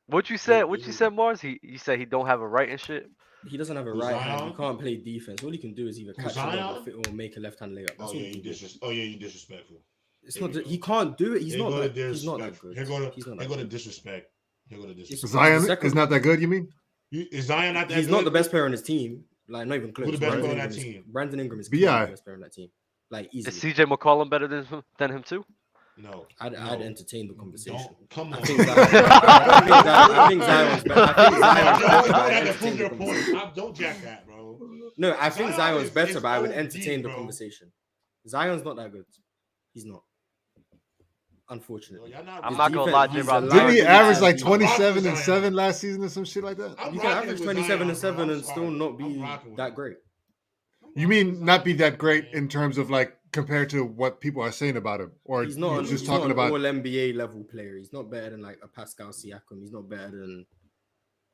What you said, Mars? You said he don't have a right and shit. He doesn't have a Who's right hand. Zion? He can't play defense. All he can do is either catch Zion? it or make a left hand layup. That's Oh all yeah, he can do. you disrespectful. It's Here not. we go. He can't do it. He's Here not. go That, the he's not that disrespect. good. Here go He's not the that good. disrespect. Here go the disrespect. Zion second- is not that good. You mean? Is Zion not that He's good? not the best player on his team. Like not even close. Who the best player on Ingram that is- team? Brandon Ingram is BI. clearly the best player on that team. Like Is easily. CJ McCollum better than him too? No. I'd no. entertain the conversation. Don't come I on. think I think Zion's better. I think Zion's better. You But I'd have to entertain prove the your conversation. point. Don't jack that, bro. No, I think Zion Zion's is better, but I would OD, entertain the bro. conversation. Zion's not that good. He's not. Unfortunately. Yo, y'all not I'm His not gonna lie, defense- J-Rob. he's Didn't he allowed- average like he's- 27 and Zion. 7 last season or some shit like that? I'm You can rocking average with 27 Zion, and 7 bro. and still not I'm be rocking with that him. great. You mean not be that great in terms of like compared to what people are saying about him, or He's not, you're he's just not talking an about? all NBA level player. He's not better than like a Pascal Siakam. He's not better than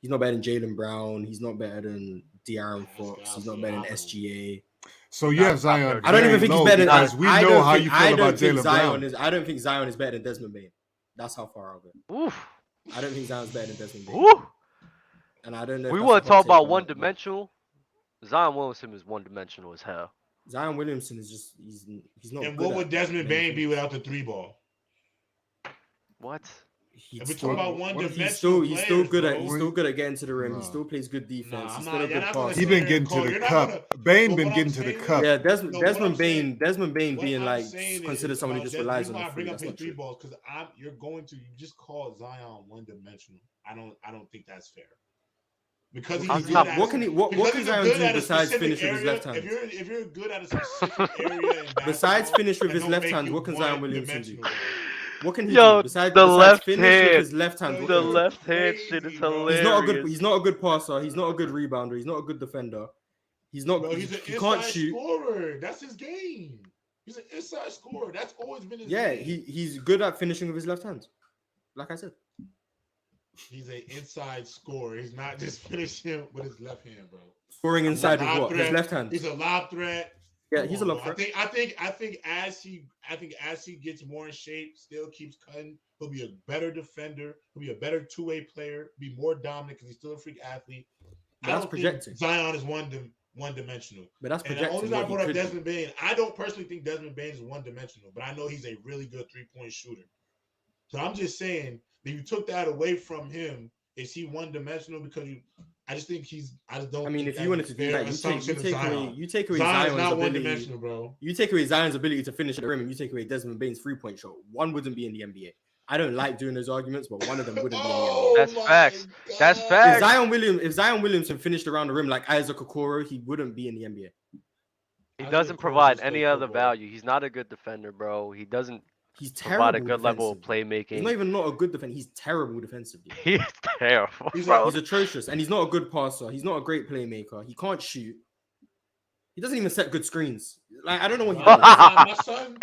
Jaylen Brown. He's not better than De'Aaron Fox. He's not better than SGA. So you have Zion. I don't even think he's better than. because we know how you feel about Jaylen Brown. I don't think Zion is better than Desmond Bain. That's how far I'll go. Oof. I don't think Zion's better than Desmond Bain. Ooh. And I don't know. If We that's want a to hot talk take about or not, but one-dimensional. Zion Williamson is one-dimensional as hell. Zion Williamson is just he's not. And good what would at Desmond many Bain be things. without the three ball? What? He'd If we still- talk about one what if He's still dimensional, good at players, he's bro. still good at getting to the rim. He Nah. still plays good defense. Nah, He's nah, still a you're good not gonna passer. He sit been there getting and to call- the you're not cup. gonna- Bain but been what getting I'm to the saying cup. is- Yeah, No, what I'm Desmond Bain What being I'm like saying considered is, someone who just the relies reason on why the I free. bring up That's his not three true. balls because you just called Zion one dimensional. I don't think that's fair. Because he's On good top, at What can he? What because can he's Zion good do at a besides specific finish with his area, left hand? If you're good at a specific area in Besides basketball, finish with that his don't left make hand, you what can Zion Williamson do? one-dimensional, bro. What can he Yo, do besides the besides left finish hand. with his left hand? Yo, What The can he do? left hand crazy, shit is bro. hilarious. He's not a good passer. He's not a good rebounder. He's not a good defender. He's not. Bro, he's an he can't inside shoot. scorer. That's his game. He's an inside scorer. That's always been his Yeah, game. he's good at finishing with his left hand. Like I said, He's an inside scorer. He's not just finishing with his left hand, bro. scoring inside Lob with what? His threat. left hand. He's a lob threat. Yeah, Come he's a on, lob bro. threat. I think as he gets more in shape, still keeps cutting, he'll be a better defender. He'll be a better two-way player. Be more dominant because he's still a freak athlete. But that's projecting. Zion is one-dimensional. But that's And the only projecting. reason I What he brought up could do. Desmond Bain, I don't personally think Desmond Bain is one-dimensional, but I know he's a really good three-point shooter. So I'm just saying, if you took that away from him, is he one-dimensional? Because I just think I just don't. I mean, think if you wanted to do fair that, assumption of Zion. you take away Zion's Zion's not ability. one-dimensional, bro. You take away Zion's ability to finish at the rim, and you take away Desmond Bain's 3-point shot. One wouldn't be in the NBA. I don't like doing those arguments, but one of them wouldn't be in the NBA. That's my facts. That's God. facts. If Zion Williamson finished around the rim like Isaac Okoro, he wouldn't be in the NBA. He I doesn't think provide Okoro's any good other football. value. He's not a good defender, bro. He doesn't He's provide terrible. a good level of defensively. He's playmaking. not even not a good defender. He's terrible defensively. He's terrible, He's bro. He's atrocious, and he's not a good passer. He's not a great playmaker. He can't shoot. He doesn't even set good screens. Like I don't know what he My does. son.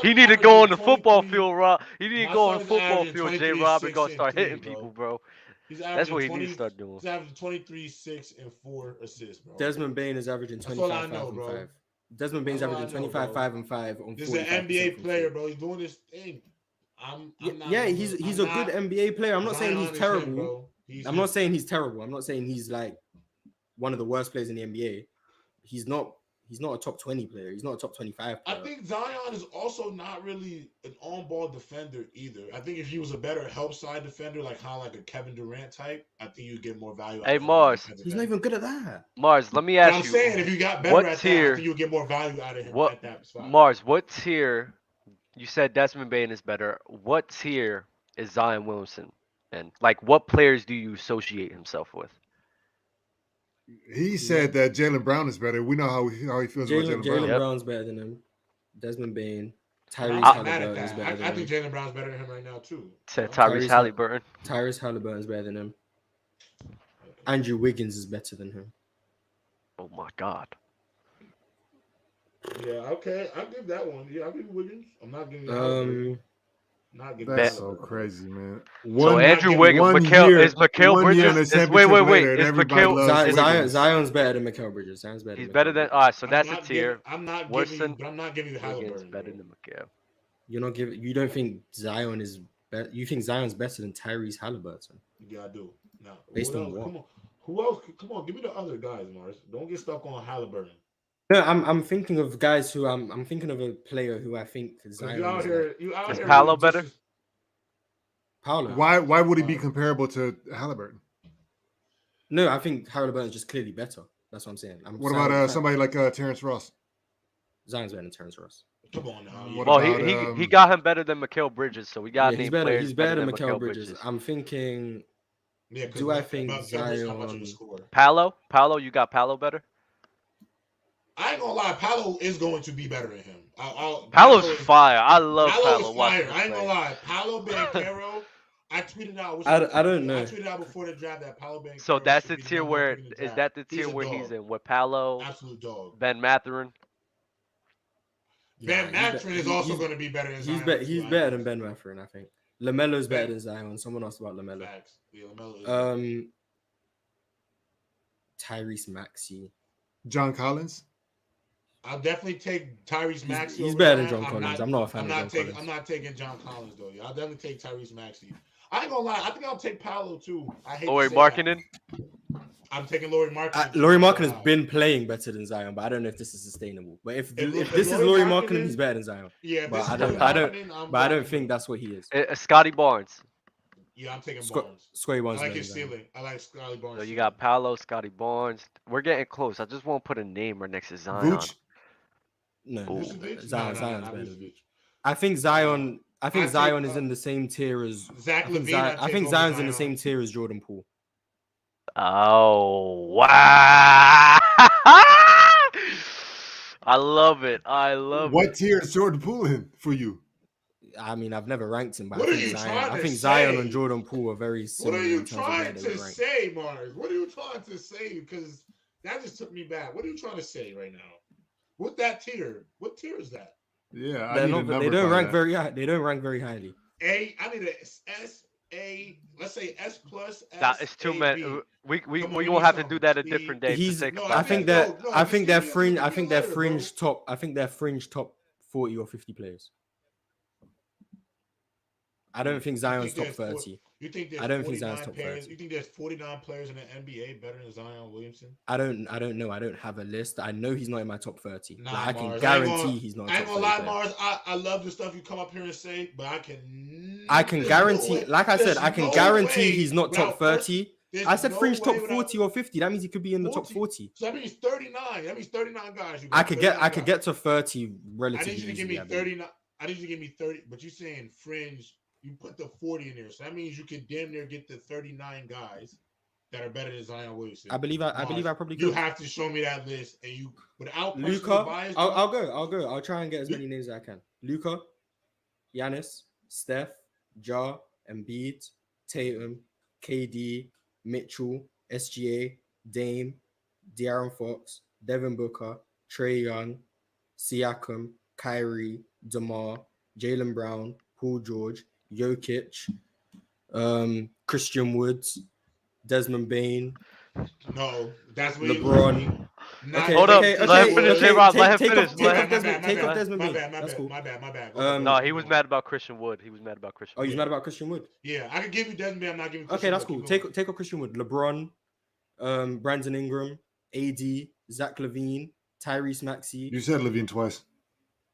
He need to go on the averaging football 23 field, Rob. He need to My go on the son's football averaging field, J. 23, Rob, and 6, go and start 3, hitting bro. people, bro. He's That's averaging what he 20. needs to start doing. He's averaging 23, 6, and 4 assists, bro. Desmond Bain is averaging That's all 25, I know, 5, and bro. 5. Desmond Bain's That's all I averaging know, 25, bro. 5, and 5 on This is an 45% NBA from player, three. bro. He's doing this thing. I'm not. Yeah, he's a good NBA player. I'm not saying he's Zion is terrible. him, bro. I'm not saying he's terrible. I'm not saying he's like one of the worst players in the NBA. He's not a top 20 player. He's not a top 25 player. I think Zion is also not really an on-ball defender either. I think if he was a better help side defender, like a Kevin Durant type, I think you'd get more value out Hey, of him. Mars. He's not even good at that. Mars, let me But ask I'm you. saying if you got better what at tier? that, I think you'll get more value out of him at that spot. Mars, what tier? You said Desmond Bain is better. What tier is Zion Williamson? And like, what players do you associate himself with? He said that Jaylen Brown is better. We know how he feels about Jaylen Brown. Jaylen Brown's better than him. Desmond Bain. I'm Tyrese not mad at Halliburton is that. better than I think him. Jaylen Brown's better than him right now too. Said Tyrese Halliburton. Tyrese Halliburton is better than him. Andrew Wiggins is better than him. Oh my God. Yeah, okay. I'll give that one. Yeah, I'll give you Wiggins. I'm not giving you not giving That's you so crazy, man. So Andrew Wiggins, is Mikal Bridges? Wait. Is Mikal? Zion's better than Mikal Bridges. Zion's better. He's better than. All right, so that's a tier. I'm not Worse giving you, than but I'm not giving you Halliburton. better than Mikal. You're not giving. You don't think Zion is better? You think Zion's better than Tyrese Halliburton? Yeah, I do. Now, based on what? Come on. Who else? Come on, give me the other guys, Mars. Don't get stuck on Halliburton. No, I'm thinking of guys who I'm thinking of a player who I think Zion you out here. Is Paolo better? Paolo. Why would he be comparable to Halliburton? No, I think Halliburton's just clearly better. That's what I'm saying. What about somebody like Terrence Ross? Zion's better than Terrence Ross. Come on now. Well, he got him better than Mikal Bridges, so we got he's better. He's better than Mikal Bridges. I'm thinking. Yeah, do I think Zion? Paolo, you got Paolo better? I ain't gonna lie, Paolo is going to be better than him. Paolo's fire. I love Paolo. Fire. I ain't gonna lie, Paolo Banchero. I tweeted out. I don't know. I tweeted out before the draft that Paolo Banchero. So that's the tier where is that the tier where he's in? With Paolo, absolute dog. Ben Mathurin. Ben Mathurin is also going to be better than Zion. He's better than Ben Mathurin, I think. LaMelo's better than Zion. Someone asked about LaMelo. Yeah, LaMelo. Tyrese Maxey. John Collins. I'll definitely take Tyrese Maxey. He's better than John Collins. I'm not a fan of John Collins. I'm not taking John Collins though. I'll definitely take Tyrese Maxey. I ain't gonna lie. I think I'll take Paolo too. I hate Lauri Markkanen. I'm taking Lauri Markkanen. Lauri Markkanen has been playing better than Zion, but I don't know if this is sustainable. But if this is Lauri Markkanen, he's better than Zion. Yeah, but I don't think that's what he is. Scotty Barnes. Yeah, I'm taking Barnes. Scotty Barnes. I like his ceiling. I like Scotty Barnes. So you got Paolo, Scotty Barnes. We're getting close. I just want to put a name right next to Zion. Vooch? No, Zion's better than Vooch. I think Zion is in the same tier as Zach LaVine. I think Zion's in the same tier as Jordan Poole. Oh wow! I love it. What tier is Jordan Poole in for you? I mean, I've never ranked him, but I think Zion and Jordan Poole are very similar. What are you trying to say, Mars? What are you trying to say? Because that just took me back. What are you trying to say right now? What that tier? What tier is that? Yeah, they don't rank very high. They don't rank very highly. I need a S. A, let's say S plus. It's too many. We gonna have to do that a different day. I think they're fringe. I think they're fringe top. I think they're fringe top 40 or 50 players. I don't think Zion's top 30. You think I don't think Zion's top 30. You think there's 49 players in the NBA better than Zion Williamson? I don't know. I don't have a list. I know he's not in my top 30. Nah, I can guarantee he's not. I ain't gonna lie, Mars. I love the stuff you come up here and say, but I can guarantee. Like I said, I can guarantee he's not top 30. I said fringe top 40 or 50. That means he could be in the top 40. So that means 39. That means 39 guys. I could get to 30 relatively. I need you to give me 39. I need you to give me 30. But you're saying fringe. You put the 40 in there, so that means you could damn near get the 39 guys that are better than Zion Williamson. I believe I probably could. You have to show me that list, and you without Luka. Bias, I'll go. I'll try and get as many names as I can. Luka, Giannis, Steph, Ja, Embiid, Tatum, KD, Mitchell, SGA, Dame, De'Aaron Fox, Devin Booker, Trae Young, Siakam, Kyrie, DeMar, Jaylen Brown, Paul George, Jokic, Christian Woods, Desmond Bain, No, that's where you lose me. LeBron. Not Okay, Hold up. okay, Let him okay, finish, okay. J-Rob. Let him Take finish. off, Let him take off Desmond, take off Desmond my Bain. bad, That's cool. my bad. No, he was mad about Christian Wood. He was mad about Christian Oh, Wood. he's mad about Christian Wood. Yeah, I could give you Desmond Bain. I'm not giving. Okay, Christian that's Wood. cool. Take off Christian Wood. LeBron, Brandon Ingram, AD, Zach LaVine, Tyrese Maxey. You said Levine twice.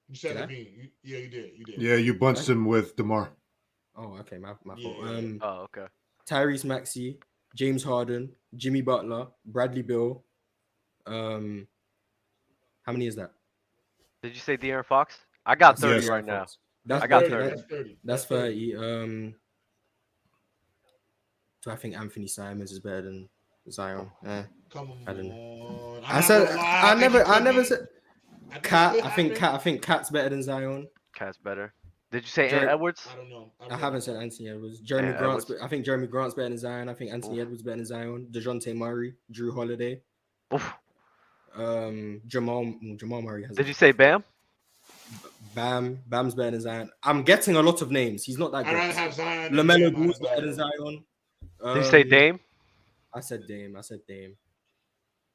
You said Did I? Levine. Yeah, you did. Yeah, you bunched him with DeMar. Oh, okay, my fault. Yeah. Oh, okay. Tyrese Maxey, James Harden, Jimmy Butler, Bradley Beal. How many is that? Did you say De'Aaron Fox? I got 30 Yes. right now. That's I got 30. 30. That's 30. That's 30. Do I think Anthony Simons is better than Zion? Come on. I don't know. I'm not gonna lie, I never think said it Cat. could I happen. think Cat's better than Zion. Cat's better. Did you say Jerry- Edwards? I don't know. I haven't said Anthony Edwards. Jeremy Yeah, Grant's. Edwards. I think Jeremy Grant's better than Zion. I think Anthony Oof. Edwards better than Zion. DeJounte Murray, Drew Holiday, Oof. Jamal Murray has. Did you say Bam? Bam's better than Zion. I'm getting a lot of names. He's not that I'd rather good. have Zion. LaMelo Ball's better than Zion. Did you say Dame? I said Dame.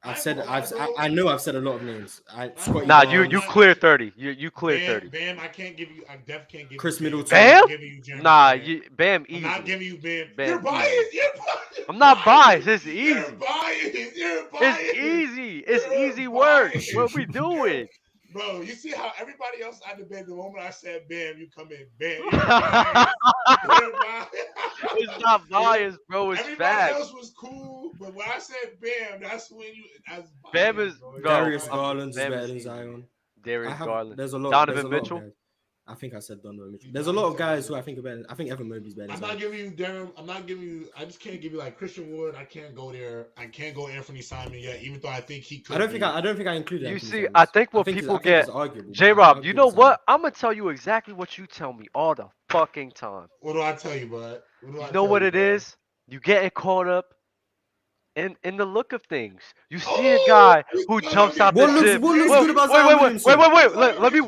I know I've said a lot of names. Scotty Nah, Barnes, you clear 30. You clear 30. Bam, I can't give you. I definitely can't give Chris you. Middleton. Bam? I'm giving you Jeremy Nah, Grant. Bam I'm easy. not giving you Bam. Bam You're easy. biased. You're biased. I'm not biased. It's easy. You're biased. You're biased. It's easy. It's You're easy work. biased. What we doing? Bro, you see how everybody else I debated the moment I said Bam, you come in. Bam. You're biased. You're biased. It's not biased, bro. It's Everybody fact. else was cool, but when I said Bam, that's when you. That's Bam biased, is- bro. bro, Darius I'm- Garland's Bam better is than easy. Zion. Darius Garland. There's a lot. Donovan there's a lot of Mitchell? guys. I think I said Donovan Mitchell. There's a lot of guys who I think are better. I think Evan Mobley's better than I'm Zion. not giving you Darren. I'm not giving you. I just can't give you like Christian Wood. I can't go there. I can't go Anthony Simon yet, even though I think he could. I don't think I included. You Anthony see, Simons. I think what people get. it's arguable, but J-Rob, I you include know Simons. what? I'm gonna tell you exactly what you tell me all the fucking time. What do I tell you, bud? What do I You know tell what you, it bud? is? You getting caught up in the look of things. You see a guy who jumps out the What looks- gym. what looks Wait, good about wait, Zion wait, Williamson? Let me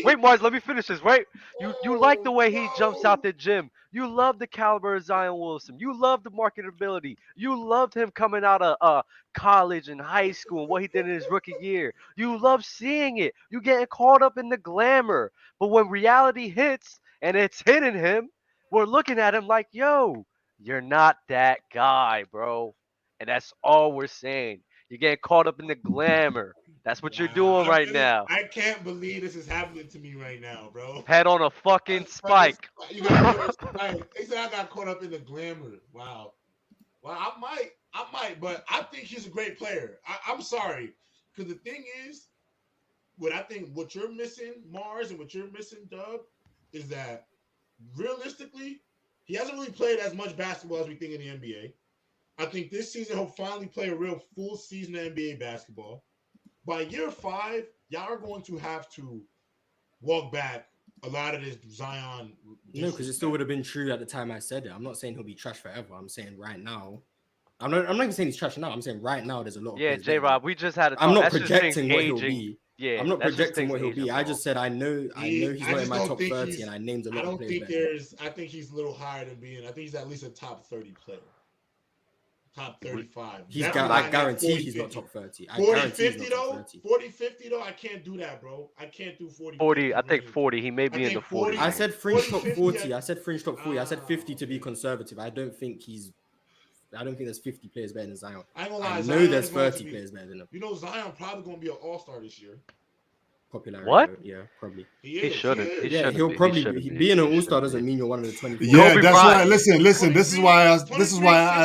wait, Mars. Let me finish this. Right? You like the way he jumps Whoa. out the gym. You love the caliber of Zion Wilson. You love the marketability. You loved him coming out of college and high school and what he did in his rookie year. You love seeing it. You getting caught up in the glamour. But when reality hits and it's hitting him, we're looking at him like, yo, you're not that guy, bro. And that's all we're saying. You're getting caught up in the glamour. That's what you're doing I'm right really- now. I can't believe this is happening to me right now, bro. Head on a fucking spike. You got spike. They said I got caught up in the glamour. Wow. Well, I might, but I think he's a great player. I'm sorry, because the thing is, what you're missing, Mars, and what you're missing, Dub, is that realistically, he hasn't really played as much basketball as we think in the NBA. I think this season he'll finally play a real full season of NBA basketball. By year 5, y'all are going to have to walk back a lot of this Zion. No, because it still would have been true at the time I said it. I'm not saying he'll be trash forever. I'm saying right now. I'm not even saying he's trash now. I'm saying right now there's a lot of Yeah, players better. J-Rob, we just had a talk. I'm not That's just things projecting what he'll aging. be. Yeah, I'm not that's just projecting things what he'll aging, be. I bro. just said I know he's I not in just my don't top think 30, he's- and I named a I lot of don't players think better. I think he's a little higher than being. I think he's at least a top 30 player. Top 35. He's Definitely I not that guarantee 40, he's not 50. top 30. I 40, guarantee he's 50 not top though. 30. 40, 50 though. I can't do that, bro. I can't do 40. 40, I 50 think range. 40. He may be in the think 40. 40 I said fringe 40, top 50, 40. I said fringe top 40. I said Ah, 50 to be okay. conservative. I don't think there's 50 players better than Zion. I ain't gonna lie. I know Zion there's is going to 30 be- players better than him. You know, Zion probably gonna be an all-star this year. Popularity. What? though. Yeah, probably. He shouldn't. is. He Yeah, shouldn't he'll be. He probably shouldn't be. be. Being an He all-star shouldn't doesn't be. mean you're one of the 24. Yeah, Kobe that's why. Bryant. Listen. This is why I 23,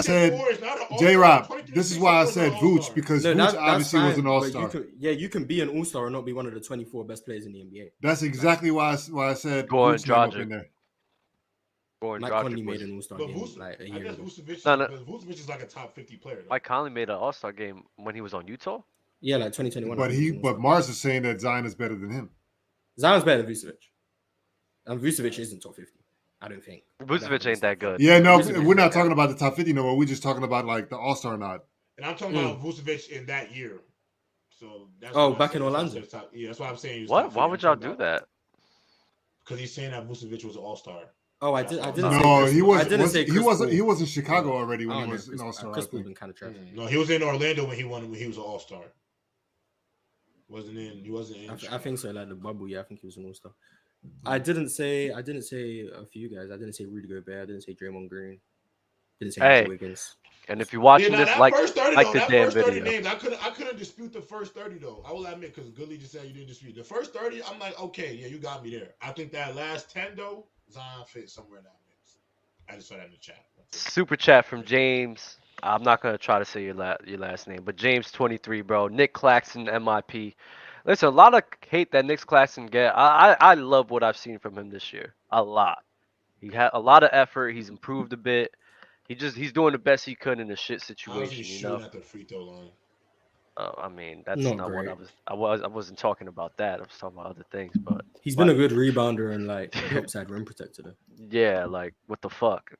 said 64 is not an all-star. J-Rob. 23, This is why I 64 said is an Vooch all-star. because No, Vooch that's obviously was fine, an but all-star. you can be an all-star and not be one of the 24 best players in the NBA. That's exactly why I said Goran Vooch name up Dragic. in there. Goran Mike Dragic Conley was- made an all-star But game Vucevic, like a I year guess ago. Vucevic, No, no. but Vucevic is like a top 50 player. Though. Mike Conley made an All-Star game when he was on Utah. Yeah, like 2021. But I think he was an but all-star. Mars is saying that Zion is better than him. Zion's better than Vucevic. And Vucevic isn't top 50. I don't think. Vucevic ain't that good. Yeah, no, Vucevic we're is not better. talking about the top 50 no more. We're just talking about like the all-star nod. And I'm talking about Vucevic in that year. So that's Oh, what I back said. in That's why I Orlando. said top, yeah, that's why I'm saying he was What? top Why 50. I'm would y'all talking do about that? because he's saying that Vucevic was an all-star. Oh, I That's did. why I I'm didn't not. say No, Chris. he I was. didn't say He Chris wasn't. Paul. He was in Chicago But already I when he don't know. was an all-star. I Chris Paul's think. been kind of trash. No, he was in Orlando when he won. When he was an all-star. Wasn't in. He wasn't in. I think so. Like the bubble, yeah, I think he was an all star. I didn't say a few guys. I didn't say Rudy Gobert. I didn't say Draymond Green. Didn't say Andrew Hey, Wiggins. and if you're Yeah, watching now this, that first 30 like though, the that damn first 30 video. names, I couldn't dispute the first 30 though. I will admit because Goodley just said you didn't dispute the first 30. I'm like, okay, yeah, you got me there. I think that last 10 though, Zion fits somewhere in that mix. I just saw that in the chat. Super chat from James. I'm not gonna try to say your last name, but James 23, bro. Nic Claxton MIP. Listen, a lot of hate that Nic Claxton get. I love what I've seen from him this year. A lot. He had a lot of effort. He's improved a bit. He's doing the best he could in a shit How's he situation, you shooting know. at the free throw line? I mean, that's Not not what great. I wasn't talking about that. I was talking about other things, but He's been a like, good rebounder and like topside rim protector though. yeah, like what the fuck?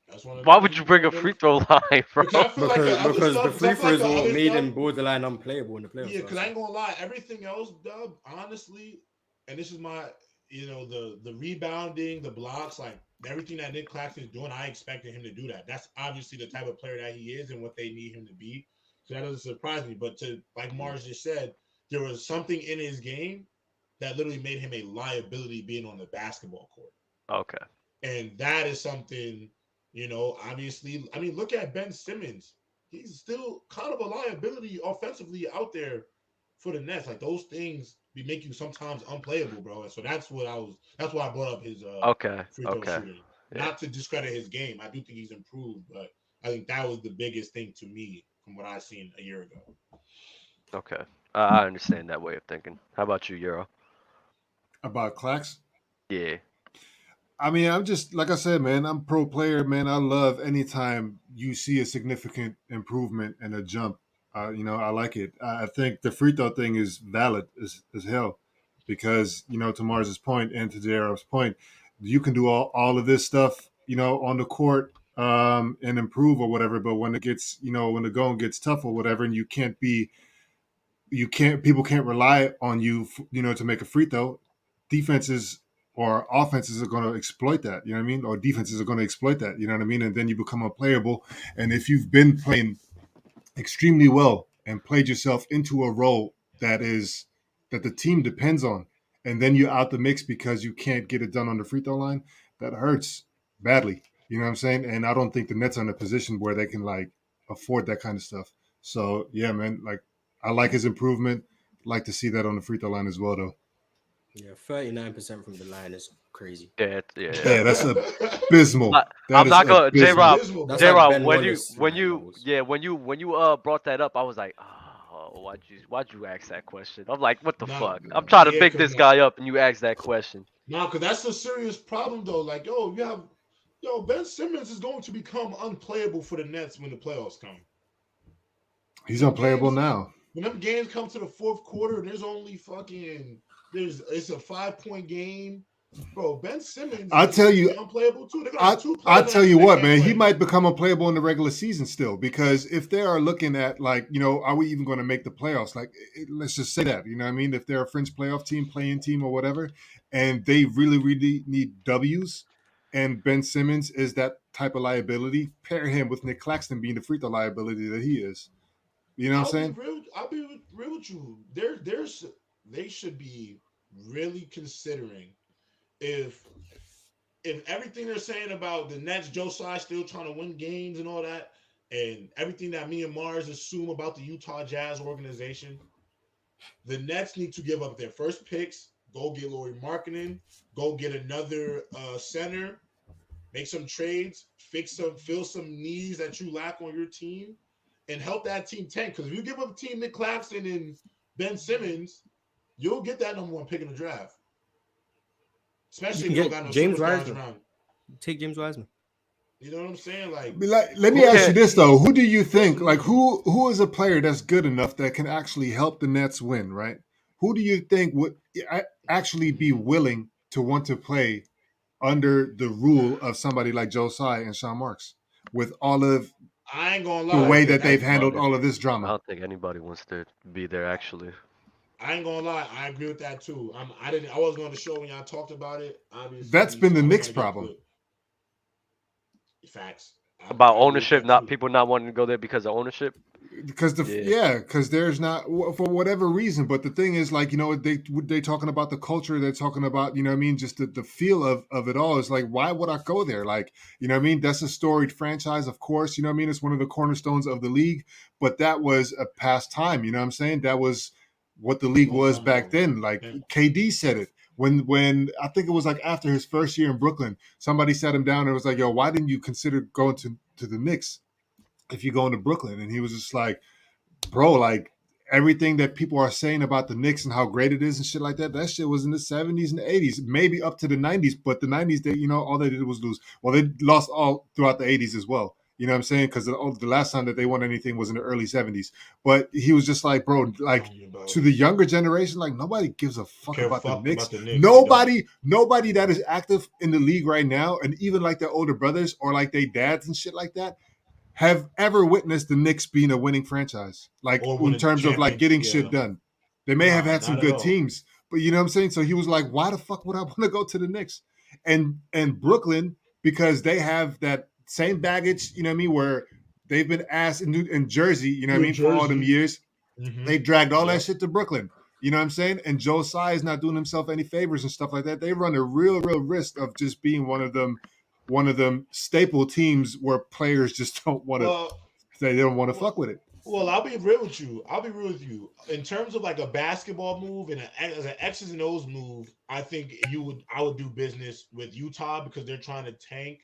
That's one of the Why things would you bring a free throw line, bro? because I feel like the other Because the stuff. free I feel like throws the what other made stuff. him borderline unplayable in the playoffs. Yeah, because I last ain't gonna lie, everything else, Dub, honestly, and this is my, the rebounding, the blocks, like everything that Nic Claxton is doing, I expected him to do that. That's obviously the type of player that he is and what they need him to be. So that doesn't surprise me. But to like Mars just said, there was something in his game that literally made him a liability being on the basketball court. Okay. And that is something, obviously. I mean, look at Ben Simmons. He's still kind of a liability offensively out there for the Nets. Like those things make you sometimes unplayable, bro. And so that's why I brought up his Okay. free throw Okay. shooting. Yeah. Not to discredit his game. I do think he's improved, but I think that was the biggest thing to me from what I seen a year ago. Okay. I understand that way of thinking. How about you, Euro? About Clax. Yeah. I mean, I'm just like I said, man. I'm pro player, man. I love anytime you see a significant improvement and a jump. I like it. I think the free throw thing is valid as hell because to Mars's point and to Jared's point, you can do all of this stuff, on the court and improve or whatever. But when it gets, when the going gets tough or whatever, and people can't rely on you, to make a free throw. Defenses or offenses are going to exploit that, you know what I mean? Or defenses are going to exploit that, you know what I mean? And then you become unplayable. And if you've been playing extremely well and played yourself into a role that the team depends on, and then you're out the mix because you can't get it done on the free throw line, that hurts badly. You know what I'm saying? And I don't think the Nets are in a position where they can like afford that kind of stuff. So yeah, man, like I like his improvement. Like to see that on the free throw line as well, though. Yeah, 39% from the line is crazy. Yeah. Yeah, that's abysmal. I'm not gonna J Rob. abysmal. That's J like Rob, Ben when Wallace you levels. when you brought that up, I was like, oh, why'd you ask that question? I'm like, what the Nah, fuck? I'm trying to yeah, pick because this guy up, and you asked that question. because that's a serious problem though. Like, Ben Simmons is going to become unplayable for the Nets when the playoffs come. He's Them unplayable games- now. When them games come to the fourth quarter, and it's a 5-point game, bro. Ben Simmons, I tell you, is unplayable too. They're gonna I have two I players. tell you what, man, he play. might become unplayable in the regular season still because if they are looking at like, are we even going to make the playoffs? Like, let's just say that, you know what I mean? If they're a fringe playoff team, playing team, or whatever, and they really, really need W's, and Ben Simmons is that type of liability, pair him with Nic Claxton being the free throw liability that he is. You know what I'm saying? I'll be real with you. They should be really considering if everything they're saying about the Nets, Josiah still trying to win games and all that, and everything that me and Mars assume about the Utah Jazz organization, the Nets need to give up their first picks, go get Lauri Markkanen, go get another center, make some trades, fill some needs that you lack on your team, and help that team tank. Because if you give up a team Nic Claxton and Ben Simmons, you'll get that number one pick in the draft. Especially if you don't got no James superstars Wiseman. around. Take James Wiseman. You know what I'm saying? Like, let me ask you this though: who do you think, like, who is a player that's good enough that can actually help the Nets win? Right? Who do you think would actually be willing to want to play under the rule of somebody like Josiah and Sean Marks with all of I ain't gonna The lie. way If that they've that's handled Anybody. all of this I drama. don't think anybody wants to be there actually. I ain't gonna lie. I agree with that too. I wasn't on the show when y'all talked about it, That's obviously, been so the I don't Knicks' want to get problem. put facts. About I agree with ownership, that not too. people not wanting to go there because of ownership. Because Yeah. because there's not for whatever reason. But the thing is, like, they talking about the culture. They're talking about, what I mean, just the feel of it all. Is like, why would I go there? Like, what I mean, that's a storied franchise, of course. What I mean, it's one of the cornerstones of the league. But that was a past time. You know what I'm saying? That was what the league Long was time back ago. then. Like, Yeah. KD said it when I think it was like after his first year in Brooklyn. Somebody sat him down and was like, "Yo, why didn't you consider going to the Knicks if you're going to Brooklyn?" And he was just like, "Bro, like everything that people are saying about the Knicks and how great it is and shit like that, that shit was in the 70s and 80s, maybe up to the 90s. But the 90s, they, all they did was lose. Well, they lost all throughout the 80s as well. You know what I'm saying? Because the last time that they won anything was in the early 70s. But he was just like, bro, like to the younger generation, like nobody gives a fuck about the Knicks. Nobody that is active in the league right now, and even like their older brothers or like their dads and shit like that, have ever witnessed the Knicks being a winning franchise, like Or win in a terms of like champion. getting Yeah. shit done. They may have Nah, had some not at good all. teams, but you know what I'm saying? So he was like, why the fuck would I want to go to the Knicks? And Brooklyn, because they have that same baggage, you know what I mean, where they've been asked in Jersey, you know what I New mean, for all them Jersey. years. Mm-hmm. They dragged all that Yep. shit to Brooklyn. You know what I'm saying? And Joe Tsai is not doing himself any favors and stuff like that. They run a real risk of just being one of them staple teams where players just don't want to, Well, they don't want to well, fuck with it. well, I'll be real with you. I'll be real with you. In terms of like a basketball move and as an X's and O's move, I think I would do business with Utah because they're trying to tank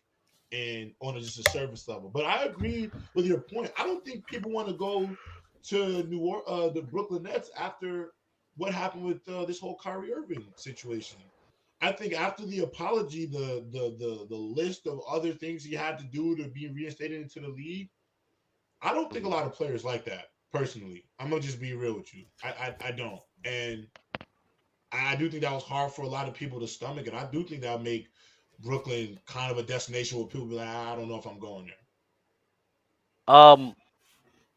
and on just a service level. But I agree with your point. I don't think people want to go to the Brooklyn Nets after what happened with this whole Kyrie Irving situation. I think after the apology, the list of other things he had to do to be reinstated into the league, I don't think a lot of players like that. Personally, I'm gonna just be real with you. I don't, and I do think that was hard for a lot of people to stomach, and I do think that would make Brooklyn kind of a destination where people be like, I don't know if I'm going there.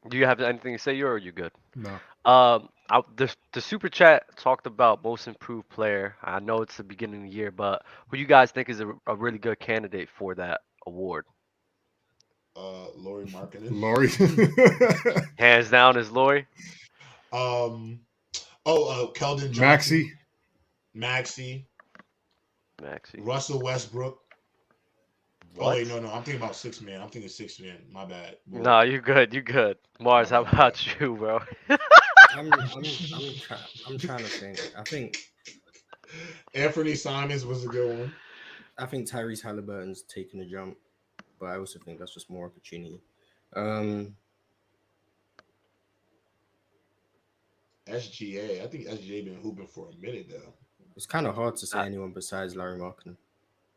Do you have anything to say, or are you good? No. The super chat talked about most improved player. I know it's the beginning of the year, but who you guys think is a really good candidate for that award? Laurie Markkinen. Laurie. Hands down is Lori. um, Keldon Johnson, Maxi. Maxi, Maxi. Russell Westbrook. Oh What? wait, no, I'm thinking about 6 man. I'm thinking 6 man. My bad. No, you good. You good. Mars, how My bad. about you, bro? I'm trying to think. Anthony Simons was a good one. I think Tyrese Halliburton's taking a jump, but I also think that's just more opportunity. Um, SGA. I think SGA been hooping for a minute though. it's kind of hard to say I, anyone besides Larry Markkinen.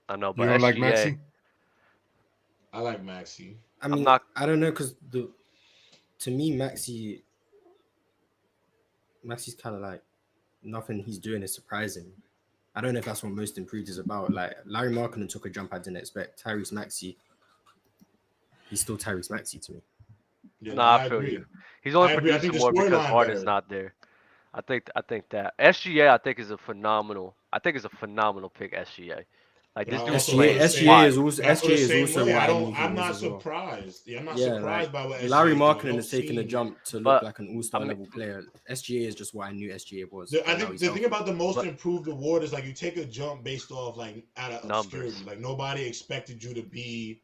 I know, You but don't like SGA. Maxi? I like Maxi. I I'm mean, not. I don't know because to me Maxi's kind of like nothing he's doing is surprising. I don't know if that's what most improved is about. Like Larry Markkinen took a jump I didn't expect. Tyrese Maxey, he's still Tyrese Maxey to me. Yeah, no, Nah, I I feel agree. you. He's only I agree. I think producing the more because storyline Harden's better. not there. I think that SGA I think is a phenomenal. I think is a phenomenal pick. SGA. Like But I this dude's also feel playing the same. SGA wild. is also But I feel the SGA is same also way. what I knew he I'm was not as well. surprised. Yeah, I'm not Yeah, like surprised by what Larry SGA is doing. Markkinen No is taking a scene. jump to look But like an I all-star mean, level player. SGA is just what I knew SGA was, I but now think he's the thing healthy. about the most but improved award is like you take a jump based off like out of obscurity. numbers. Like nobody expected you to be.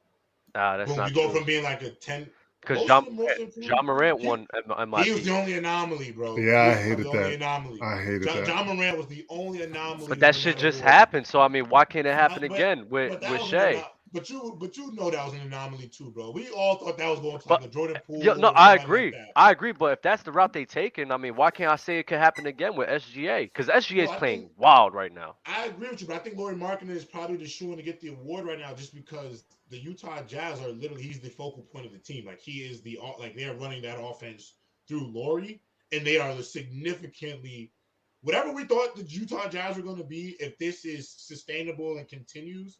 That's Boom, you not go true. from being like a 10. Because Most of the most improved. John Morant won He was MIP. the only anomaly, bro. Yeah, He I was the hated only that. anomaly. I hated that. John Morant was the only anomaly But to that win shit that just award. happened. So I mean, why can't it happen But again with that was an Shea? but you know that was an anomaly too, bro. We all thought that was going to like But a Jordan yeah, Poole no, or I somebody like agree. that. I agree. But if that's the route they taken, I mean, why can't I say it could happen again with SGA? Because SGA No, is I think playing wild right now. I agree with you, but I think Laurie Markkinen is probably the shoe in to get the award right now, just because the Utah Jazz are literally he's the focal point of the team. Like he is like they are running that offense through Laurie, and they are significantly whatever we thought the Utah Jazz were going to be. If this is sustainable and continues,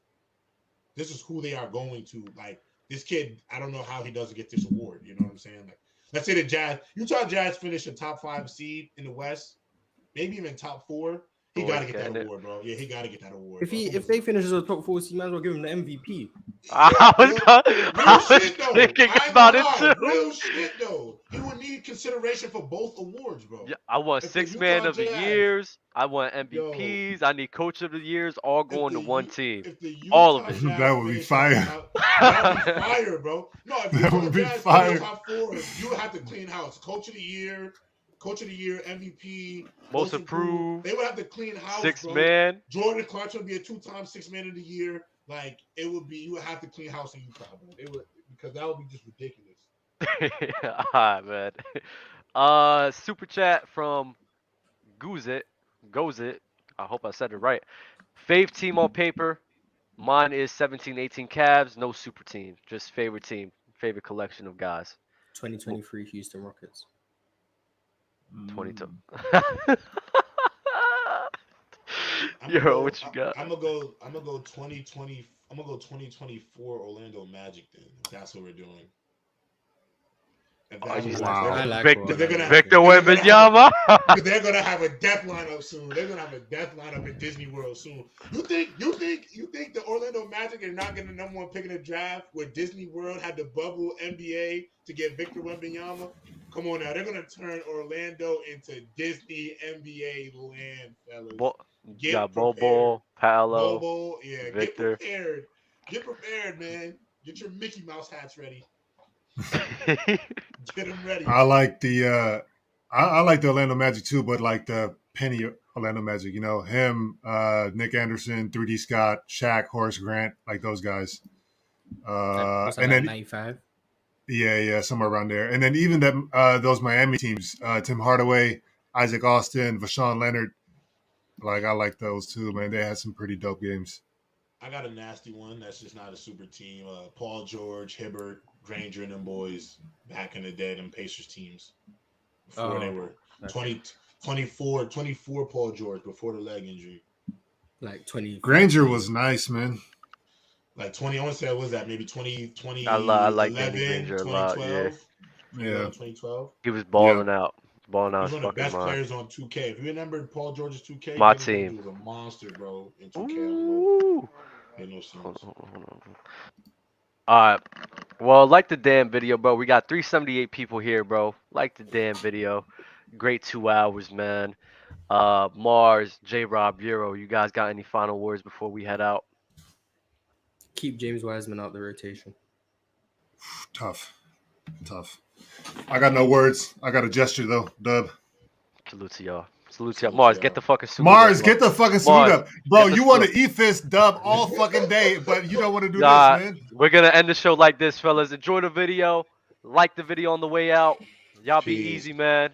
this is who they are going to like this kid, I don't know how he doesn't get this award. You know what I'm saying? Like, let's say the Jazz, Utah Jazz finish a top 5 seed in the West, maybe even top 4. He Boy, got to he's get that getting it. award, bro. Yeah, he got to get that award. If they finish as a top 4, you might as well give him the MVP. I was, real I was shit though. thinking I ain't about gonna it lie. too. Real shit though. He would need consideration for both awards, bro. Yeah, I want If the 6 man Utah of the Jazz, years. I want yo, MVPs. I need coach of the years. All going to one team. if the All of Utah it. Jazz That would be finish fire. at the top, that would be fire, bro. No, if That Utah would be Jazz fire. finish top 4, you would have to clean house. Coach of the year, MVP, Most improved. They would have to clean house, 6 bro. man. Jordan Clarkson would be a 2-time 6 man of the year. Like it would be, you would have to clean house in Utah, bro. It would, because that would be just ridiculous. Alright, man. Super chat from Goozit. I hope I said it right. Fave team on paper. Mine is 17-18 Cavs. No super team. Just favorite team. Favorite collection of guys. 2023 Houston Rockets. 22. I'm Yo, gonna go, what you got? I'm gonna go 2020. I'm gonna go 2024 Orlando Magic then. If that's what we're doing. If Oh, that's you what wow. we're I doing. like Vic- Orlando. They're gonna- Victor they're gonna Wembanyama. They're gonna have a death lineup soon. They're gonna have a death lineup in Disney World soon. You think the Orlando Magic are not getting the number 1 pick in the draft where Disney World had the bubble NBA to get Victor Wembanyama? Come on now, they're gonna turn Orlando into Disney NBA land, fellas. You got Bobo, Paolo, Bobo, yeah, Victor. Get prepared, man. Get your Mickey Mouse hats ready. Get them ready. I like the I like the Orlando Magic too, but like the Penny Orlando Magic, you know, him, Nick Anderson, 3D Scott, Shaq, Horace Grant, like those guys. And then 95. yeah, somewhere around there. And then even that those Miami teams, Tim Hardaway, Isaac Austin, Vashawn Leonard, like I like those too, man. They had some pretty dope games. I got a nasty one. That's just not a super team. Paul George, Hibbert, Granger, and them boys back in the day, them Pacers teams. Before they were 24 Paul George before the leg injury. Like 20. Granger was nice, man. Like 20, I want to say, what was that? Maybe 20, I like Danny 11, Granger a lot. Yeah, 2012. he was balling out. Balling out He's his one of the fucking best mind. players on 2K. If you remember Paul George's 2K, My Danny team. Granger was a monster, bro, in 2K. Ooh. Made no sense. Hold on. Alright. Well, like the damn video, bro. We got 378 people here, bro. Like the damn video. Great 2 hours, man. Mars, J-Rob, Euro, you guys got any final words before we head out? Keep James Wiseman out the rotation. Tough. I got no words. I got a gesture though. Dub. Salute to y'all. Salute Mars, to get y'all. the fucking salute. Mars, up, bro. get the fucking salute Mars, up. Bro, get the you want to salute. E-fist dub all fucking day, but you don't want to do Nah, this, man. we're gonna end the show like this, fellas. Enjoy the video. Like the video on the way out. Y'all be Peace. easy, man.